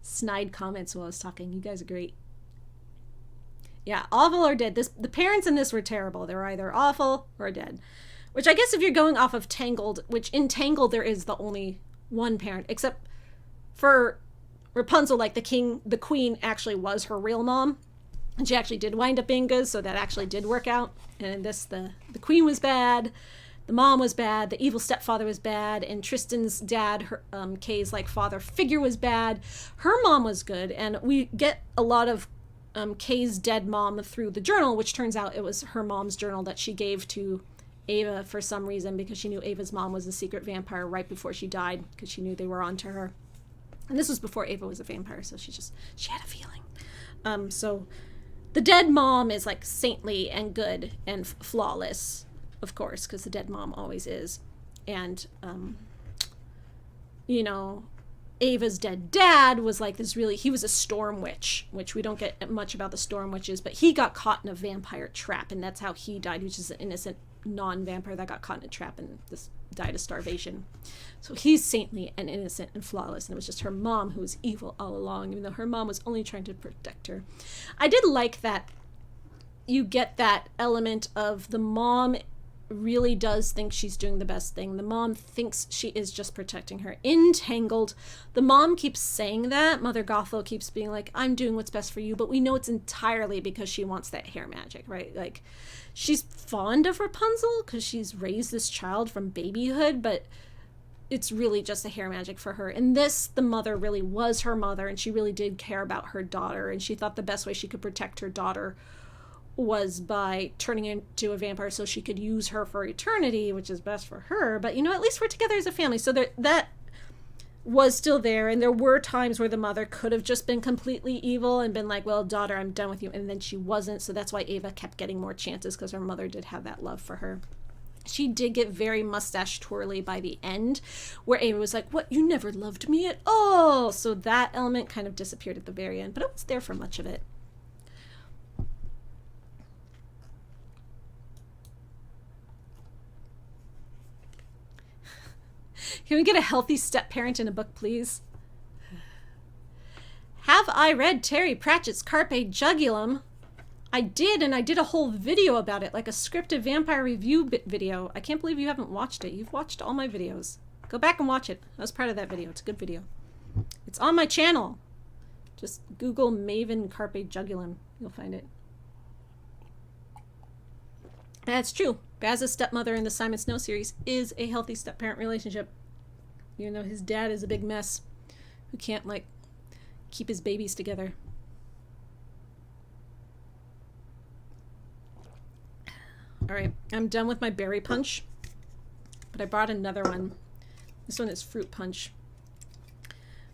snide comments while I was talking. You guys are great. Yeah, awful or dead. The parents in this were terrible. They were either awful or dead. Which I guess if you're going off of Tangled, which in Tangled there is the only one parent, except for Rapunzel, like the queen actually was her real mom. And she actually did wind up being good, so that actually did work out. And in this, the queen was bad, the mom was bad, the evil stepfather was bad, and Tristan's dad, her, Kay's like father figure was bad. Her mom was good, and we get a lot of Kay's dead mom through the journal, which turns out it was her mom's journal that she gave to Ava for some reason, because she knew Ava's mom was a secret vampire right before she died, because she knew they were onto her. And this was before Ava was a vampire, so she had a feeling. So the dead mom is like saintly and good and flawless, of course, because the dead mom always is. And, you know, Ava's dead dad was like this he was a storm witch, which we don't get much about the storm witches, but he got caught in a vampire trap, and that's how he died, which is an innocent non-vampire that got caught in a trap and this died of starvation. So he's saintly and innocent and flawless, and it was just her mom who was evil all along, even though her mom was only trying to protect her. I did like that you get that element of the mom really does think she's doing the best thing. The mom thinks she is just protecting her. In Tangled, the mom keeps saying that. Mother Gothel keeps being like, I'm doing what's best for you, but we know it's entirely because she wants that hair magic, right? Like, she's fond of Rapunzel because she's raised this child from babyhood, but it's really just a hair magic for her. In this, the mother really was her mother, and she really did care about her daughter, and she thought the best way she could protect her daughter was by turning into a vampire so she could use her for eternity, which is best for her. But, you know, at least we're together as a family. So that was still there. And there were times where the mother could have just been completely evil and been like, well, daughter, I'm done with you. And then she wasn't. So that's why Ava kept getting more chances, because her mother did have that love for her. She did get very mustache twirly by the end, where Ava was like, what, you never loved me at all? So that element kind of disappeared at the very end, but it was there for much of it. Can we get a healthy step-parent in a book, please? Have I read Terry Pratchett's Carpe Jugulum? I did, and I did a whole video about it, like a scripted vampire review video. I can't believe you haven't watched it. You've watched all my videos. Go back and watch it. I was proud of that video. It's a good video. It's on my channel. Just Google Maven Carpe Jugulum. You'll find it. That's true. Baz's stepmother in the Simon Snow series is a healthy step-parent relationship. Even though his dad is a big mess who can't, like, keep his babies together. All right, I'm done with my berry punch, but I brought another one. This one is fruit punch,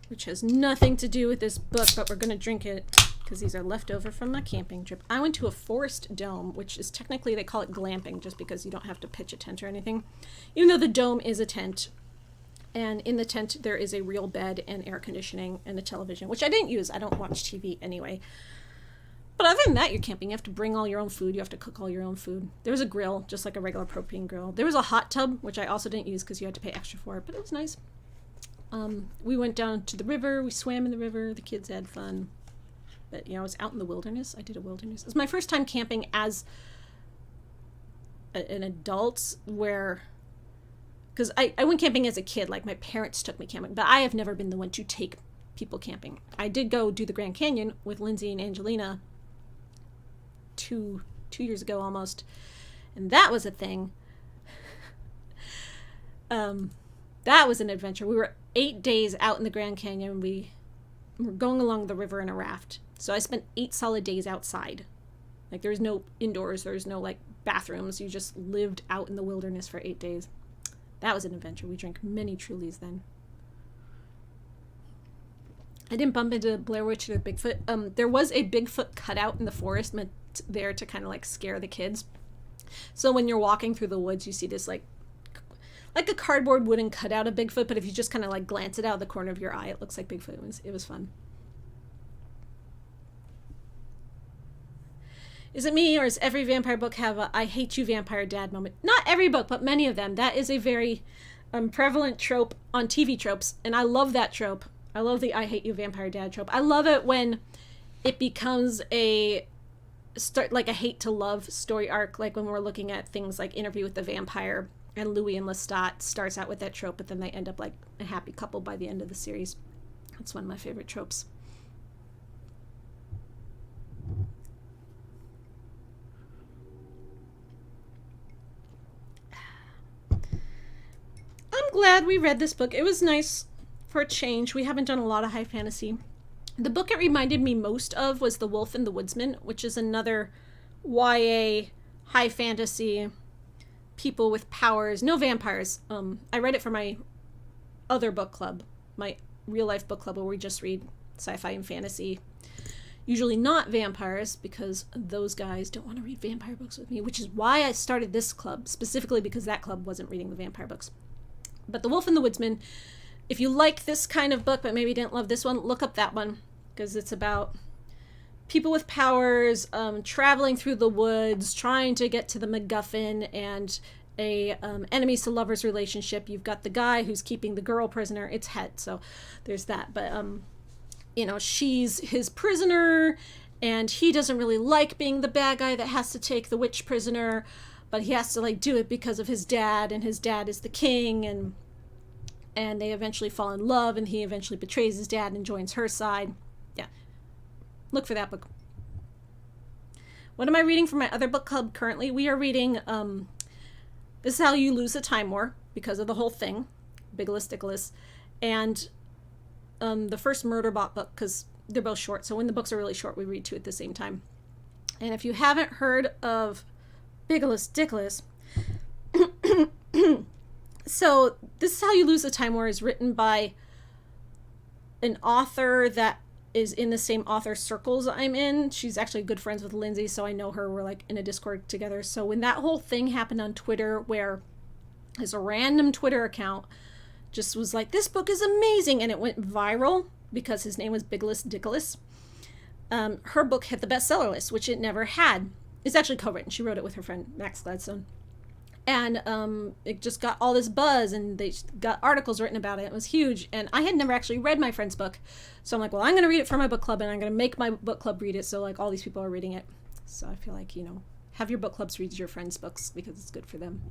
which has nothing to do with this book, but we're going to drink it because these are left over from my camping trip. I went to a forest dome, which is technically, they call it glamping just because you don't have to pitch a tent or anything, even though the dome is a tent. And in the tent, there is a real bed and air conditioning and a television, which I didn't use. I don't watch TV anyway. But other than that, you're camping. You have to bring all your own food. You have to cook all your own food. There was a grill, just like a regular propane grill. There was a hot tub, which I also didn't use because you had to pay extra for it, but it was nice. We went down to the river. We swam in the river. The kids had fun. But, you know, I was out in the wilderness. I did a wilderness. It was my first time camping as an adult, where... Because I went camping as a kid, like my parents took me camping, but I have never been the one to take people camping. I did go do the Grand Canyon with Lindsay and Angelina two years ago almost, and that was a thing. That was an adventure. We were 8 days out in the Grand Canyon. We were going along the river in a raft. So I spent 8 solid days outside. Like, there's no indoors, there's no like bathrooms. You just lived out in the wilderness for 8 days. That was an adventure. We drank many Trulies then. I didn't bump into Blair Witch or Bigfoot. There was a Bigfoot cutout in the forest meant there to kind of like scare the kids. So when you're walking through the woods, you see this like a cardboard wooden cutout of Bigfoot, but if you just kind of like glance it out of the corner of your eye, it looks like Bigfoot. It was fun. Is it me, or does every vampire book have a I hate you vampire dad moment? Not every book, but many of them. That is a very prevalent trope on TV tropes, and I love that trope. I love the I hate you vampire dad trope. I love it when it becomes a like a hate to love story arc, like when we're looking at things like Interview with the Vampire, and Louis and Lestat starts out with that trope, but then they end up like a happy couple by the end of the series. That's one of my favorite tropes. I'm glad we read this book. It was nice for a change. We haven't done a lot of high fantasy. The book it reminded me most of was The Wolf and the Woodsman, which is another YA high fantasy, people with powers, no vampires. I read it for my other book club, my real life book club, where we just read sci-fi and fantasy. Usually not vampires, because those guys don't want to read vampire books with me, which is why I started this club, specifically because that club wasn't reading the vampire books. But The Wolf and the Woodsman, if you like this kind of book but maybe didn't love this one, look up that one, because it's about people with powers traveling through the woods, trying to get to the MacGuffin, and a enemies to lovers relationship. You've got the guy who's keeping the girl prisoner. It's Het, so there's that. But you know, she's his prisoner, and he doesn't really like being the bad guy that has to take the witch prisoner, but he has to like do it because of his dad, and his dad is the king, and they eventually fall in love, and he eventually betrays his dad and joins her side. Yeah, look for that book. What am I reading for my other book club currently? We are reading This Is How You Lose a Time War, because of the whole thing, Biglis Dickolis, and the first Murderbot book, because they're both short, so when the books are really short, we read two at the same time. And if you haven't heard of Biglis Dickolis, so This Is How You Lose a Time War is written by an author that is in the same author circles I'm in. She's actually good friends with Lindsay, so I know her. We're like in a Discord together. So when that whole thing happened on Twitter, where there's a random Twitter account just was like, this book is amazing, and it went viral because his name was Biglis Dickolis, her book hit the bestseller list, which it never had. It's actually co-written. She wrote it with her friend Max Gladstone. And it just got all this buzz, and they got articles written about it. It was huge. And I had never actually read my friend's book. So I'm like, well, I'm going to read it for my book club, and I'm going to make my book club read it. So like all these people are reading it. So I feel like, you know, have your book clubs read your friends' books because it's good for them.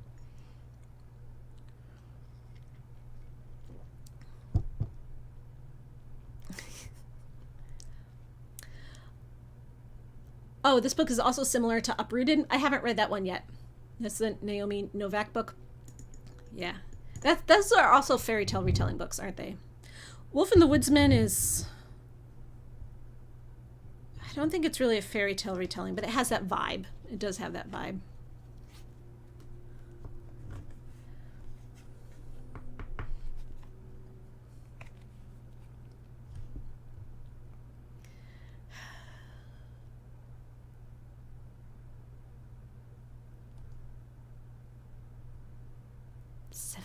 Oh, this book is also similar to Uprooted. I haven't read that one yet. That's the Naomi Novak book. Yeah. Those are also fairy tale retelling books, aren't they? Wolf and the Woodsman is... I don't think it's really a fairy tale retelling, but it has that vibe. It does have that vibe.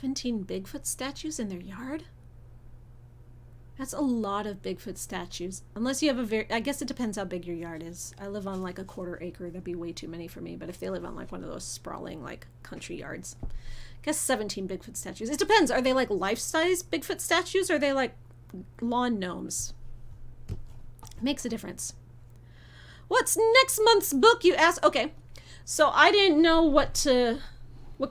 "17 Bigfoot statues in their yard?" That's a lot of Bigfoot statues. Unless you have I guess it depends how big your yard is. I live on like a 1/4 acre. That'd be way too many for me. But if they live on like one of those sprawling like country yards, I guess 17 Bigfoot statues. It depends. Are they like life-size Bigfoot statues, or are they like lawn gnomes? Makes a difference. What's next month's book, you ask? Okay, so I didn't know what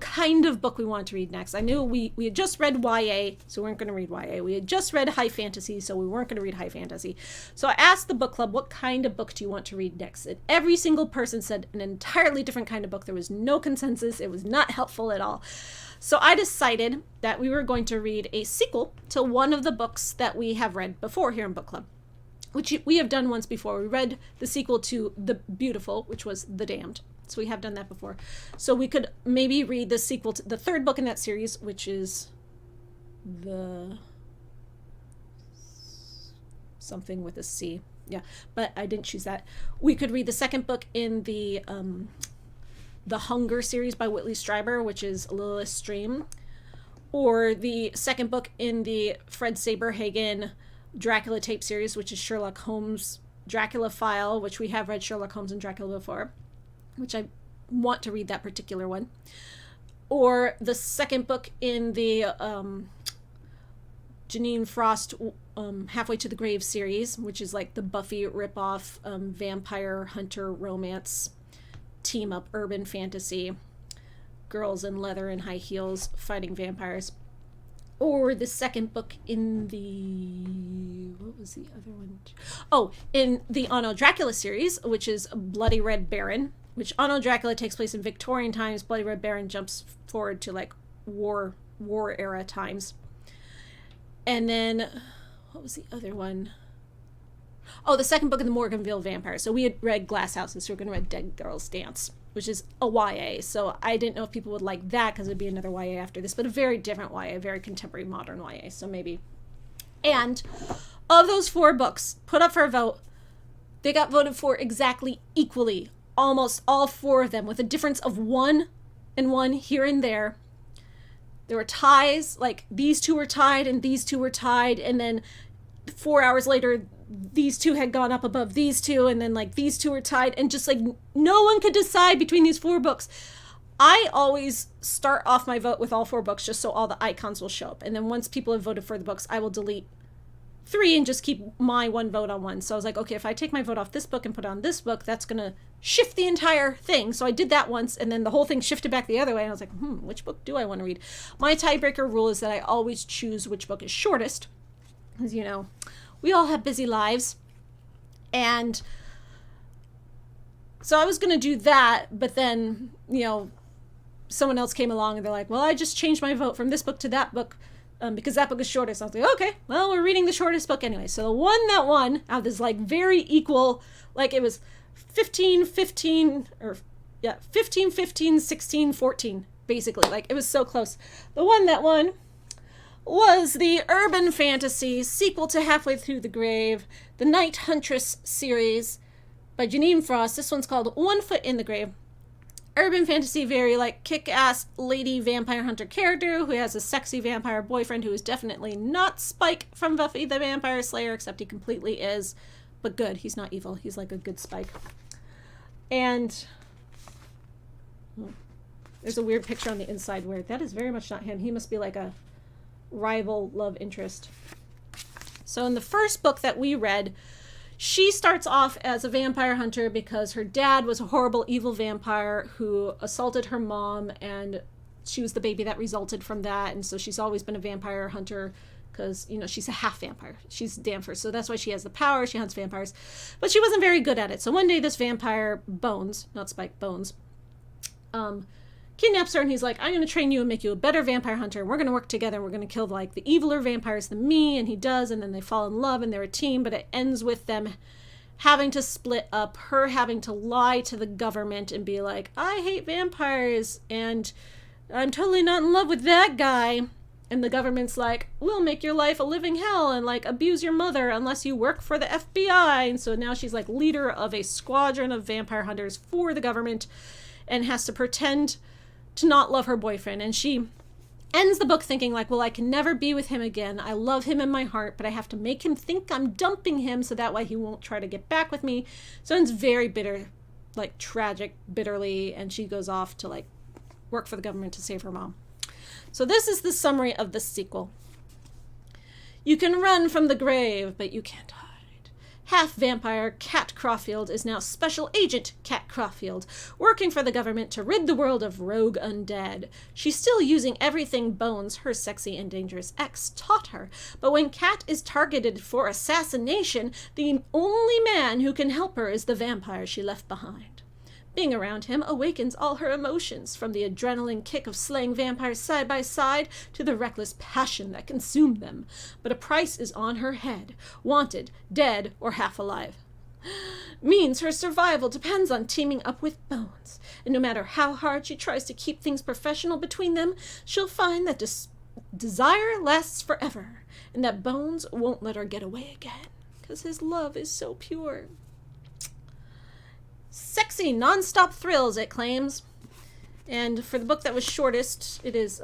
kind of book we wanted to read next. I knew we had just read YA, so we weren't going to read YA. We had just read high fantasy, so we weren't going to read high fantasy. So I asked the book club, what kind of book do you want to read next? And every single person said an entirely different kind of book. There was no consensus. It was not helpful at all. So I decided that we were going to read a sequel to one of the books that we have read before here in book club, which we have done once before. We read the sequel to The Beautiful, which was The Damned. So we have done that before. So we could maybe read the sequel to the third book in that series, which is the something with a C. Yeah, but I didn't choose that. We could read the second book in the Hunger series by Whitley Strieber, which is Lilith's Dream, or the second book in the Fred Saberhagen Dracula tape series, which is Sherlock Holmes Dracula File, which we have read Sherlock Holmes and Dracula before, which I want to read that particular one. Or the second book in the Janine Frost Halfway to the Grave series, which is like the Buffy ripoff vampire hunter romance team up urban fantasy, girls in leather and high heels fighting vampires. Or the second book in the... what was the other one? Oh, in the Anno Dracula series, which is Bloody Red Baron, which Anno Dracula takes place in Victorian times. Bloody Red Baron jumps forward to like war era times. And then, what was the other one? Oh, the second book in the Morganville Vampire. So we had read Glass Houses, so we're going to read Dead Girls Dance, which is a YA. So I didn't know if people would like that because it'd be another YA after this, but a very different YA, very contemporary modern YA. So maybe. And of those 4 books put up for a vote, they got voted for exactly equally. Almost all 4 of them, with a difference of 1 and 1 here and there. There were ties, like these 2 were tied and these 2 were tied, and then 4 hours later these 2 had gone up above these 2, and then like these 2 were tied, and just like no one could decide between these 4 books. I always start off my vote with all 4 books just so all the icons will show up, and then once people have voted for the books, I will delete 3 and just keep my 1 vote on 1. So I was like, okay, if I take my vote off this book and put on this book, that's gonna shift the entire thing. So I did that once, and then the whole thing shifted back the other way, and I was like, which book do I want to read? My tiebreaker rule is that I always choose which book is shortest, because, you know, we all have busy lives. And so I was going to do that, but then, you know, someone else came along and they're like, well, I just changed my vote from this book to that book because that book is shortest. I was like, okay, well, we're reading the shortest book anyway. So the one that won out of this like very equal, like it was 15, 15, 16, 14, basically. Like it was so close. The one that won was the urban fantasy sequel to Halfway Through the Grave, the Night Huntress series by Janine Frost. This one's called One Foot in the Grave. Urban fantasy, very like kick-ass lady vampire hunter character who has a sexy vampire boyfriend who is definitely not Spike from Buffy the Vampire Slayer, except he completely is, but good. He's not evil. He's like a good Spike. And there's a weird picture on the inside where that is very much not him. He must be like a rival love interest. So in the first book that we read, she starts off as a vampire hunter because her dad was a horrible evil vampire who assaulted her mom, and she was the baby that resulted from that, and so she's always been a vampire hunter because, you know, she's a half vampire. She's Danvers, so that's why she has the power. She hunts vampires, but she wasn't very good at it. So one day this vampire, Bones, not Spike, Bones, kidnaps her, and he's like, I'm going to train you and make you a better vampire hunter. We're going to work together. We're going to kill like the eviler vampires than me. And he does, and then they fall in love and they're a team, but it ends with them having to split up, her having to lie to the government and be like, I hate vampires and I'm totally not in love with that guy. And the government's like, we'll make your life a living hell and like abuse your mother unless you work for the FBI. And so now she's like leader of a squadron of vampire hunters for the government and has to pretend to not love her boyfriend. And she ends the book thinking like, well, I can never be with him again. I love him in my heart, but I have to make him think I'm dumping him so that way he won't try to get back with me. So it's very bitter, like tragic, bitterly, and she goes off to like work for the government to save her mom. So this is the summary of the sequel. You can run from the grave, but you can't hide. Half-vampire Cat Caulfield is now Special Agent Cat Caulfield, working for the government to rid the world of rogue undead. She's still using everything Bones, her sexy and dangerous ex, taught her, but when Cat is targeted for assassination, the only man who can help her is the vampire she left behind. Being around him awakens all her emotions, from the adrenaline kick of slaying vampires side by side to the reckless passion that consumed them. But a price is on her head. Wanted, dead, or half alive. Means her survival depends on teaming up with Bones. And no matter how hard she tries to keep things professional between them, she'll find that desire lasts forever, and that Bones won't let her get away again, because his love is so pure. Sexy, non-stop thrills, it claims. And for the book that was shortest, it is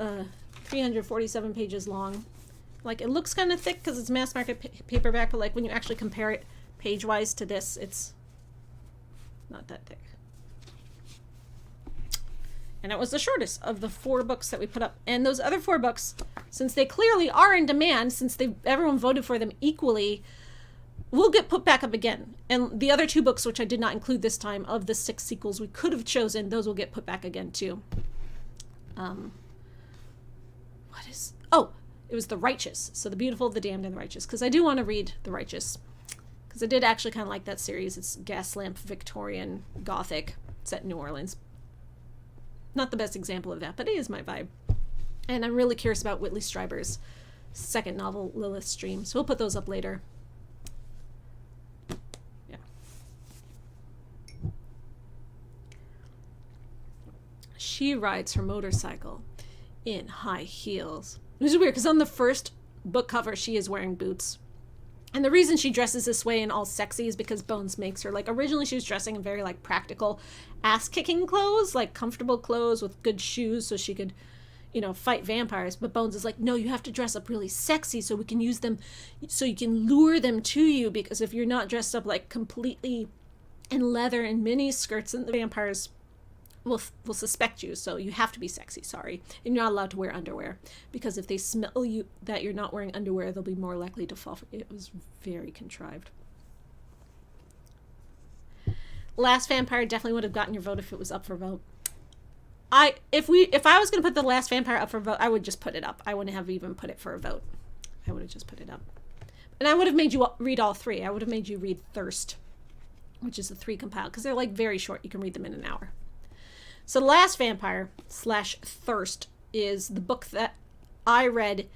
347 pages long. Like, it looks kind of thick because it's mass market paperback, but like when you actually compare it page-wise to this, it's not that thick. And it was the shortest of the 4 books that we put up. And those other 4 books, since they clearly are in demand, since everyone voted for them equally, will get put back up again. And the other 2 books, which I did not include this time, of the 6 sequels we could have chosen, those will get put back again too. It was The Righteous. So The Beautiful, The Damned, and The Righteous. Because I do want to read The Righteous. Because I did actually kind of like that series. It's gas lamp, Victorian, Gothic, set in New Orleans. Not the best example of that, but it is my vibe. And I'm really curious about Whitley Strieber's second novel, Lilith's Dream. So we'll put those up later. Yeah. She rides her motorcycle in high heels. It was weird because on the first book cover, she is wearing boots. And the reason she dresses this way and all sexy is because Bones makes her. Like, originally she was dressing in very, like, practical ass-kicking clothes, like comfortable clothes with good shoes so she could, you know, fight vampires. But Bones is like, no, you have to dress up really sexy so we can use them, so you can lure them to you. Because if you're not dressed up, like, completely in leather and mini skirts, then the vampires will suspect you. So you have to be sexy, sorry. And you're not allowed to wear underwear. Because if they smell you that you're not wearing underwear, they'll be more likely to fall for it. It was very contrived. Last Vampire definitely would have gotten your vote if it was up for vote. If I was going to put The Last Vampire up for vote, I would just put it up. I wouldn't have even put it for a vote. I would have just put it up. And I would have made you read all 3. I would have made you read Thirst, which is the 3 compiled, because they're like very short. You can read them in an hour. So The Last Vampire / Thirst is the book that I read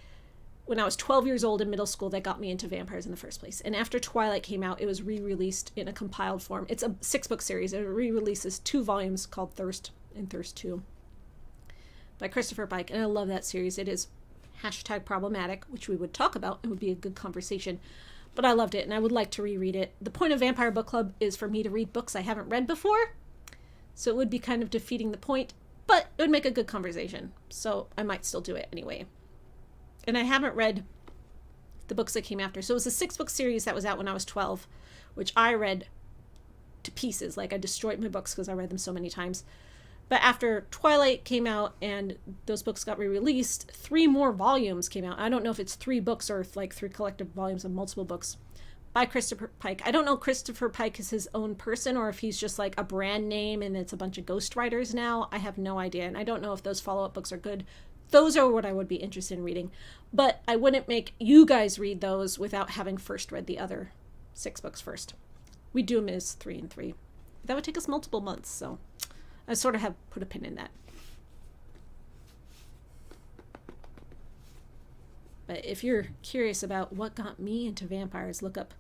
when I was 12 years old in middle school that got me into vampires in the first place. And after Twilight came out, it was re-released in a compiled form. It's a 6-book series. It re-releases 2 volumes called Thirst and Thirst 2 by Christopher Pike. And I love that series. It is #problematic, which we would talk about. It would be a good conversation. But I loved it, and I would like to reread it. The point of Vampire Book Club is for me to read books I haven't read before. So it would be kind of defeating the point, but it would make a good conversation. So I might still do it anyway. And I haven't read the books that came after. So it was a 6-book series that was out when I was 12, which I read to pieces. Like, I destroyed my books because I read them so many times. But after Twilight came out and those books got re-released, 3 more volumes came out. I don't know if it's 3 books or like 3 collective volumes of multiple books by Christopher Pike. I don't know if Christopher Pike is his own person or if he's just like a brand name and it's a bunch of ghostwriters now. I have no idea. And I don't know if those follow-up books are good. Those are what I would be interested in reading. But I wouldn't make you guys read those without having first read the other 6 books first. We do them as 3 and 3. That would take us multiple months, so I sort of have put a pin in that. But if you're curious about what got me into vampires, look up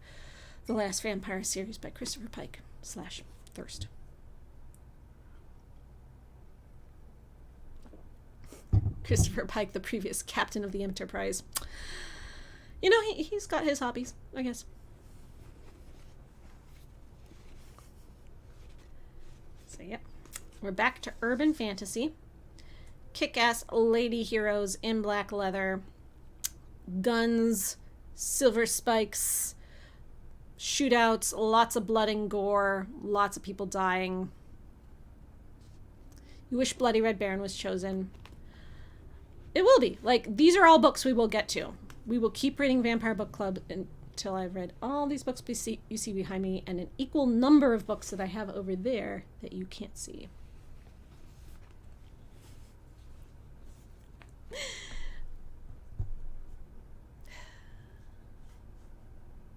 The Last Vampire series by Christopher Pike / Thirst. Christopher Pike, the previous captain of the Enterprise. You know, he's got his hobbies, I guess. So, yep. We're back to urban fantasy. Kick-ass lady heroes in black leather. Guns, silver spikes, shootouts, lots of blood and gore, lots of people dying. You wish Bloody Red Baron was chosen. It will be. Like, these are all books we will get to. We will keep reading Vampire Book Club until I've read all these books you see behind me and an equal number of books that I have over there that you can't see.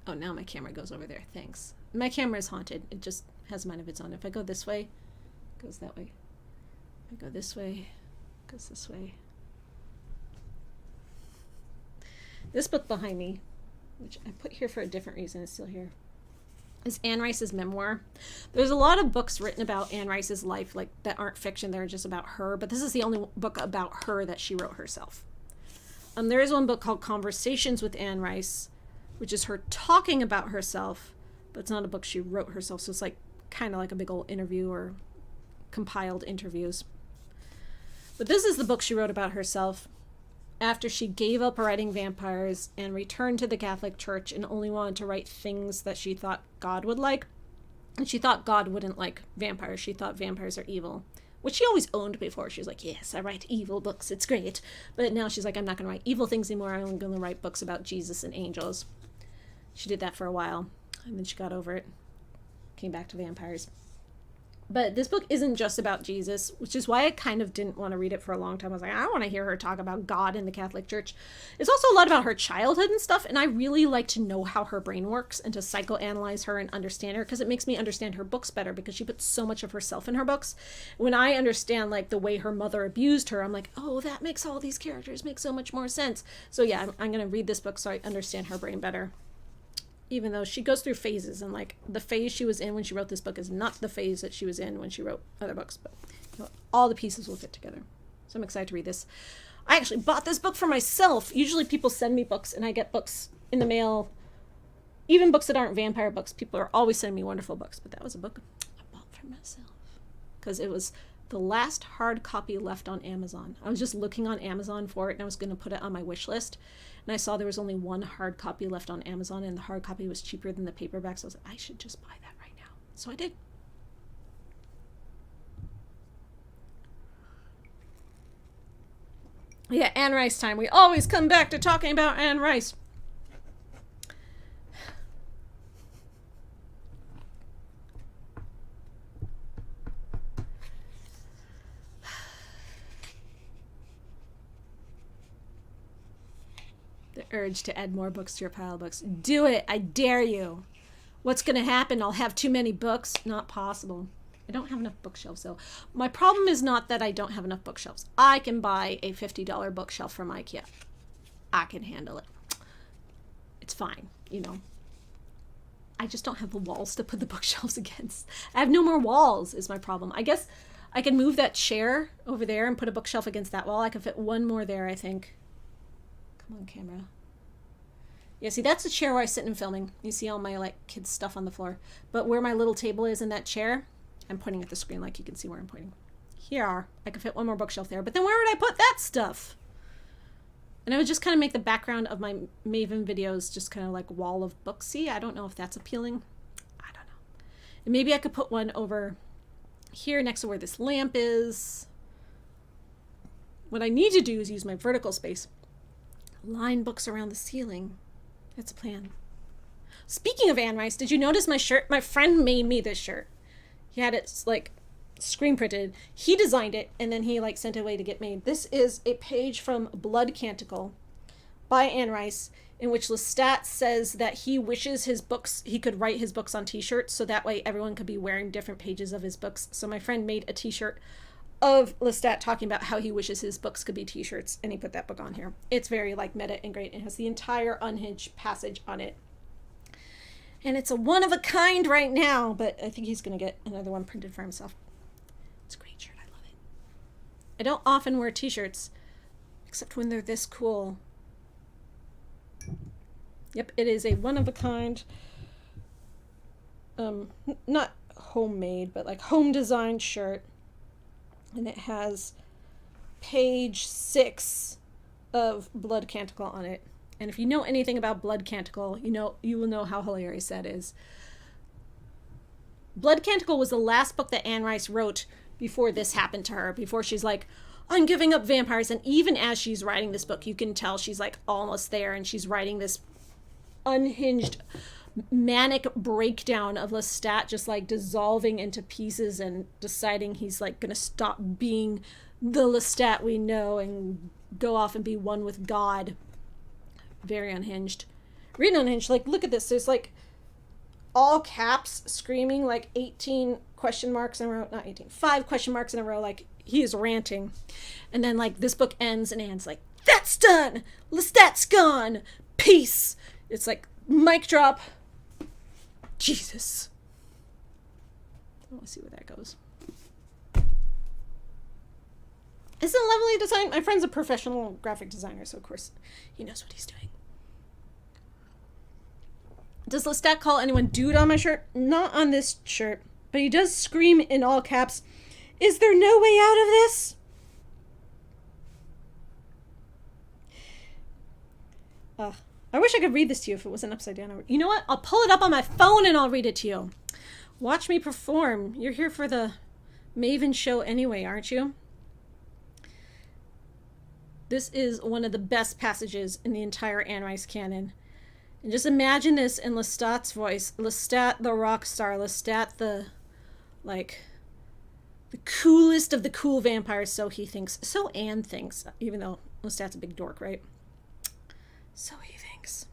Oh, now my camera goes over there. Thanks. My camera is haunted. It just has a mind of its own. If I go this way, it goes that way. If I go this way, it goes this way. This book behind me, which I put here for a different reason, is still here, is Anne Rice's memoir. There's a lot of books written about Anne Rice's life, like, that aren't fiction. They're just about her. But this is the only book about her that she wrote herself. There is one book called Conversations with Anne Rice, which is her talking about herself, but it's not a book she wrote herself, so it's like kind of like a big old interview or compiled interviews. But this is the book she wrote about herself after she gave up writing vampires and returned to the Catholic Church and only wanted to write things that she thought God would like. And she thought God wouldn't like vampires. She thought vampires are evil. which she always owned before. She was like, yes, I write evil books. It's great. But now she's like, I'm not going to write evil things anymore. I'm going to write books about Jesus and angels. She did that for a while, and then she got over it. Came back to vampires. But this book isn't just about Jesus, which is why I kind of didn't want to read it for a long time. I was like, I don't want to hear her talk about God in the Catholic Church. It's also a lot about her childhood and stuff, and I really like to know how her brain works and to psychoanalyze her and understand her, because it makes me understand her books better, because she puts so much of herself in her books. When I understand, like, the way her mother abused her, I'm like, oh, that makes all these characters make so much more sense. So yeah, I'm going to read this book so I understand her brain better. Even though she goes through phases, and like the phase she was in when she wrote this book is not the phase that she was in when she wrote other books, but you know, all the pieces will fit together. So I'm excited to read this. I actually bought this book for myself. Usually people send me books and I get books in the mail, even books that aren't vampire books. People are always sending me wonderful books, but that was a book I bought for myself because it was the last hard copy left on Amazon. I was just looking on Amazon for it, and I was going to put it on my wish list. And I saw there was only one hard copy left on Amazon, and the hard copy was cheaper than the paperback. So I was like, I should just buy that right now. So I did. Yeah, Anne Rice time. We always come back to talking about Anne Rice. The urge to add more books to your pile of books. Do it. I dare you. What's going to happen? I'll have too many books. Not possible. I don't have enough bookshelves, though. My problem is not that I don't have enough bookshelves. I can buy a $50 bookshelf from IKEA. I can handle it. It's fine, you know. I just don't have the walls to put the bookshelves against. I have no more walls is my problem. I guess I can move that chair over there and put a bookshelf against that wall. I can fit one more there, I think. Come on, camera. Yeah, see, that's the chair where I sit and filming. You see all my, like, kids' stuff on the floor. But where my little table is in that chair, I'm pointing at the screen like you can see where I'm pointing. Here, I could fit one more bookshelf there. But then where would I put that stuff? And I would just kind of make the background of my Maven videos just kind of like wall of booksy. I don't know if that's appealing. I don't know. And maybe I could put one over here next to where this lamp is. What I need to do is use my vertical space. Line books around the ceiling. That's a plan. Speaking of Anne Rice, did you notice my shirt? My friend made me this shirt. He had it like screen printed. He designed it and then he like sent it away to get made. This is a page from Blood Canticle by Anne Rice in which Lestat says that he wishes his books, he could write his books on t-shirts so that way everyone could be wearing different pages of his books. So my friend made a t-shirt of Lestat talking about how he wishes his books could be t-shirts, and he put that book on here. It's very like meta and great. It has the entire unhinged passage on it. And it's a one of a kind right now, but I think he's going to get another one printed for himself. It's a great shirt. I love it. I don't often wear t-shirts, except when they're this cool. Yep, it is a one of a kind, not homemade, but like home designed shirt. And it has page 6 of Blood Canticle on it. And if you know anything about Blood Canticle, you will know how hilarious that is. Blood Canticle was the last book that Anne Rice wrote before this happened to her, before she's like, I'm giving up vampires. And even as she's writing this book, you can tell she's like almost there, and she's writing this unhinged manic breakdown of Lestat just like dissolving into pieces and deciding he's like gonna stop being the Lestat we know and go off and be one with God. Very unhinged. Read Unhinged, like look at this. There's like all caps screaming like 18 question marks in a row, not 18, 5 question marks in a row, like he is ranting. And then like this book ends and Anne's like, that's done! Lestat's gone! Peace! It's like mic drop. Jesus. I want to see where that goes. Isn't it lovely design? My friend's a professional graphic designer, so of course he knows what he's doing. Does Lestat call anyone dude on my shirt? Not on this shirt, but he does scream in all caps, is there no way out of this? I wish I could read this to you if it wasn't upside down. You know what? I'll pull it up on my phone and I'll read it to you. Watch me perform. You're here for the Maven show anyway, aren't you? This is one of the best passages in the entire Anne Rice canon. And just imagine this in Lestat's voice. Lestat, the rock star. Lestat, the coolest of the cool vampires, so he thinks. So Anne thinks, even though Lestat's a big dork, right? So he thinks.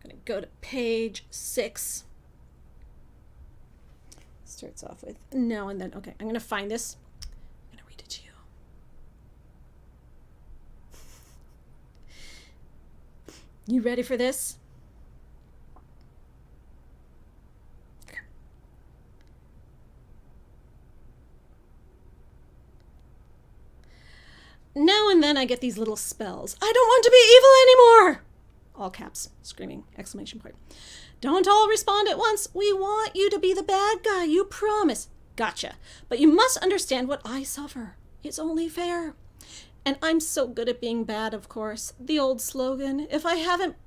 I'm going to go to page 6. Starts off with no and then, okay, I'm going to find this. I'm going to read it to you. You ready for this? Now and then I get these little spells. I don't want to be evil anymore! All caps, screaming, exclamation point. Don't all respond at once. We want you to be the bad guy, you promise. Gotcha. But you must understand what I suffer. It's only fair. And I'm so good at being bad, of course. The old slogan. If I haven't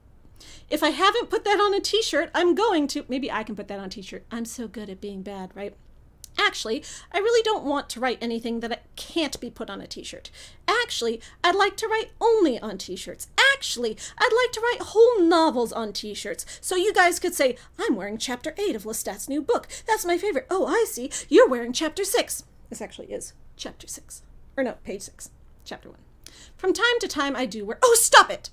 put that on a t-shirt, I'm going to. Maybe I can put that on a t-shirt. I'm so good at being bad, right? Actually, I really don't want to write anything that can't be put on a t-shirt. Actually, I'd like to write only on t-shirts. Actually, I'd like to write whole novels on t-shirts. So you guys could say, I'm wearing chapter 8 of Lestat's new book. That's my favorite. Oh, I see. You're wearing chapter 6. This actually is chapter 6. Or no, page 6. Chapter 1. From time to time I do wear... Oh, stop it!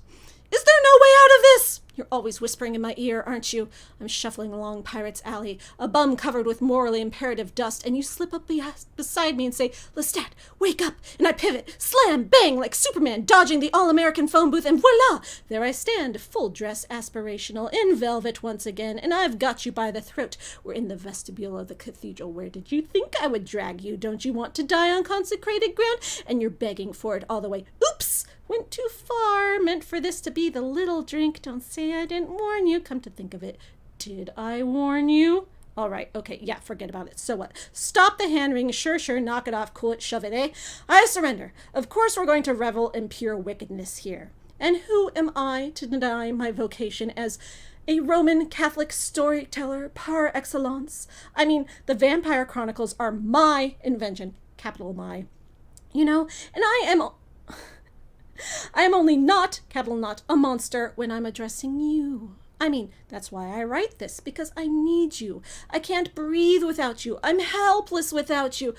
Is there no way out of this? You're always whispering in my ear, aren't you? I'm shuffling along Pirate's Alley, a bum covered with morally imperative dust, and you slip up beside me and say, Lestat, wake up! And I pivot, slam, bang, like Superman, dodging the all-American phone booth, and voila! There I stand, full dress aspirational, in velvet once again, and I've got you by the throat. We're in the vestibule of the cathedral. Where did you think I would drag you? Don't you want to die on consecrated ground? And you're begging for it all the way. Oops! Went too far. Meant for this to be the little drink. Don't say I didn't warn you. Come to think of it, did I warn you? All right, okay, yeah, forget about it. So what? Stop the hand wringing. Sure, knock it off, cool it, shove it, eh? I surrender. Of course we're going to revel in pure wickedness here. And who am I to deny my vocation as a Roman Catholic storyteller par excellence? I mean, the Vampire Chronicles are my invention, capital my. You know, and I am only not, capital not, a monster when I'm addressing you. I mean, that's why I write this, because I need you. I can't breathe without you. I'm helpless without you.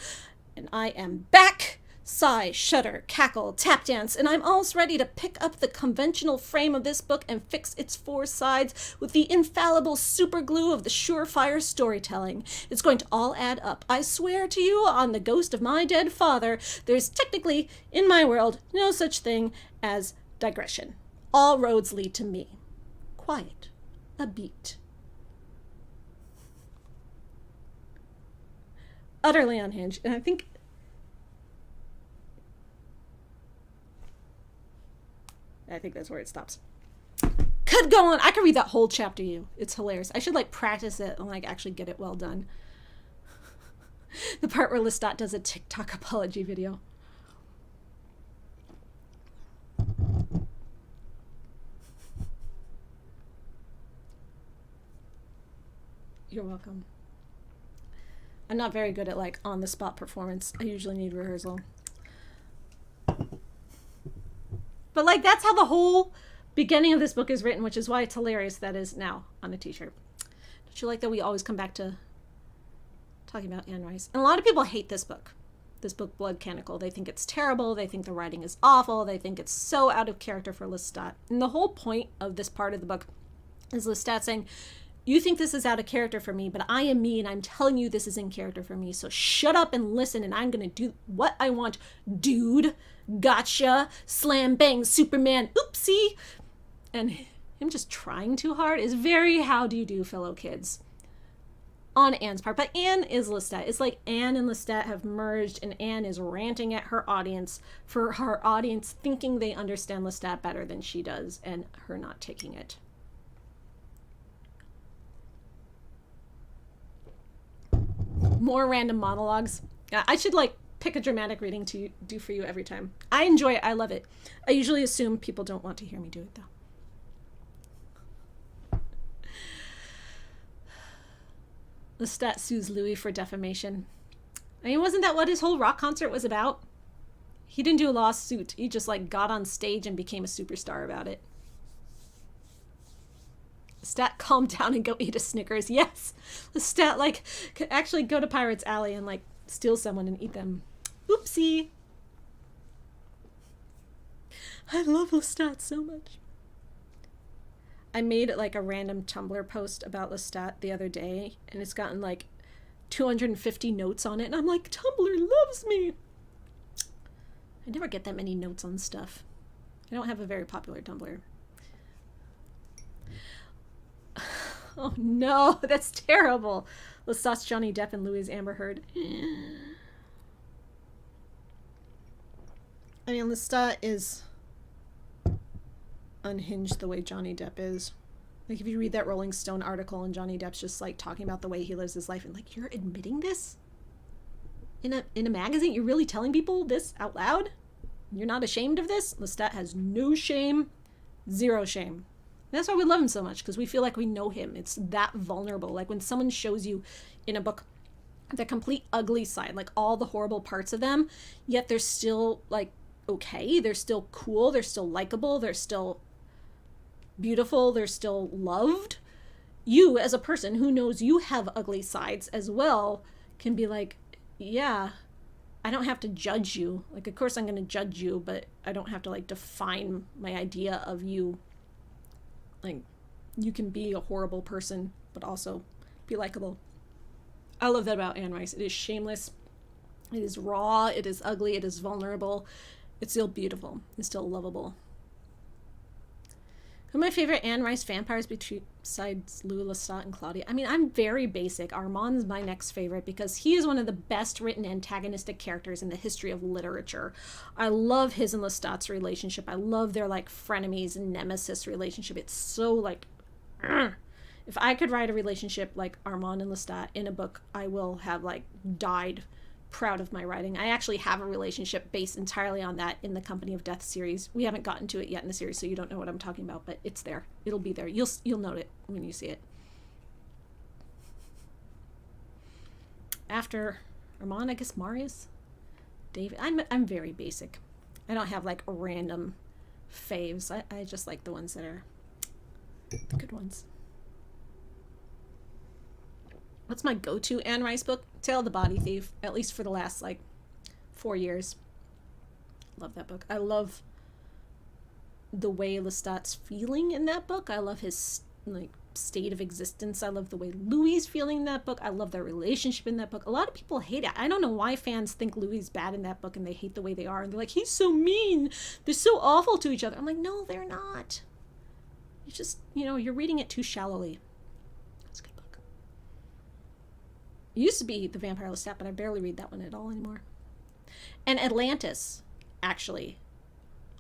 And I am back. Sigh, shudder, cackle, tap dance, and I'm almost ready to pick up the conventional frame of this book and fix its 4 sides with the infallible superglue of the surefire storytelling. It's going to all add up. I swear to you on the ghost of my dead father, there's technically, in my world, no such thing as digression. All roads lead to me. Quiet. A beat. Utterly unhinged, and I think that's where it stops. Could go on. I could read that whole chapter to you. It's hilarious. I should practice it and actually get it well done. The part where Lestat does a TikTok apology video. You're welcome. I'm not very good at on the spot performance. I usually need rehearsal. But that's how the whole beginning of this book is written, which is why it's hilarious that is now on a t-shirt. Don't you like that we always come back to talking about Anne Rice? And a lot of people hate this book, Blood Canonical. They think it's terrible. They think the writing is awful. They think it's so out of character for Lestat. And the whole point of this part of the book is Lestat saying, you think this is out of character for me, but I am me, and I'm telling you this is in character for me. So shut up and listen, and I'm going to do what I want, dude. Gotcha. Slam, bang, Superman. Oopsie. And him just trying too hard is very how do you do, fellow kids, on Anne's part. But Anne is Lestat. It's like Anne and Lestat have merged, and Anne is ranting at her audience for her audience thinking they understand Lestat better than she does, and her not taking it. More random monologues. I should pick a dramatic reading to do for you every time. I enjoy it. I love it. I usually assume people don't want to hear me do it, though. Lestat sues Louis for defamation. I mean, wasn't that what his whole rock concert was about? He didn't do a lawsuit. He just like got on stage and became a superstar about it. Lestat, calm down and go eat a Snickers. Yes. Lestat like could actually go to Pirate's Alley and like steal someone and eat them. Oopsie. I love Lestat so much. I made like a random Tumblr post about Lestat the other day, and it's gotten like 250 notes on it, and I'm like, Tumblr loves me. I never get that many notes on stuff. I don't have a very popular Tumblr. Oh no, that's terrible. Lestat's Johnny Depp and Louis Amber Heard. I mean, Lestat is unhinged the way Johnny Depp is. Like, if you read that Rolling Stone article and Johnny Depp's just like talking about the way he lives his life, and like, you're admitting this in a magazine? You're really telling people this out loud? You're not ashamed of this? Lestat has no shame, zero shame. That's why we love him so much, because we feel like we know him. It's that vulnerable. Like when someone shows you in a book the complete ugly side, like all the horrible parts of them, yet they're still like okay, they're still cool, they're still likable, they're still beautiful, they're still loved. You, as a person who knows you have ugly sides as well, can be like, yeah, I don't have to judge you. Like, of course I'm going to judge you, but I don't have to like define my idea of you. Like, you can be a horrible person, but also be likable. I love that about Anne Rice. It is shameless. It is raw. It is ugly. It is vulnerable. It's still beautiful. It's still lovable. Who are my favorite Anne Rice vampires besides Louis, Lestat, and Claudia? I mean, I'm very basic. Armand's my next favorite because he is one of the best written antagonistic characters in the history of literature. I love his and Lestat's relationship. I love their like frenemies and nemesis relationship. It's so like, if I could write a relationship like Armand and Lestat in a book, I will have like died proud of my writing. I actually have a relationship based entirely on that in the Company of Death series. We haven't gotten to it yet in the series, so you don't know what I'm talking about, but it's there. It'll be there. You'll note it when you see it. After Armand, I guess Marius, David. I'm very basic. I don't have like random faves. I just like the ones that are the good ones. What's my go-to Anne Rice book? Tale of the Body Thief, at least for the last like 4 years. Love that book. I love the way Lestat's feeling in that book. I love his like state of existence. I love the way Louis is feeling in that book. I love their relationship in that book. A lot of people hate it. I don't know why fans think Louis is bad in that book and they hate the way they are. And they're like, he's so mean. They're so awful to each other. I'm like, no, they're not. It's just, you're reading it too shallowly. It used to be The Vampire Lestat, but I barely read that one at all anymore. And Atlantis, actually.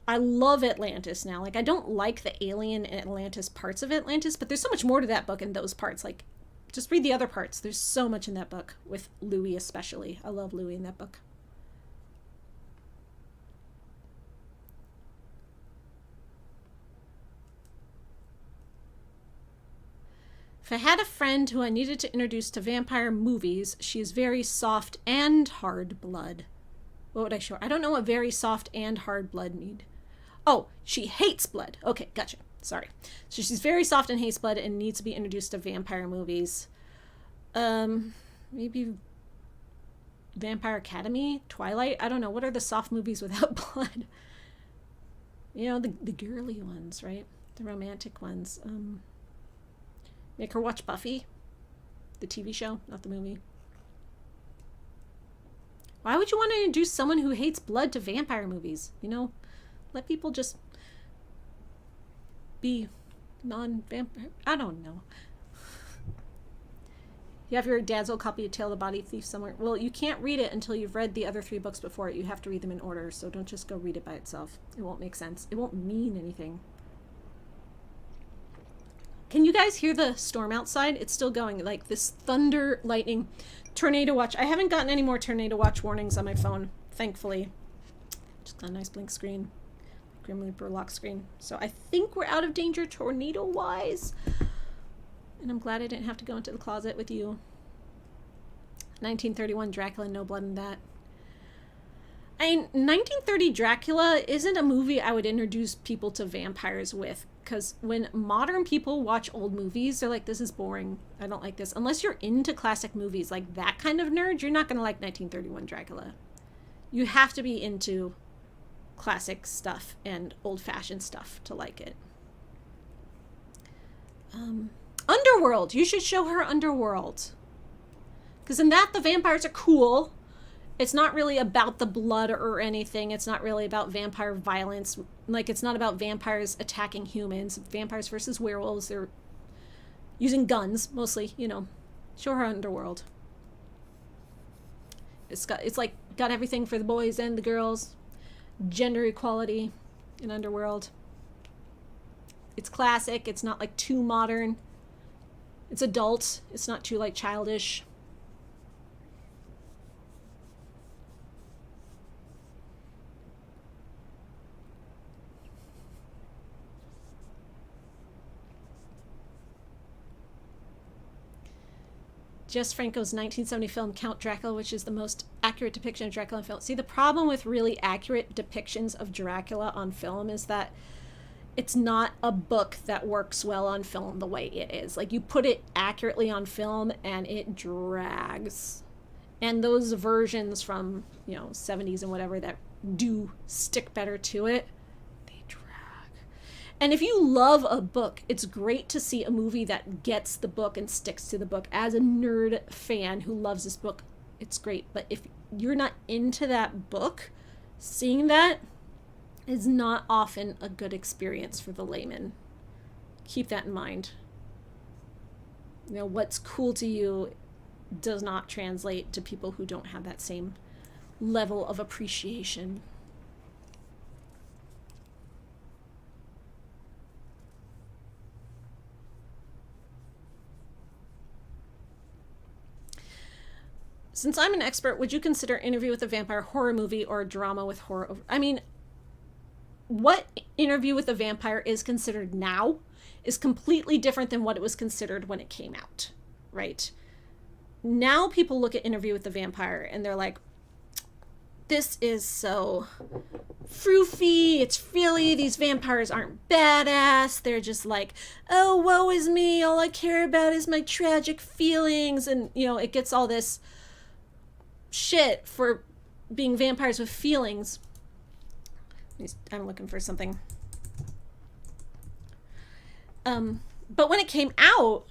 I love Atlantis now. Like, I don't like the alien and Atlantis parts of Atlantis, but there's so much more to that book and those parts. Like, just read the other parts. There's so much in that book, with Louis especially. I love Louis in that book. If I had a friend who I needed to introduce to vampire movies, she is very soft and hard blood. What would I show her? I don't know what very soft and hard blood mean. Oh, she hates blood. Okay, gotcha. Sorry. So she's very soft and hates blood and needs to be introduced to vampire movies. Maybe Vampire Academy? Twilight? I don't know. What are the soft movies without blood? The girly ones, right? The romantic ones. Make her watch Buffy, the TV show, not the movie. Why would you want to introduce someone who hates blood to vampire movies? Let people just be non-vampire. I don't know. You have your dad's old copy of Tale of the Body Thief somewhere. Well, you can't read it until you've read the other 3 books before it. You have to read them in order, so don't just go read it by itself. It won't make sense. It won't mean anything. Can you guys hear the storm outside? It's still going, like this thunder, lightning, tornado watch. I haven't gotten any more tornado watch warnings on my phone, thankfully. Just got a nice blink screen, Grim Reaper lock screen. So I think we're out of danger tornado-wise. And I'm glad I didn't have to go into the closet with you. 1931 Dracula, no blood in that. 1930 Dracula isn't a movie I would introduce people to vampires with, because when modern people watch old movies, they're like, this is boring. I don't like this. Unless you're into classic movies, like that kind of nerd, you're not going to like 1931 Dracula. You have to be into classic stuff and old-fashioned stuff to like it. Underworld. You should show her Underworld. Because in that, the vampires are cool. It's not really about the blood or anything. It's not really about vampire violence. Like, it's not about vampires attacking humans. Vampires versus werewolves. They're using guns, mostly, you know. Show her Underworld. It's like got everything for the boys and the girls. Gender equality in Underworld. It's classic. It's not like too modern. It's adult. It's not too like childish. Jess Franco's 1970 film Count Dracula, which is the most accurate depiction of Dracula on film. See, the problem with really accurate depictions of Dracula on film is that it's not a book that works well on film the way it is. Like, you put it accurately on film and it drags. And those versions from, 70s and whatever that do stick better to it, they drag. And if you love a book, it's great to see a movie that gets the book and sticks to the book. As a nerd fan who loves this book, it's great. But if you're not into that book, seeing that is not often a good experience for the layman. Keep that in mind. What's cool to you does not translate to people who don't have that same level of appreciation. Since I'm an expert, would you consider Interview with a Vampire horror movie or a drama with horror? What Interview with a Vampire is considered now is completely different than what it was considered when it came out, right? Now people look at Interview with the Vampire and they're like, this is so froofy, it's frilly, these vampires aren't badass, they're just like, oh, woe is me, all I care about is my tragic feelings, and, it gets all this shit for being vampires with feelings. I'm looking for something. But when it came out,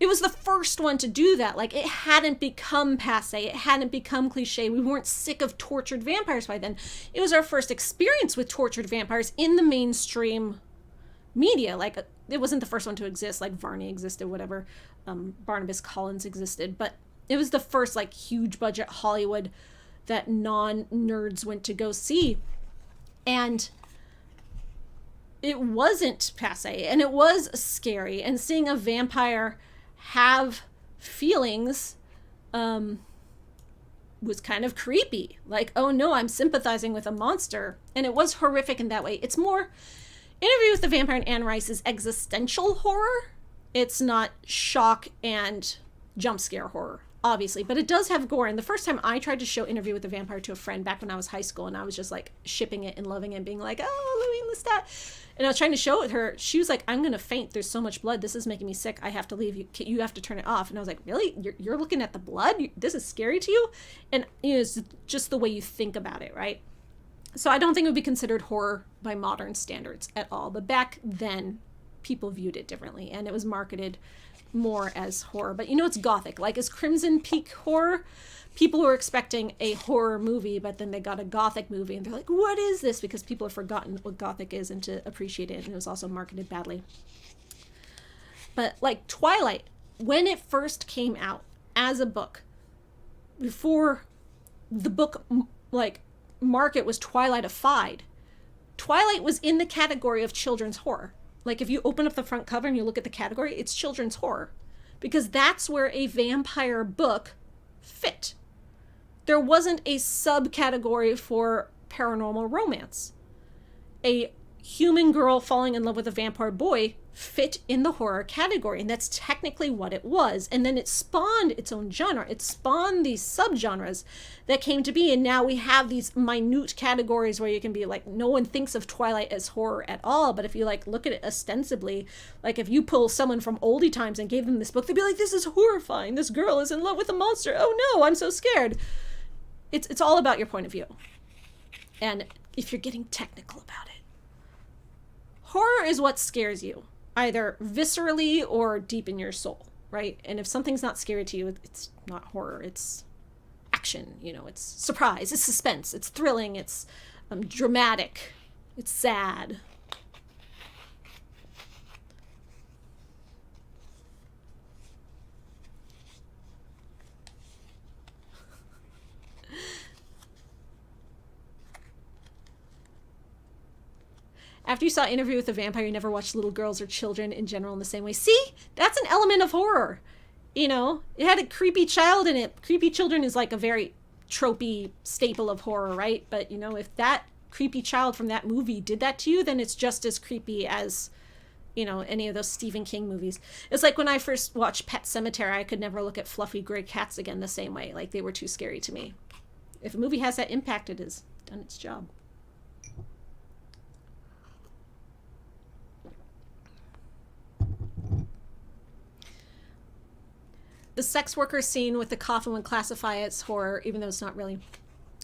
it was the first one to do that. Like, it hadn't become passé. It hadn't become cliche. We weren't sick of tortured vampires by then. It was our first experience with tortured vampires in the mainstream media. Like, it wasn't the first one to exist. Like, Varney existed, whatever. Barnabas Collins existed. But it was the first, like, huge budget Hollywood that non-nerds went to go see. And it wasn't passé. And it was scary. And seeing a vampire have feelings was kind of creepy. Like, oh no, I'm sympathizing with a monster. And it was horrific in that way. It's more, Interview with the Vampire and Anne Rice is existential horror. It's not shock and jump scare horror, obviously. But it does have gore. And the first time I tried to show Interview with the Vampire to a friend back when I was high school, and I was just like shipping it and loving it and being like, oh, Louis Lestat. And I was trying to show it with her. She was like, I'm going to faint. There's so much blood. This is making me sick. I have to leave. You have to turn it off. And I was like, really? You're looking at the blood? This is scary to you? And it's just the way you think about it, right? So I don't think it would be considered horror by modern standards at all. But back then, people viewed it differently. And it was marketed more as horror. But it's Gothic. Like, is Crimson Peak horror? People were expecting a horror movie, but then they got a Gothic movie, and they're like, what is this? Because people have forgotten what Gothic is and to appreciate it, and it was also marketed badly. But, like, Twilight, when it first came out as a book, before the book, market was Twilight-ified, Twilight was in the category of children's horror. Like, if you open up the front cover and you look at the category, it's children's horror. Because that's where a vampire book fit. There wasn't a subcategory for paranormal romance. A human girl falling in love with a vampire boy fit in the horror category, and that's technically what it was. And then it spawned its own genre. It spawned these subgenres that came to be, and now we have these minute categories where you can be like, no one thinks of Twilight as horror at all, but if you like look at it ostensibly, like if you pull someone from oldie times and gave them this book, they'd be like, this is horrifying, this girl is in love with a monster, oh no, I'm so scared. It's all about your point of view, and if you're getting technical about it. Horror is what scares you, either viscerally or deep in your soul, right? And if something's not scary to you, it's not horror. It's action, you know, it's surprise, it's suspense, it's thrilling, it's dramatic, it's sad. After you saw Interview with a Vampire, you never watched little girls or children in general in the same way. See? That's an element of horror. You know? It had a creepy child in it. Creepy children is like a very tropey staple of horror, right? But, you know, if that creepy child from that movie did that to you, then it's just as creepy as, you know, any of those Stephen King movies. It's like when I first watched Pet Sematary, I could never look at fluffy gray cats again the same way. Like, they were too scary to me. If a movie has that impact, it has done its job. The sex worker scene with the coffin would classify as horror, even though it's not really.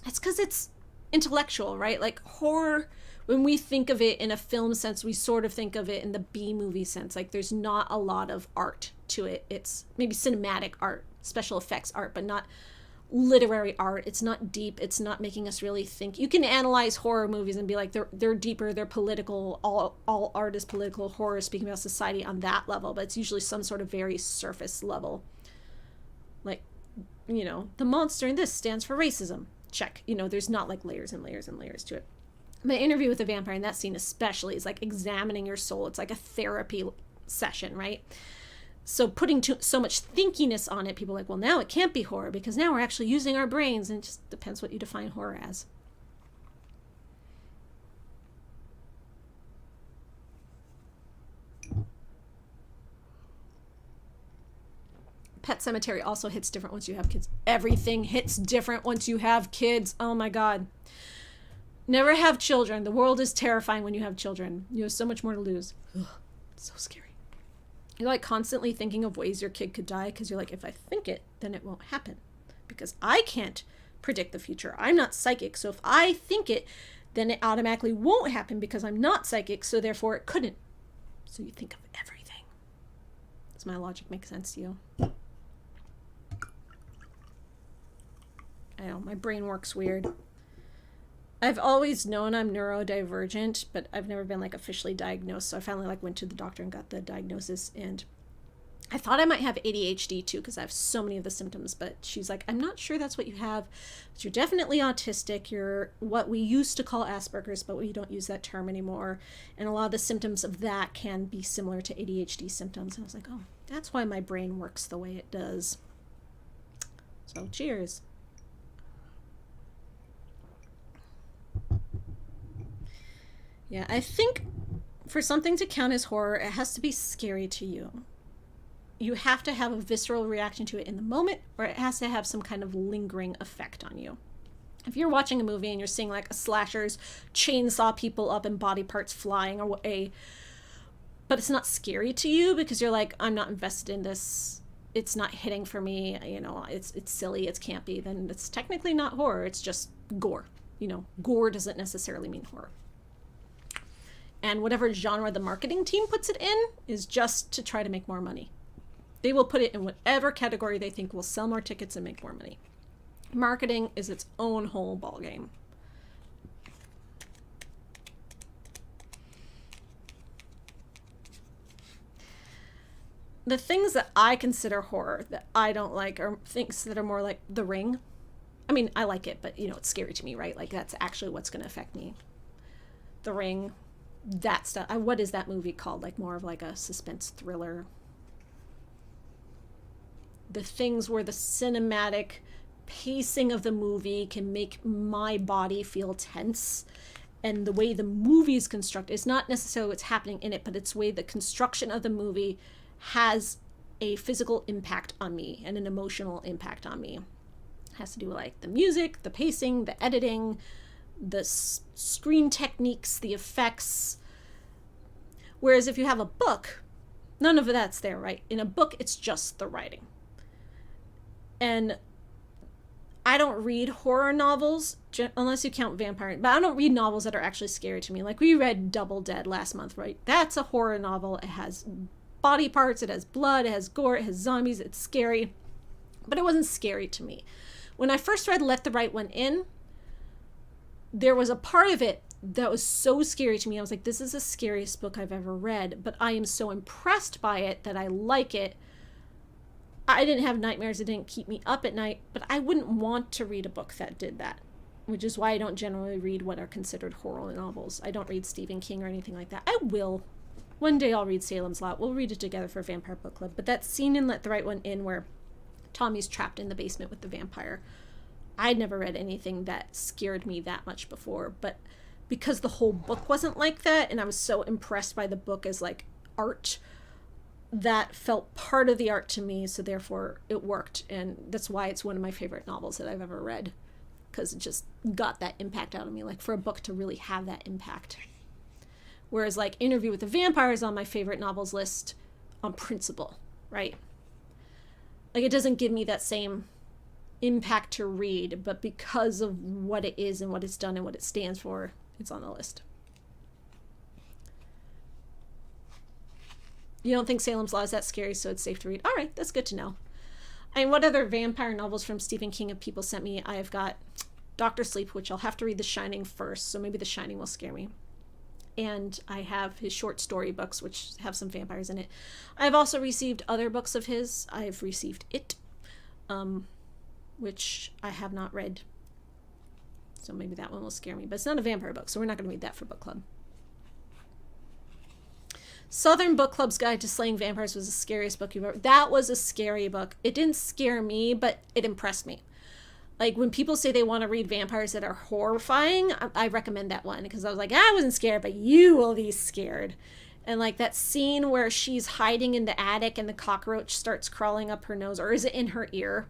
It's because it's intellectual, right? Like horror, when we think of it in a film sense, we sort of think of it in the B-movie sense. Like there's not a lot of art to it. It's maybe cinematic art, special effects art, but not literary art. It's not deep. It's not making us really think. You can analyze horror movies and be like, they're deeper, they're political. All art is political. Horror is speaking about society on that level, but it's usually some sort of very surface level. Like, you know, the monster in this stands for racism. Check. You know, there's not like layers and layers and layers to it. My Interview with a Vampire, in that scene especially, is like examining your soul. It's like a therapy session, right? So putting so much thinkiness on it, people are like, well, now it can't be horror because now we're actually using our brains, and it just depends what you define horror as. Pet Sematary also hits different once you have kids. Everything hits different once you have kids. Oh my God. Never have children. The world is terrifying when you have children. You have so much more to lose. Ugh, so scary. You're like constantly thinking of ways your kid could die because you're like, if I think it, then it won't happen. Because I can't predict the future. I'm not psychic. So if I think it, then it automatically won't happen because I'm not psychic. So therefore it couldn't. So you think of everything. Does my logic make sense to you? I know, my brain works weird. I've always known I'm neurodivergent, but I've never been like officially diagnosed. So I finally like went to the doctor and got the diagnosis, and I thought I might have ADHD too because I have so many of the symptoms, but she's like, I'm not sure that's what you have, but you're definitely autistic. You're what we used to call Asperger's, but we don't use that term anymore. And a lot of the symptoms of that can be similar to ADHD symptoms. And I was like, oh, that's why my brain works the way it does. So cheers. Yeah, I think for something to count as horror, it has to be scary to you. You have to have a visceral reaction to it in the moment, or it has to have some kind of lingering effect on you. If you're watching a movie and you're seeing like a slasher's chainsaw people up and body parts flying away, but it's not scary to you because you're like, I'm not invested in this, it's not hitting for me, you know, it's silly, it's campy, then it's technically not horror, it's just gore. You know, gore doesn't necessarily mean horror. And whatever genre the marketing team puts it in is just to try to make more money. They will put it in whatever category they think will sell more tickets and make more money. Marketing is its own whole ballgame. The things that I consider horror that I don't like are things that are more like The Ring. I mean, I like it, but you know, it's scary to me, right? Like that's actually what's going to affect me. The Ring. That stuff. What is that movie called? Like more of like a suspense thriller. The things where the cinematic pacing of the movie can make my body feel tense and the way the movie is constructed. It's not necessarily what's happening in it, but it's the way the construction of the movie has a physical impact on me and an emotional impact on me. It has to do with like the music, the pacing, the editing, the screen techniques, the effects. Whereas if you have a book, none of that's there, right? In a book, it's just the writing. And I don't read horror novels, unless you count vampire, but I don't read novels that are actually scary to me. Like we read Double Dead last month, right? That's a horror novel. It has body parts, it has blood, it has gore, it has zombies, it's scary. But it wasn't scary to me. When I first read Let the Right One In, there was a part of it that was so scary to me. I was like, this is the scariest book I've ever read, but I am so impressed by it that I like it. I didn't have nightmares. It didn't keep me up at night, but I wouldn't want to read a book that did that, which is why I don't generally read what are considered horror novels. I don't read Stephen King or anything like that. I will. One day I'll read Salem's Lot. We'll read it together for Vampire Book Club. But that scene in Let the Right One In where Tommy's trapped in the basement with the vampire, I'd never read anything that scared me that much before, but because the whole book wasn't like that, and I was so impressed by the book as like art, that felt part of the art to me, so therefore it worked. And that's why it's one of my favorite novels that I've ever read, because it just got that impact out of me, like for a book to really have that impact. Whereas like Interview with the Vampire is on my favorite novels list on principle, right? Like it doesn't give me that same impact to read, but because of what it is and what it's done and what it stands for, it's on the list. You don't think Salem's Lot is that scary, so it's safe to read? All right, that's good to know. And what other vampire novels from Stephen King have people sent me? I've got Dr. Sleep, which I'll have to read The Shining first, so maybe The Shining will scare me. And I have his short story books, which have some vampires in it. I've also received other books of his. I've received It, which I have not read. So maybe that one will scare me. But it's not a vampire book, so we're not going to read that for book club. Southern Book Club's Guide to Slaying Vampires was the scariest book you've ever... That was a scary book. It didn't scare me, but it impressed me. Like, when people say they want to read vampires that are horrifying, I recommend that one. Because I was like, I wasn't scared, but you will be scared. And, like, that scene where she's hiding in the attic and the cockroach starts crawling up her nose, or is it in her ear?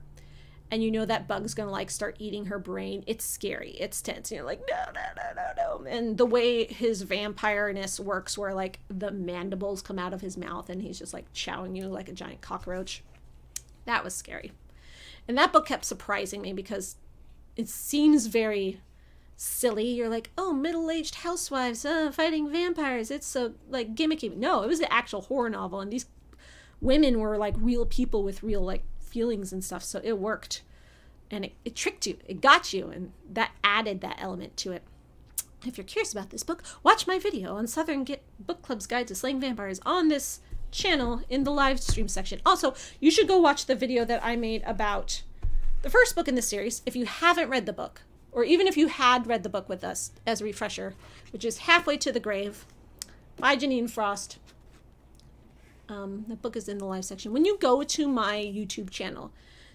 And you know that bug's going to, like, start eating her brain. It's scary. It's tense. And you're like, no, no, no, no, no. And the way his vampireness works, where, like, the mandibles come out of his mouth and he's just, like, chowing you like a giant cockroach. That was scary. And that book kept surprising me because it seems very silly. You're like, oh, middle-aged housewives fighting vampires. It's so, like, gimmicky. No, it was an actual horror novel. And these women were, like, real people with real, like, feelings and stuff, so it worked, and it tricked you, it got you, and that added that element to it. If you're curious about this book, watch my video on Southern Book Club's Guide to Slaying Vampires on this channel in the live stream section. Also, you should go watch the video that I made about the first book in the series if you haven't read the book, or even if you had read the book with us as a refresher, which is Halfway to the Grave by Janine Frost. The book is in the live section. When you go to my YouTube channel,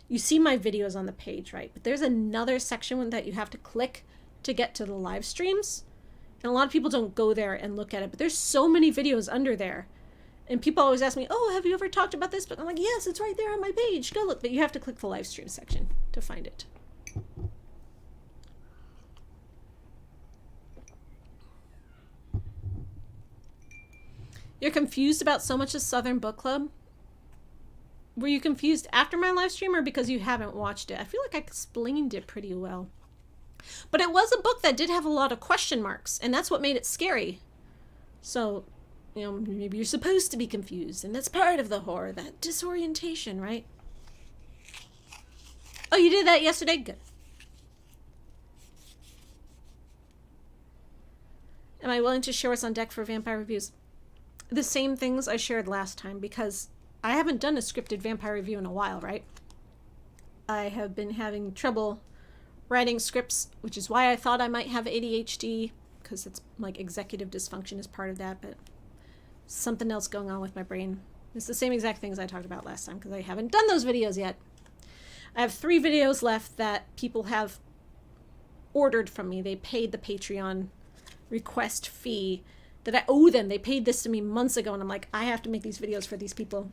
you see my videos on the page, right? But there's another section that you have to click to get to the live streams. And a lot of people don't go there and look at it, but there's so many videos under there. And people always ask me, oh, have you ever talked about this book? I'm like, yes, it's right there on my page. Go look. But you have to click the live stream section to find it. You're confused about so much of Southern Book Club? Were you confused after my live stream or because you haven't watched it? I feel like I explained it pretty well. But it was a book that did have a lot of question marks, and that's what made it scary. So, you know, maybe you're supposed to be confused, and that's part of the horror, that disorientation, right? Oh, you did that yesterday? Good. Am I willing to share what's on deck for vampire reviews? The same things I shared last time, because I haven't done a scripted vampire review in a while, right? I have been having trouble writing scripts, which is why I thought I might have ADHD, because it's like executive dysfunction is part of that, but something else going on with my brain. It's the same exact things I talked about last time, because I haven't done those videos yet. I have 3 videos left that people have ordered from me. They paid the Patreon request fee that I owe them. They paid this to me months ago, and I'm like, I have to make these videos for these people.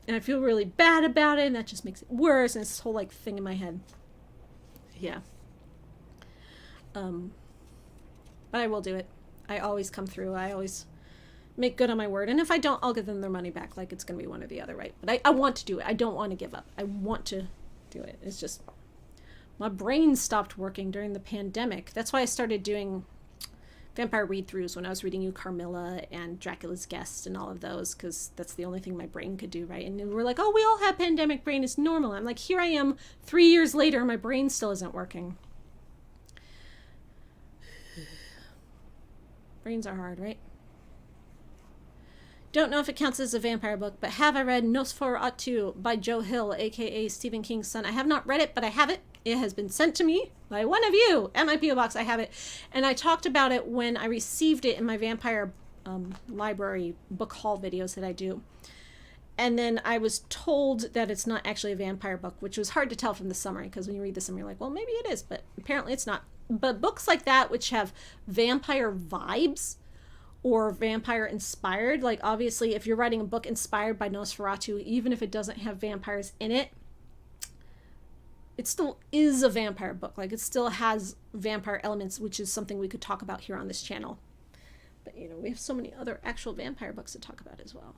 And I feel really bad about it, and that just makes it worse, and it's this whole like thing in my head. Yeah. But I will do it. I always come through. I always make good on my word. And if I don't, I'll give them their money back. Like, it's going to be one or the other, right? But I want to do it. I don't want to give up. I want to do it. It's just, my brain stopped working during the pandemic. That's why I started doing vampire read-throughs when I was reading you Carmilla and Dracula's Guest and all of those, because that's the only thing my brain could do, right? And we're like, oh, we all have pandemic brain. It's normal. I'm like, here I am 3 years later. My brain still isn't working. Brains are hard, right? Don't know if it counts as a vampire book, but have I read Nosferatu by Joe Hill, aka Stephen King's son? I have not read it, but I have it. It has been sent to me by one of you at my P.O. Box. I have it. And I talked about it when I received it in my vampire library book haul videos that I do. And then I was told that it's not actually a vampire book, which was hard to tell from the summary, because when you read the summary, you're like, well, maybe it is, but apparently it's not. But books like that, which have vampire vibes or vampire inspired, like obviously if you're writing a book inspired by Nosferatu, even if it doesn't have vampires in it, it still is a vampire book. Like, it still has vampire elements, which is something we could talk about here on this channel. But, you know, we have so many other actual vampire books to talk about as well.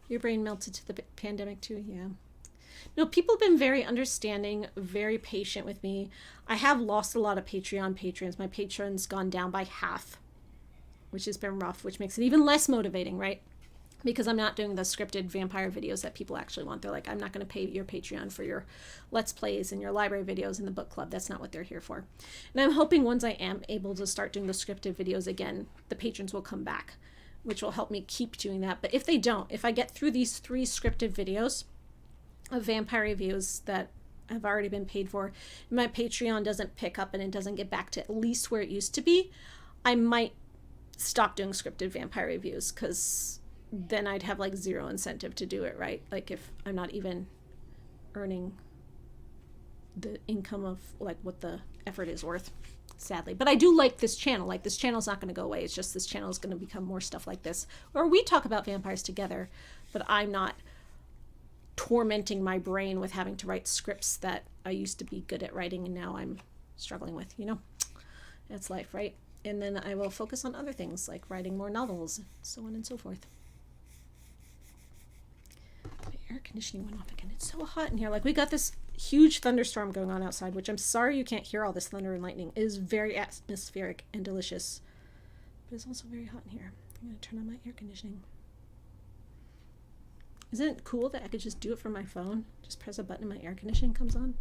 Your brain melted to the pandemic too, yeah. No, people have been very understanding, very patient with me. I have lost a lot of Patreon patrons. My Patreon's gone down by half, which has been rough, which makes it even less motivating, right? Because I'm not doing the scripted vampire videos that people actually want. They're like, I'm not going to pay your Patreon for your Let's Plays and your library videos and the book club. That's not what they're here for. And I'm hoping once I am able to start doing the scripted videos again, the patrons will come back, which will help me keep doing that. But if they don't, if I get through these 3 scripted videos of vampire reviews that have already been paid for, my Patreon doesn't pick up and it doesn't get back to at least where it used to be, I might stop doing scripted vampire reviews, because then I'd have like zero incentive to do it, right? Like, if I'm not even earning the income of like what the effort is worth, sadly. But I do like this channel. Like, this channel's not going to go away. It's just this channel is going to become more stuff like this, where we talk about vampires together, but I'm not tormenting my brain with having to write scripts that I used to be good at writing and now I'm struggling with, you know? That's life, right? And then I will focus on other things like writing more novels, so on and so forth. My air conditioning went off again. It's so hot in here. Like, we got this huge thunderstorm going on outside, which I'm sorry you can't hear all this thunder and lightning. It is very atmospheric and delicious, but it's also very hot in here. I'm going to turn on my air conditioning. Isn't it cool that I could just do it from my phone? Just press a button and my air conditioning comes on?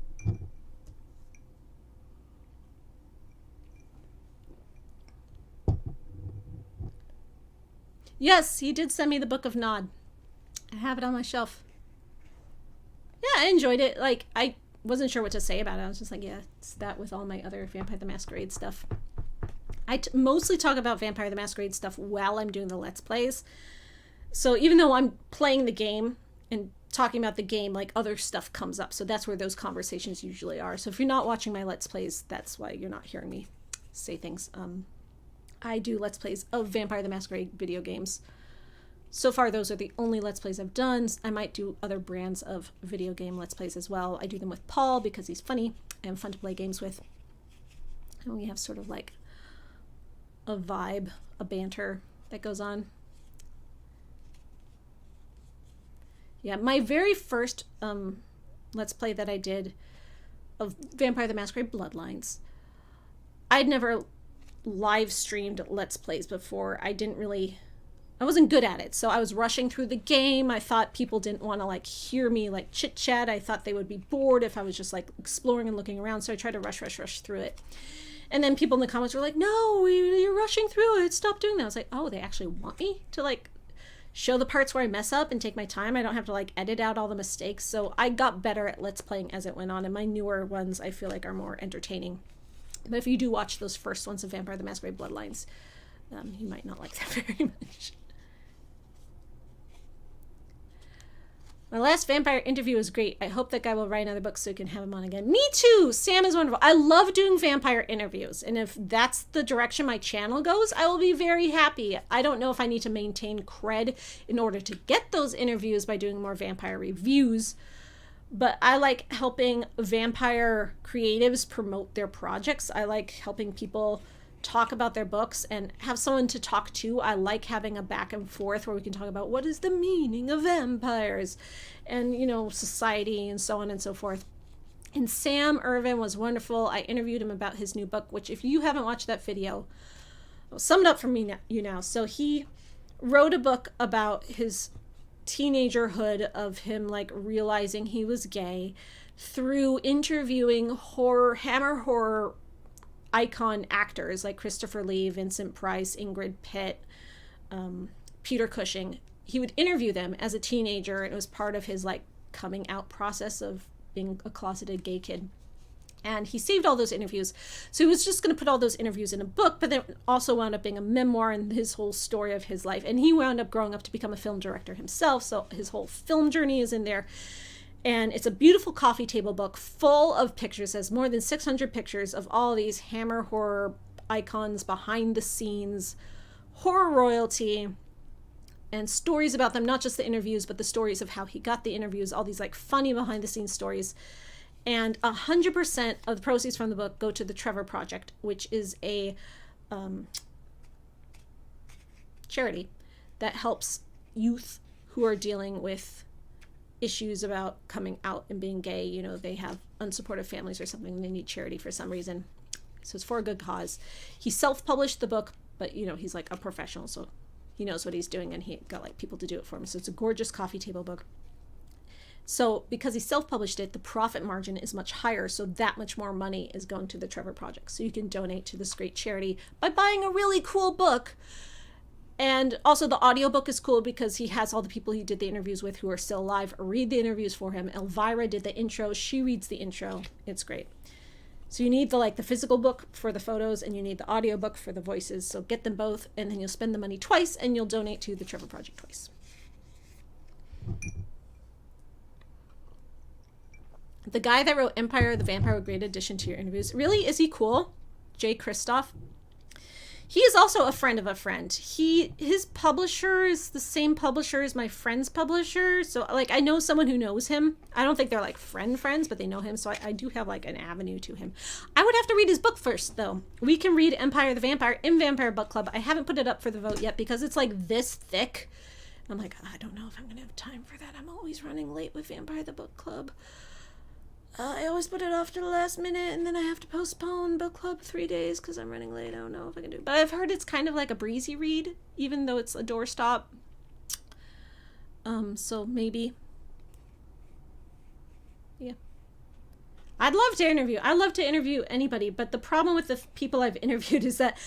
Yes, he did send me the Book of Nod. I have it on my shelf. Yeah, I enjoyed it. Like, I wasn't sure what to say about it. I was just like, yeah, it's that with all my other Vampire the Masquerade stuff. I mostly talk about Vampire the Masquerade stuff while I'm doing the Let's Plays. So even though I'm playing the game and talking about the game, like, other stuff comes up. So that's where those conversations usually are. So if you're not watching my Let's Plays, that's why you're not hearing me say things. I do Let's Plays of Vampire the Masquerade video games. So far, those are the only Let's Plays I've done. I might do other brands of video game Let's Plays as well. I do them with Paul because he's funny and fun to play games with. And we have sort of like a vibe, a banter that goes on. Yeah, my very first Let's Play that I did of Vampire the Masquerade Bloodlines, I'd never live streamed Let's Plays before. I wasn't good at it, so I was rushing through the game. I thought people didn't want to like hear me like chit chat. I thought they would be bored if I was just like exploring and looking around, so I tried to rush through it. And then people in the comments were like, no, you're rushing through it, stop doing that. I was like, oh, they actually want me to like show the parts where I mess up and take my time. I don't have to like edit out all the mistakes. So I got better at Let's Playing as it went on, and my newer ones I feel like are more entertaining. But if you do watch those first ones of Vampire the Masquerade Bloodlines, you might not like that very much. My last vampire interview was great. I hope that guy will write another book so we can have him on again. Me too! Sam is wonderful. I love doing vampire interviews. And if that's the direction my channel goes, I will be very happy. I don't know if I need to maintain cred in order to get those interviews by doing more vampire reviews. But I like helping vampire creatives promote their projects. I like helping people talk about their books and have someone to talk to. I like having a back and forth where we can talk about what is the meaning of vampires and, you know, society and so on and so forth. And Sam Irvin was wonderful. I interviewed him about his new book, which if you haven't watched that video, I'll sum it up for you now. So he wrote a book about his teenagerhood of him like realizing he was gay through interviewing Hammer horror icon actors like Christopher Lee, Vincent Price, Ingrid Pitt, Peter Cushing. He would interview them as a teenager, and it was part of his like coming out process of being a closeted gay kid. And he saved all those interviews. So he was just going to put all those interviews in a book, but then also wound up being a memoir and his whole story of his life. And he wound up growing up to become a film director himself. So his whole film journey is in there. And it's a beautiful coffee table book full of pictures. It has more than 600 pictures of all these Hammer horror icons, behind the scenes, horror royalty, and stories about them, not just the interviews, but the stories of how he got the interviews, all these like funny behind the scenes stories. And 100% of the proceeds from the book go to the Trevor Project, which is a charity that helps youth who are dealing with issues about coming out and being gay. You know, they have unsupportive families or something and they need charity for some reason. So it's for a good cause. He self-published the book, but you know, he's like a professional, so he knows what he's doing, and he got like people to do it for him. So it's a gorgeous coffee table book. So because he self-published it, the profit margin is much higher, so that much more money is going to the Trevor Project. So you can donate to this great charity by buying a really cool book. And also the audiobook is cool because he has all the people he did the interviews with who are still alive read the interviews for him. Elvira did the intro. She reads the intro. It's great. So you need the physical book for the photos, and you need the audiobook for the voices. So get them both, and then you'll spend the money twice, and you'll donate to the Trevor Project twice. The guy that wrote Empire of the Vampire, great addition to your interviews. Really? Is he cool? Jay Kristoff. He is also a friend of a friend. His publisher is the same publisher as my friend's publisher. So like I know someone who knows him. I don't think they're like friends, but they know him. So I do have like an avenue to him. I would have to read his book first though. We can read Empire of the Vampire in Vampire Book Club. I haven't put it up for the vote yet because it's like this thick. I'm like, I don't know if I'm going to have time for that. I'm always running late with Vampire the Book Club. I always put it off to the last minute, and then I have to postpone book club 3 days because I'm running late. I don't know if I can do it. But I've heard it's kind of like a breezy read, even though it's a doorstop. So maybe. Yeah. I'd love to interview. I love to interview anybody, but the problem with the people I've interviewed is that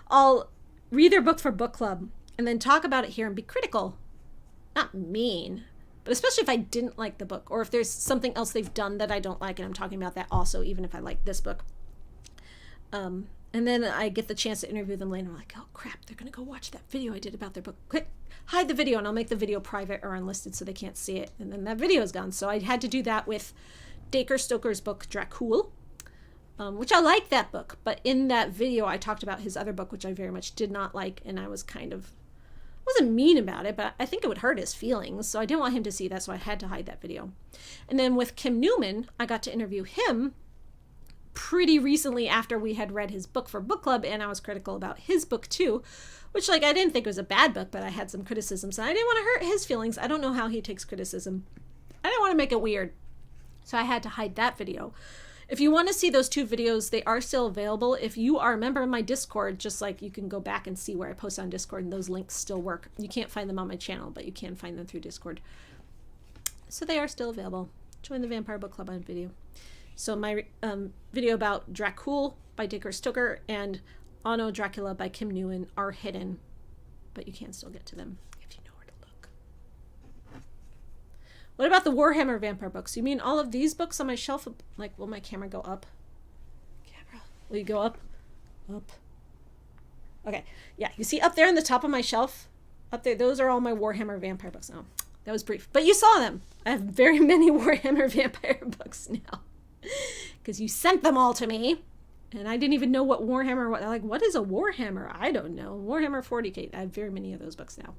I'll read their book for book club and then talk about it here and be critical. Not mean. But especially if I didn't like the book, or if there's something else they've done that I don't like, and I'm talking about that also, even if I like this book. And then I get the chance to interview them later. I'm like, oh crap, they're going to go watch that video I did about their book. Quick, hide the video, and I'll make the video private or unlisted so they can't see it. And then that video is gone. So I had to do that with Dacre Stoker's book, Dracul, which I like that book. But in that video, I talked about his other book, which I very much did not like, and I was kind of wasn't mean about it, but I think it would hurt his feelings, so I didn't want him to see that, so I had to hide that video. And then with Kim Newman, I got to interview him pretty recently after we had read his book for book club, and I was critical about his book too, which like I didn't think was a bad book, but I had some criticisms, and I didn't want to hurt his feelings. I don't know how he takes criticism. I didn't want to make it weird, so I had to hide that video. If you want to see those two videos, they are still available. If you are a member of my Discord, just like you can go back and see where I post on Discord, and those links still work. You can't find them on my channel, but you can find them through Discord. So they are still available. Join the Vampire Book Club on video. So my video about Dracul by Dacre Stoker and Anno Dracula by Kim Newman are hidden, but you can still get to them if you know where to look. What about the Warhammer Vampire books? You mean all of these books on my shelf? Like, will my camera go up? Camera, will you go up? Up. Okay, yeah, you see up there on the top of my shelf? Up there, those are all my Warhammer Vampire books. Oh, That was brief. But you saw them. I have very many Warhammer Vampire books now. Because you sent them all to me. And I didn't even know what Warhammer was. Like, what is a Warhammer? I don't know. Warhammer 40K. I have very many of those books now.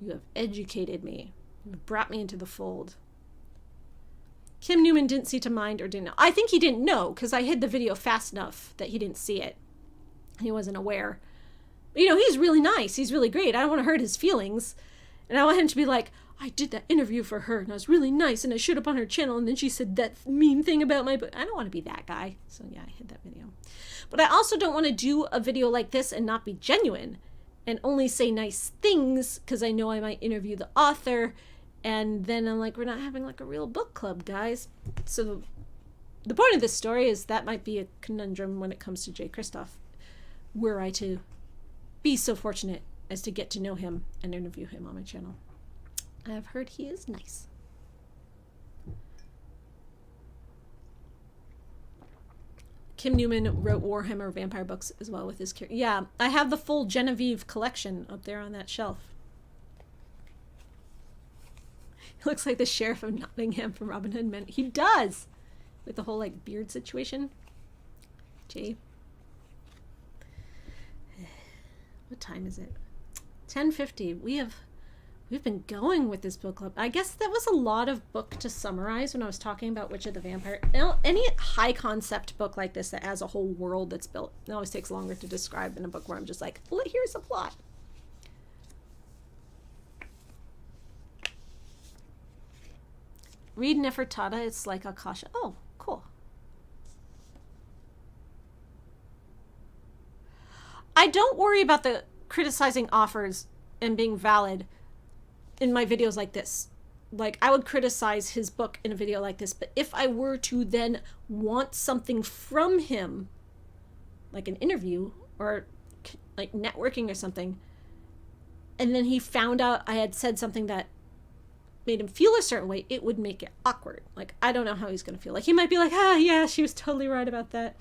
You have educated me. You brought me into the fold. Kim Newman didn't seem to mind or didn't know. I think he didn't know because I hid the video fast enough that he didn't see it. He wasn't aware. But, you know, he's really nice. He's really great. I don't want to hurt his feelings. And I want him to be like, I did that interview for her and I was really nice and I showed up on her channel and then she said that mean thing about my book. I don't want to be that guy. So yeah, I hid that video. But I also don't want to do a video like this and not be genuine and only say nice things because I know I might interview the author. And then I'm like, we're not having like a real book club, guys. So the point of this story is that might be a conundrum when it comes to Jay Kristoff. Were I to be so fortunate as to get to know him and interview him on my channel. I've heard he is nice. Kim Newman wrote Warhammer Vampire books as well with his character. Yeah, I have the full Genevieve collection up there on that shelf. He looks like the sheriff of Nottingham from Robin Hood Men. He does! With the whole, like, beard situation. Gee. What time is it? 10:50. We've been going with this book club. I guess that was a lot of book to summarize when I was talking about Witch of the Vampire. Now, any high concept book like this that has a whole world that's built, it always takes longer to describe than a book where I'm just like, well, here's the plot. Read Nefertata, it's like Akasha. Oh, cool. I don't worry about the criticizing offers and being valid in my videos like this. Like, I would criticize his book in a video like this, but if I were to then want something from him, like an interview or like networking or something, and then he found out I had said something that made him feel a certain way, it would make it awkward. Like, I don't know how he's gonna feel. Like, he might be like, ah, yeah, she was totally right about that.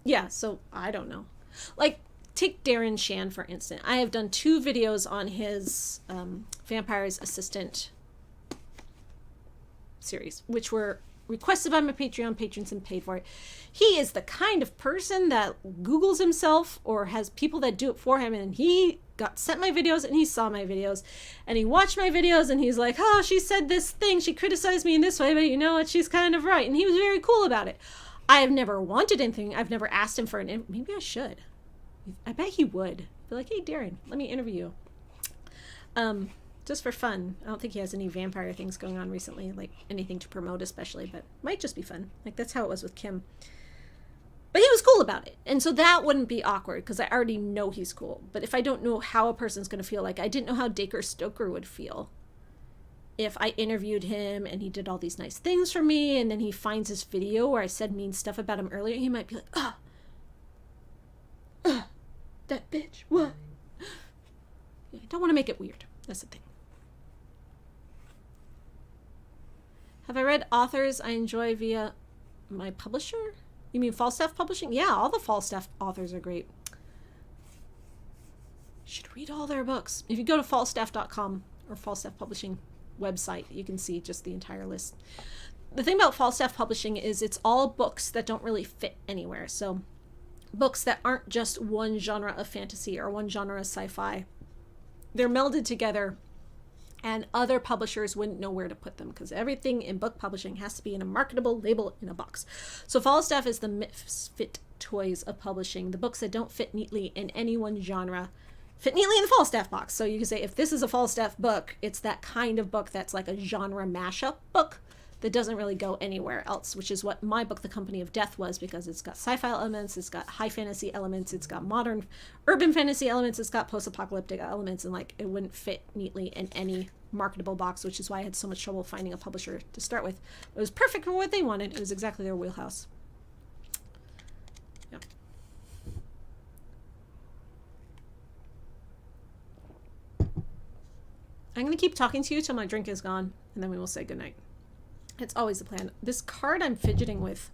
Yeah, so I don't know. Like, take Darren Shan, for instance. I have done 2 videos on his Vampire's Assistant series, which were requested by my Patreon patrons and paid for it. He is the kind of person that Googles himself or has people that do it for him, and he got sent my videos and he saw my videos and he watched my videos and he's like, oh, she said this thing, she criticized me in this way, but you know what, she's kind of right. And he was very cool about it. I have never wanted anything. I've never asked him for maybe I should. I bet he would. Be like, hey, Darren, let me interview you. Just for fun. I don't think he has any vampire things going on recently, like anything to promote especially, but might just be fun. Like, that's how it was with Kim. But he was cool about it. And so that wouldn't be awkward because I already know he's cool. But if I don't know how a person's going to feel, like I didn't know how Dacre Stoker would feel if I interviewed him and he did all these nice things for me and then he finds this video where I said mean stuff about him earlier, he might be like, that bitch, what? Yeah, I don't want to make it weird. That's the thing. Have I read authors I enjoy via my publisher? You mean Falstaff Publishing? Yeah, all the Falstaff authors are great. You should read all their books. If you go to falstaff.com or Falstaff Publishing website, you can see just the entire list. The thing about Falstaff Publishing is it's all books that don't really fit anywhere. So books that aren't just one genre of fantasy or one genre of sci-fi. They're melded together and other publishers wouldn't know where to put them because everything in book publishing has to be in a marketable label in a box. So Falstaff is the misfit toys of publishing. The books that don't fit neatly in any one genre fit neatly in the Falstaff box. So you can say if this is a Falstaff book, it's that kind of book that's like a genre mashup book that doesn't really go anywhere else, which is what my book, The Company of Death, was, because it's got sci-fi elements, it's got high fantasy elements, it's got modern urban fantasy elements, it's got post-apocalyptic elements, and like it wouldn't fit neatly in any marketable box, which is why I had so much trouble finding a publisher to start with. It was perfect for what they wanted. It was exactly their wheelhouse. Yeah. I'm going to keep talking to you till my drink is gone, and then we will say goodnight. It's always the plan. This card I'm fidgeting with,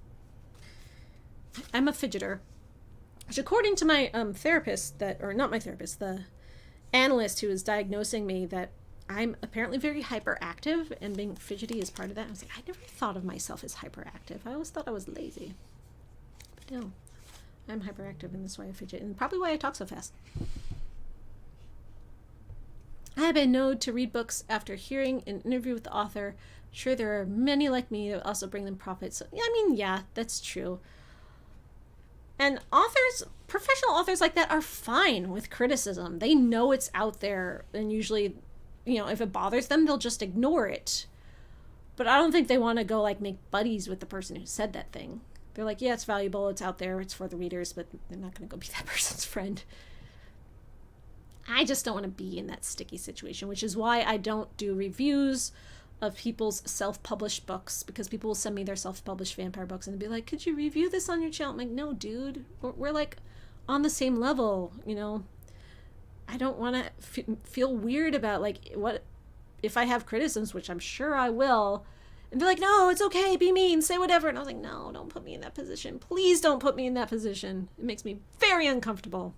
I'm a fidgeter, which according to my therapist, or not my therapist, the analyst who was diagnosing me, that I'm apparently very hyperactive, and being fidgety is part of that. I was like, I never thought of myself as hyperactive. I always thought I was lazy. But no, I'm hyperactive, and that's why I fidget, and probably why I talk so fast. I have been known to read books after hearing an interview with the author. Sure, there are many like me that also bring them profit. So, I mean, yeah, that's true. And authors, professional authors like that, are fine with criticism. They know it's out there, and usually, you know, if it bothers them, they'll just ignore it. But I don't think they want to go like make buddies with the person who said that thing. They're like, yeah, it's valuable, it's out there, it's for the readers, but they're not going to go be that person's friend. I just don't want to be in that sticky situation, which is why I don't do reviews of people's self-published books, because people will send me their self-published vampire books and be like, could you review this on your channel? I'm like, no, dude, we're like on the same level, you know. I don't want to feel weird about like what if I have criticisms, which I'm sure I will, and be like, no, it's okay, be mean, say whatever. And I was like, no, don't put me in that position. Please don't put me in that position. It makes me very uncomfortable.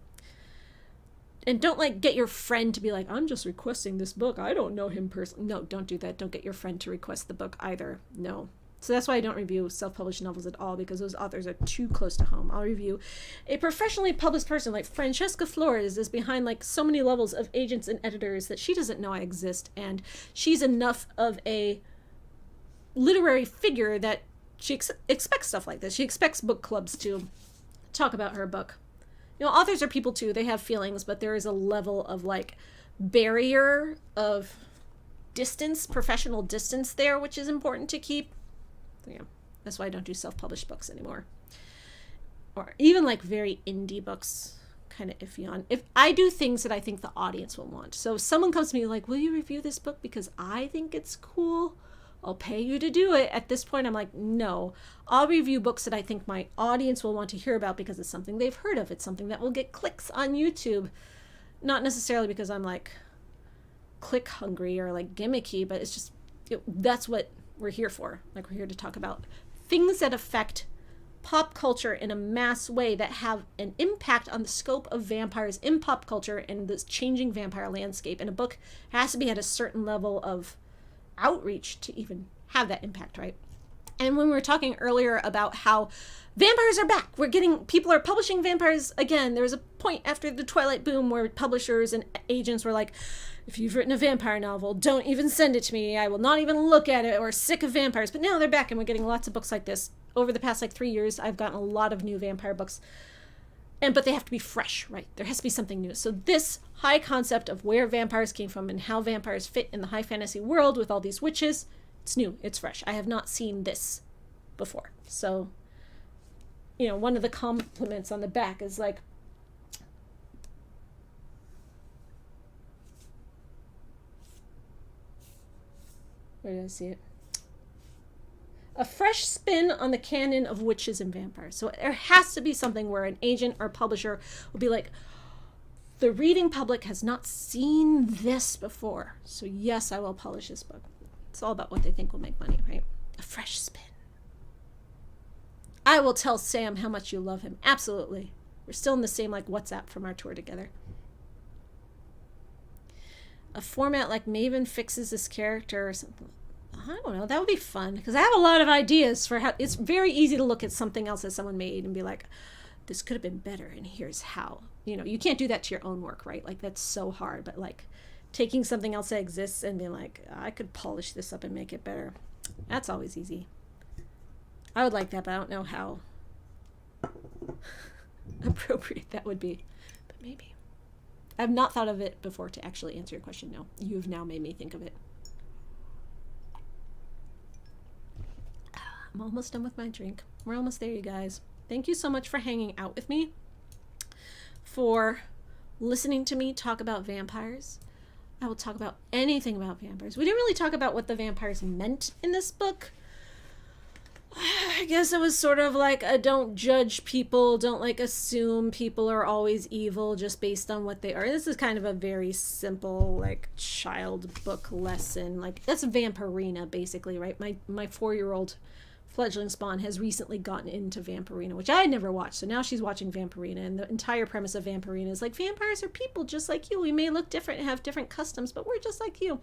And don't like get your friend to be like, I'm just requesting this book, I don't know him personally. No, don't do that. Don't get your friend to request the book either. No. So that's why I don't review self-published novels at all, because those authors are too close to home. I'll review a professionally published person like Francesca Flores is behind like so many levels of agents and editors that she doesn't know I exist, and she's enough of a literary figure that she expects stuff like this. She expects book clubs to talk about her book. You know, authors are people too. They have feelings, but there is a level of like barrier of distance, professional distance there, which is important to keep. So, yeah, that's why I don't do self-published books anymore. Or even like very indie books, kind of iffy on. If I do things that I think the audience will want. So if someone comes to me like, will you review this book because I think it's cool? I'll pay you to do it. At this point, I'm like, no, I'll review books that I think my audience will want to hear about because it's something they've heard of. It's something that will get clicks on YouTube. Not necessarily because I'm like click hungry or like gimmicky, but it's just, that's what we're here for. Like, we're here to talk about things that affect pop culture in a mass way, that have an impact on the scope of vampires in pop culture and this changing vampire landscape. And a book has to be at a certain level of outreach to even have that impact, right? And when we were talking earlier about how vampires are back, people are publishing vampires again. There was a point after the Twilight boom where publishers and agents were like, if you've written a vampire novel, don't even send it to me. I will not even look at it. Or sick of vampires. But now they're back, and we're getting lots of books like this. Over the past like 3 years, I've gotten a lot of new vampire books. But they have to be fresh, right? There has to be something new. So this high concept of where vampires came from and how vampires fit in the high fantasy world with all these witches, it's new, it's fresh. I have not seen this before. So, you know, one of the compliments on the back is like, where did I see it? A fresh spin on the canon of witches and vampires. So there has to be something where an agent or publisher will be like, the reading public has not seen this before. So yes, I will publish this book. It's all about what they think will make money, right? A fresh spin. I will tell Sam how much you love him. Absolutely. We're still in the same like WhatsApp from our tour together. A format like Maven fixes this character or something. I don't know. That would be fun, because I have a lot of ideas for how. It's very easy to look at something else that someone made and be like, this could have been better, and here's how. You know, you can't do that to your own work, right? Like, that's so hard. But like taking something else that exists and being like, I could polish this up and make it better. That's always easy. I would like that, but I don't know how appropriate that would be. But maybe. I've not thought of it before to actually answer your question. No, you've now made me think of it. I'm almost done with my drink. We're almost there, you guys. Thank you so much for hanging out with me, for listening to me talk about vampires. I will talk about anything about vampires. We didn't really talk about what the vampires meant in this book. I guess it was sort of like a don't judge people, don't like assume people are always evil just based on what they are. This is kind of a very simple like child book lesson. Like, that's Vampirina basically, right? My 4-year-old fledgling spawn has recently gotten into Vampirina, which I had never watched. So now she's watching Vampirina, and the entire premise of Vampirina is like, vampires are people just like you. We may look different and have different customs, but we're just like you.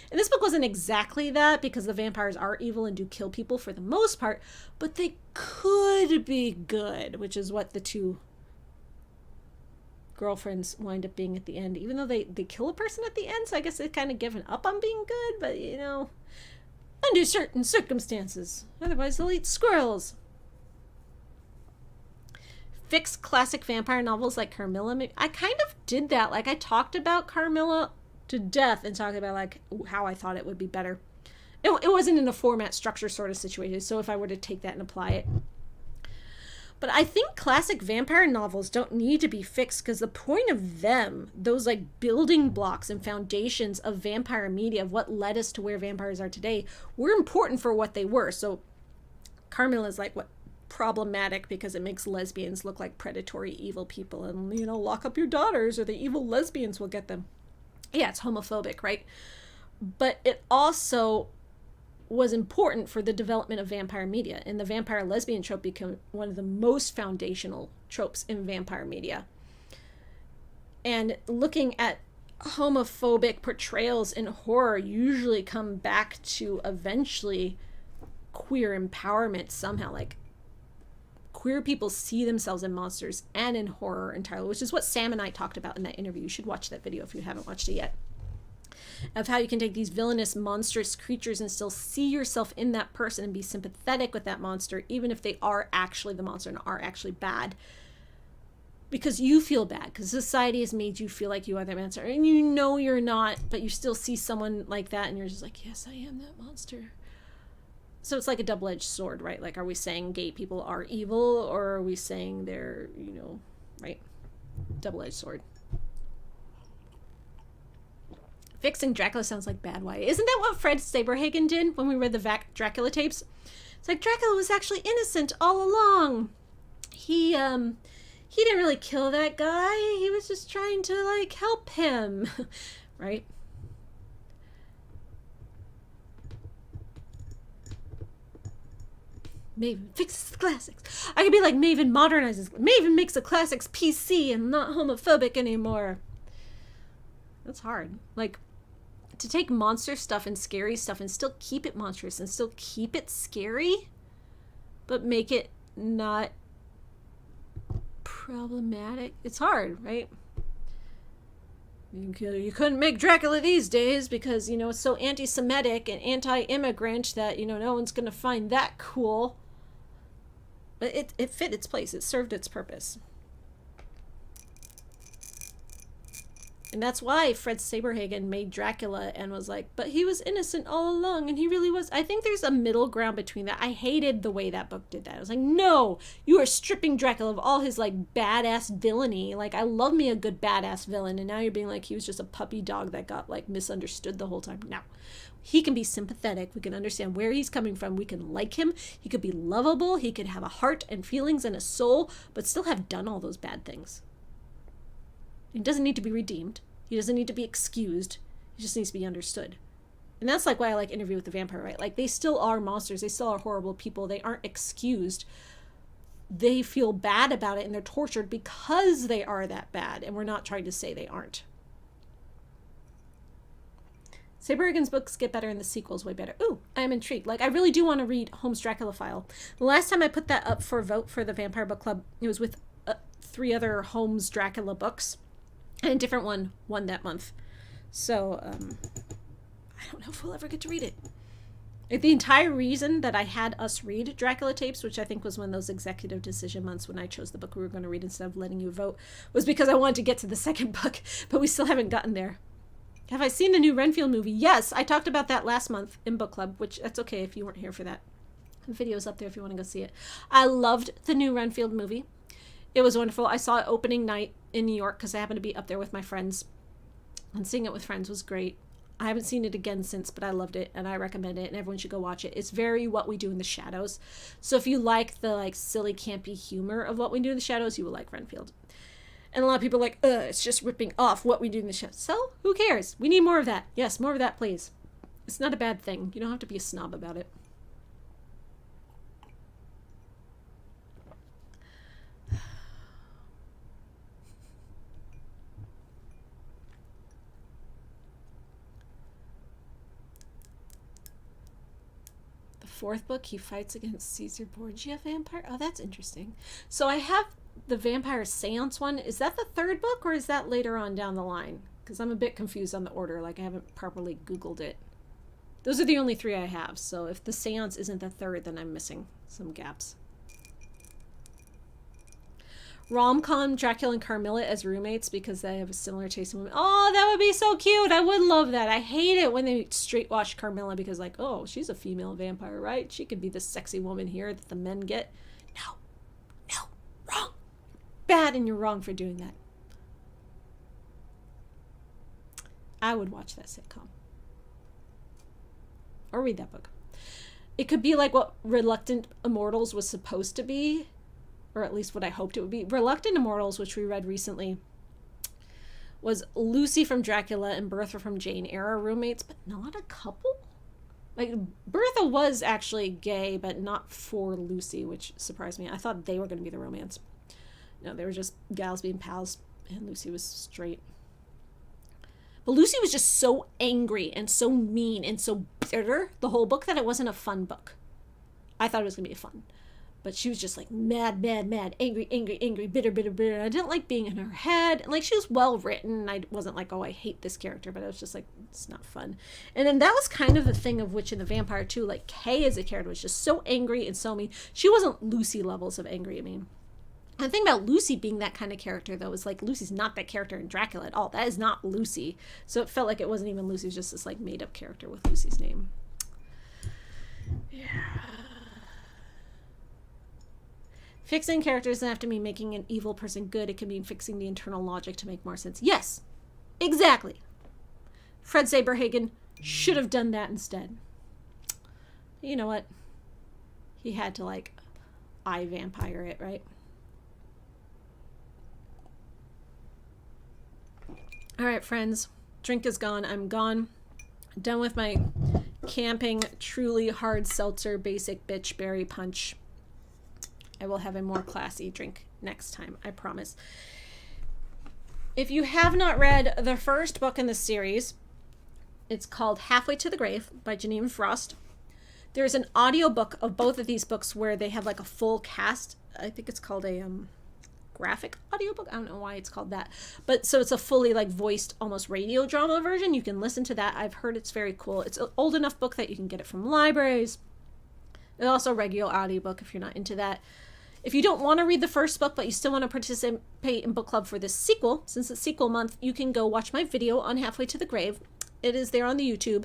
And this book wasn't exactly that, because the vampires are evil and do kill people for the most part, but they could be good, which is what the two girlfriends wind up being at the end, even though they kill a person at the end. So I guess they've kind of given up on being good, but you know, under certain circumstances. Otherwise, they'll eat squirrels. Fix classic vampire novels like Carmilla. I kind of did that. Like, I talked about Carmilla to death and talked about, like, how I thought it would be better. It wasn't in a format structure sort of situation, so if I were to take that and apply it. But I think classic vampire novels don't need to be fixed, because the point of them, those like building blocks and foundations of vampire media, of what led us to where vampires are today, were important for what they were. So Carmilla is like what problematic because it makes lesbians look like predatory evil people, and you know, lock up your daughters or the evil lesbians will get them. Yeah, it's homophobic, right? But it also was important for the development of vampire media, and the vampire lesbian trope became one of the most foundational tropes in vampire media. And looking at homophobic portrayals in horror usually come back to eventually queer empowerment somehow. Like, queer people see themselves in monsters and in horror entirely, which is what Sam and I talked about in that interview. You should watch that video if you haven't watched it yet. Of how you can take these villainous, monstrous creatures and still see yourself in that person and be sympathetic with that monster, even if they are actually the monster and are actually bad. Because you feel bad, because society has made you feel like you are that monster, and you know you're not, but you still see someone like that, and you're just like, yes, I am that monster. So it's like a double-edged sword, right? Like, are we saying gay people are evil, or are we saying they're, you know, right? Double-edged sword. Fixing Dracula sounds like bad YA. Isn't that what Fred Saberhagen did when we read the Dracula tapes? It's like, Dracula was actually innocent all along. He didn't really kill that guy. He was just trying to, like, help him. Right? Maven fixes the classics. I could be like, Maven modernizes. Maven makes the classics PC and not homophobic anymore. That's hard. Like, to take monster stuff and scary stuff and still keep it monstrous and still keep it scary, but make it not problematic. It's hard, right? You couldn't make Dracula these days because, you know, it's so anti-Semitic and anti-immigrant that, you know, no one's going to find that cool. But it fit its place. It served its purpose. And that's why Fred Saberhagen made Dracula and was like, but he was innocent all along, and he really was. I think there's a middle ground between that. I hated the way that book did that. I was like, no, you are stripping Dracula of all his, like, badass villainy. Like, I love me a good badass villain, and now you're being like, he was just a puppy dog that got, like, misunderstood the whole time. No. He can be sympathetic. We can understand where he's coming from. We can like him. He could be lovable. He could have a heart and feelings and a soul, but still have done all those bad things. He doesn't need to be redeemed. He doesn't need to be excused. He just needs to be understood. And that's like why I like Interview with the Vampire, right? Like, they still are monsters. They still are horrible people. They aren't excused. They feel bad about it, and they're tortured because they are that bad. And we're not trying to say they aren't. Saberhagen's books get better and the sequel's way better. Ooh, I am intrigued. Like, I really do want to read Holmes' Dracula File. The last time I put that up for a vote for the Vampire Book Club, it was with 3 other Holmes Dracula books. And a different one won that month. So, I don't know if we'll ever get to read it. Like, the entire reason that I had us read Dracula tapes, which I think was one of those executive decision months when I chose the book we were going to read instead of letting you vote, was because I wanted to get to the second book, but we still haven't gotten there. Have I seen the new Renfield movie? Yes, I talked about that last month in book club, which that's okay if you weren't here for that. The video's up there if you want to go see it. I loved the new Renfield movie. It was wonderful. I saw it opening night in New York because I happened to be up there with my friends. And seeing it with friends was great. I haven't seen it again since, but I loved it and I recommend it and everyone should go watch it. It's very What We Do in the Shadows. So if you like the, like, silly, campy humor of What We Do in the Shadows, you will like Renfield. And a lot of people are like, it's just ripping off What We Do in the Shadows. So who cares? We need more of that. Yes, more of that, please. It's not a bad thing. You don't have to be a snob about it. fourth book, he fights against Caesar Borgia vampire. Oh, that's interesting. So I have the vampire seance one. Is that the third book or is that later on down the line? Because I'm a bit confused on the order. Like I haven't properly Googled it. Those are the only 3 I have. So if the seance isn't the third, then I'm missing some gaps. Rom-com Dracula and Carmilla as roommates because they have a similar taste in women. Oh, that would be so cute. I would love that. I hate it when they straight wash Carmilla because like, oh, she's a female vampire, right? She could be the sexy woman here that the men get. No, wrong. Bad, and you're wrong for doing that. I would watch that sitcom. Or read that book. It could be like what Reluctant Immortals was supposed to be. Or at least what I hoped it would be. Reluctant Immortals, which we read recently, was Lucy from Dracula and Bertha from Jane Eyre roommates, but not a couple? Like, Bertha was actually gay, but not for Lucy, which surprised me. I thought they were going to be the romance. No, they were just gals being pals, and Lucy was straight. But Lucy was just so angry and so mean and so bitter the whole book that it wasn't a fun book. I thought it was going to be fun. But she was just like mad, angry, bitter. And I didn't like being in her head. And like she was well written. I wasn't like, oh, I hate this character. But I was just like, it's not fun. And then that was kind of the thing of Witch and the Vampire too. Like Kay as a character was just so angry and so mean. She wasn't Lucy levels of angry. I mean, the thing about Lucy being that kind of character though is like Lucy's not that character in Dracula at all. That is not Lucy. So it felt like it wasn't even Lucy. It was just this like made up character with Lucy's name. Yeah. Fixing characters doesn't have to mean making an evil person good. It can mean fixing the internal logic to make more sense. Yes, exactly. Fred Saberhagen should have done that instead. You know what? He had to, like, vampire it, right? All right, friends. Drink is gone. I'm gone. Done with my camping, truly hard seltzer, basic bitch berry punch. I will have a more classy drink next time, I promise. If you have not read the first book in the series, it's called Halfway to the Grave by Janine Frost. There's an audiobook of both of these books where they have like a full cast. I think it's called a graphic audiobook. I don't know why it's called that. But so it's a fully like voiced almost radio drama version. You can listen to that. I've heard it's very cool. It's an old enough book that you can get it from libraries. It's also a regular audiobook if you're not into that. If you don't want to read the first book, but you still want to participate in book club for this sequel, since it's sequel month, you can go watch my video on Halfway to the Grave. It is there on the YouTube.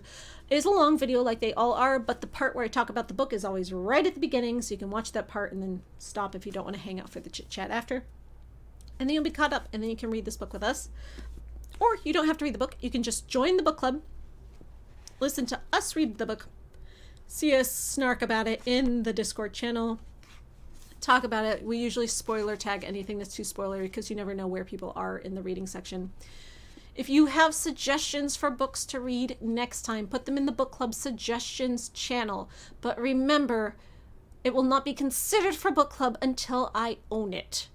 It is a long video like they all are, but the part where I talk about the book is always right at the beginning, so you can watch that part and then stop if you don't want to hang out for the chit chat after. And then you'll be caught up, and then you can read this book with us. Or you don't have to read the book. You can just join the book club, listen to us read the book, see us snark about it in the Discord channel, talk about it. We usually spoiler tag anything that's too spoilery because you never know where people are in the reading section. If you have suggestions for books to read next time, put them in the book club suggestions channel. But remember, it will not be considered for book club until I own it.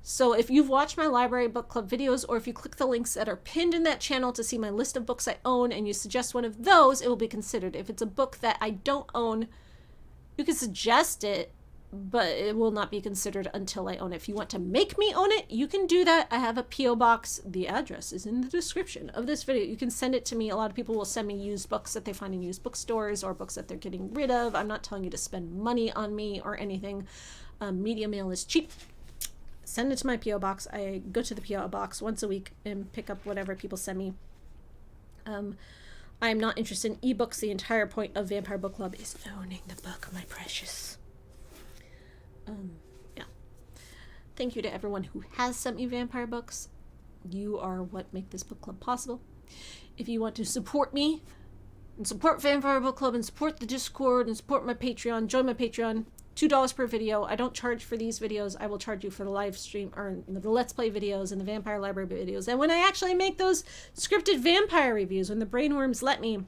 So if you've watched my library book club videos, or if you click the links that are pinned in that channel to see my list of books I own and you suggest one of those, it will be considered. If it's a book that I don't own, you can suggest it, but it will not be considered until I own it. If you want to make me own it, you can do that. I have a P.O. box. The address is in the description of this video. You can send it to me. A lot of people will send me used books that they find in used bookstores or books that they're getting rid of. I'm not telling you to spend money on me or anything. Media mail is cheap. Send it to my P.O. box. I go to the P.O. box once a week and pick up whatever people send me. I'm not interested in ebooks. The entire point of Vampire Book Club is owning the book, my precious. Yeah. Thank you to everyone who has sent me vampire books. You are what make this book club possible. If you want to support me and support Vampire Book Club and support the Discord and support my Patreon, join my Patreon. $2 per video. I don't charge for these videos. I will charge you for the live stream or the Let's Play videos and the Vampire Library videos. And when I actually make those scripted vampire reviews, when the brainworms let me,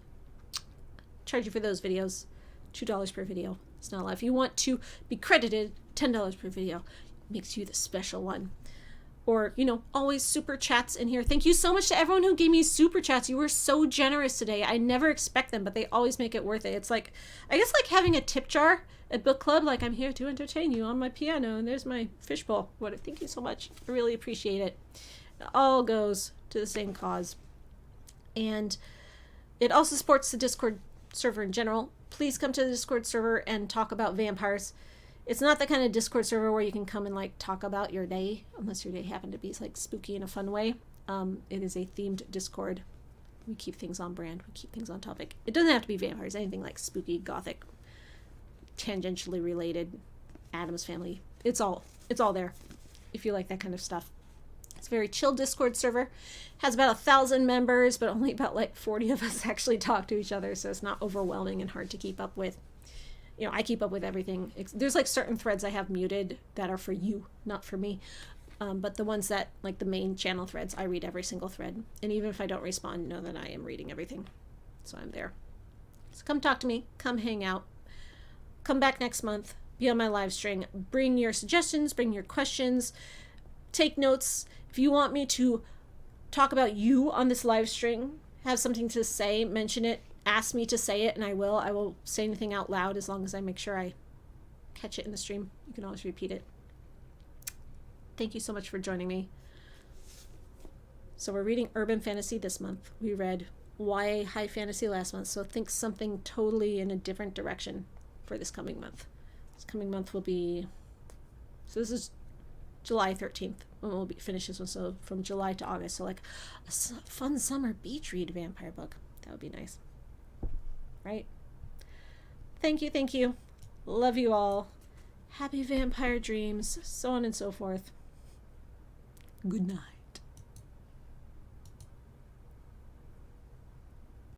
charge you for those videos. $2 per video. It's not a lot. If you want to be credited, $10 per video makes you the special one. or, you know, always super chats in here. Thank you so much to everyone who gave me super chats. You were so generous today. I never expect them, but they always make it worth it. It's like, I guess like having a tip jar at book club. Like, I'm here to entertain you on my piano, and there's my fishbowl. Thank you so much. I really appreciate it. It all goes to the same cause. And it also supports the Discord server in general. Please come to the Discord server and talk about vampires. It's not the kind of Discord server where you can come and like talk about your day, unless your day happened to be like spooky in a fun way. It is a themed Discord. We keep things on brand. We keep things on topic. It doesn't have to be vampires. Anything like spooky, gothic, tangentially related, Addams Family. It's all there if you like that kind of stuff. It's a very chill Discord server. Has about 1,000 members, but only about like 40 of us actually talk to each other, so it's not overwhelming and hard to keep up with. You know, I keep up with everything. There's like certain threads I have muted that are for you, not for me. But the ones that, like the main channel threads, I read every single thread. And even if I don't respond, know that I am reading everything. So I'm there. So come talk to me. Come hang out. Come back next month. Be on my live stream. Bring your suggestions. Bring your questions. Take notes. If you want me to talk about you on this live stream, have something to say, mention it. Ask me to say it, and I will. I will say anything out loud as long as I make sure I catch it in the stream. You can always repeat it. Thank you so much for joining me. So we're reading urban fantasy this month. We read YA high fantasy last month, so think something totally in a different direction for this coming month. This coming month will be... So this is July 13th when we'll finish this one, so from July to August. So like a fun summer beach read vampire book. That would be nice. Right? Thank you, thank you. Love you all. Happy vampire dreams, so on and so forth. Good night.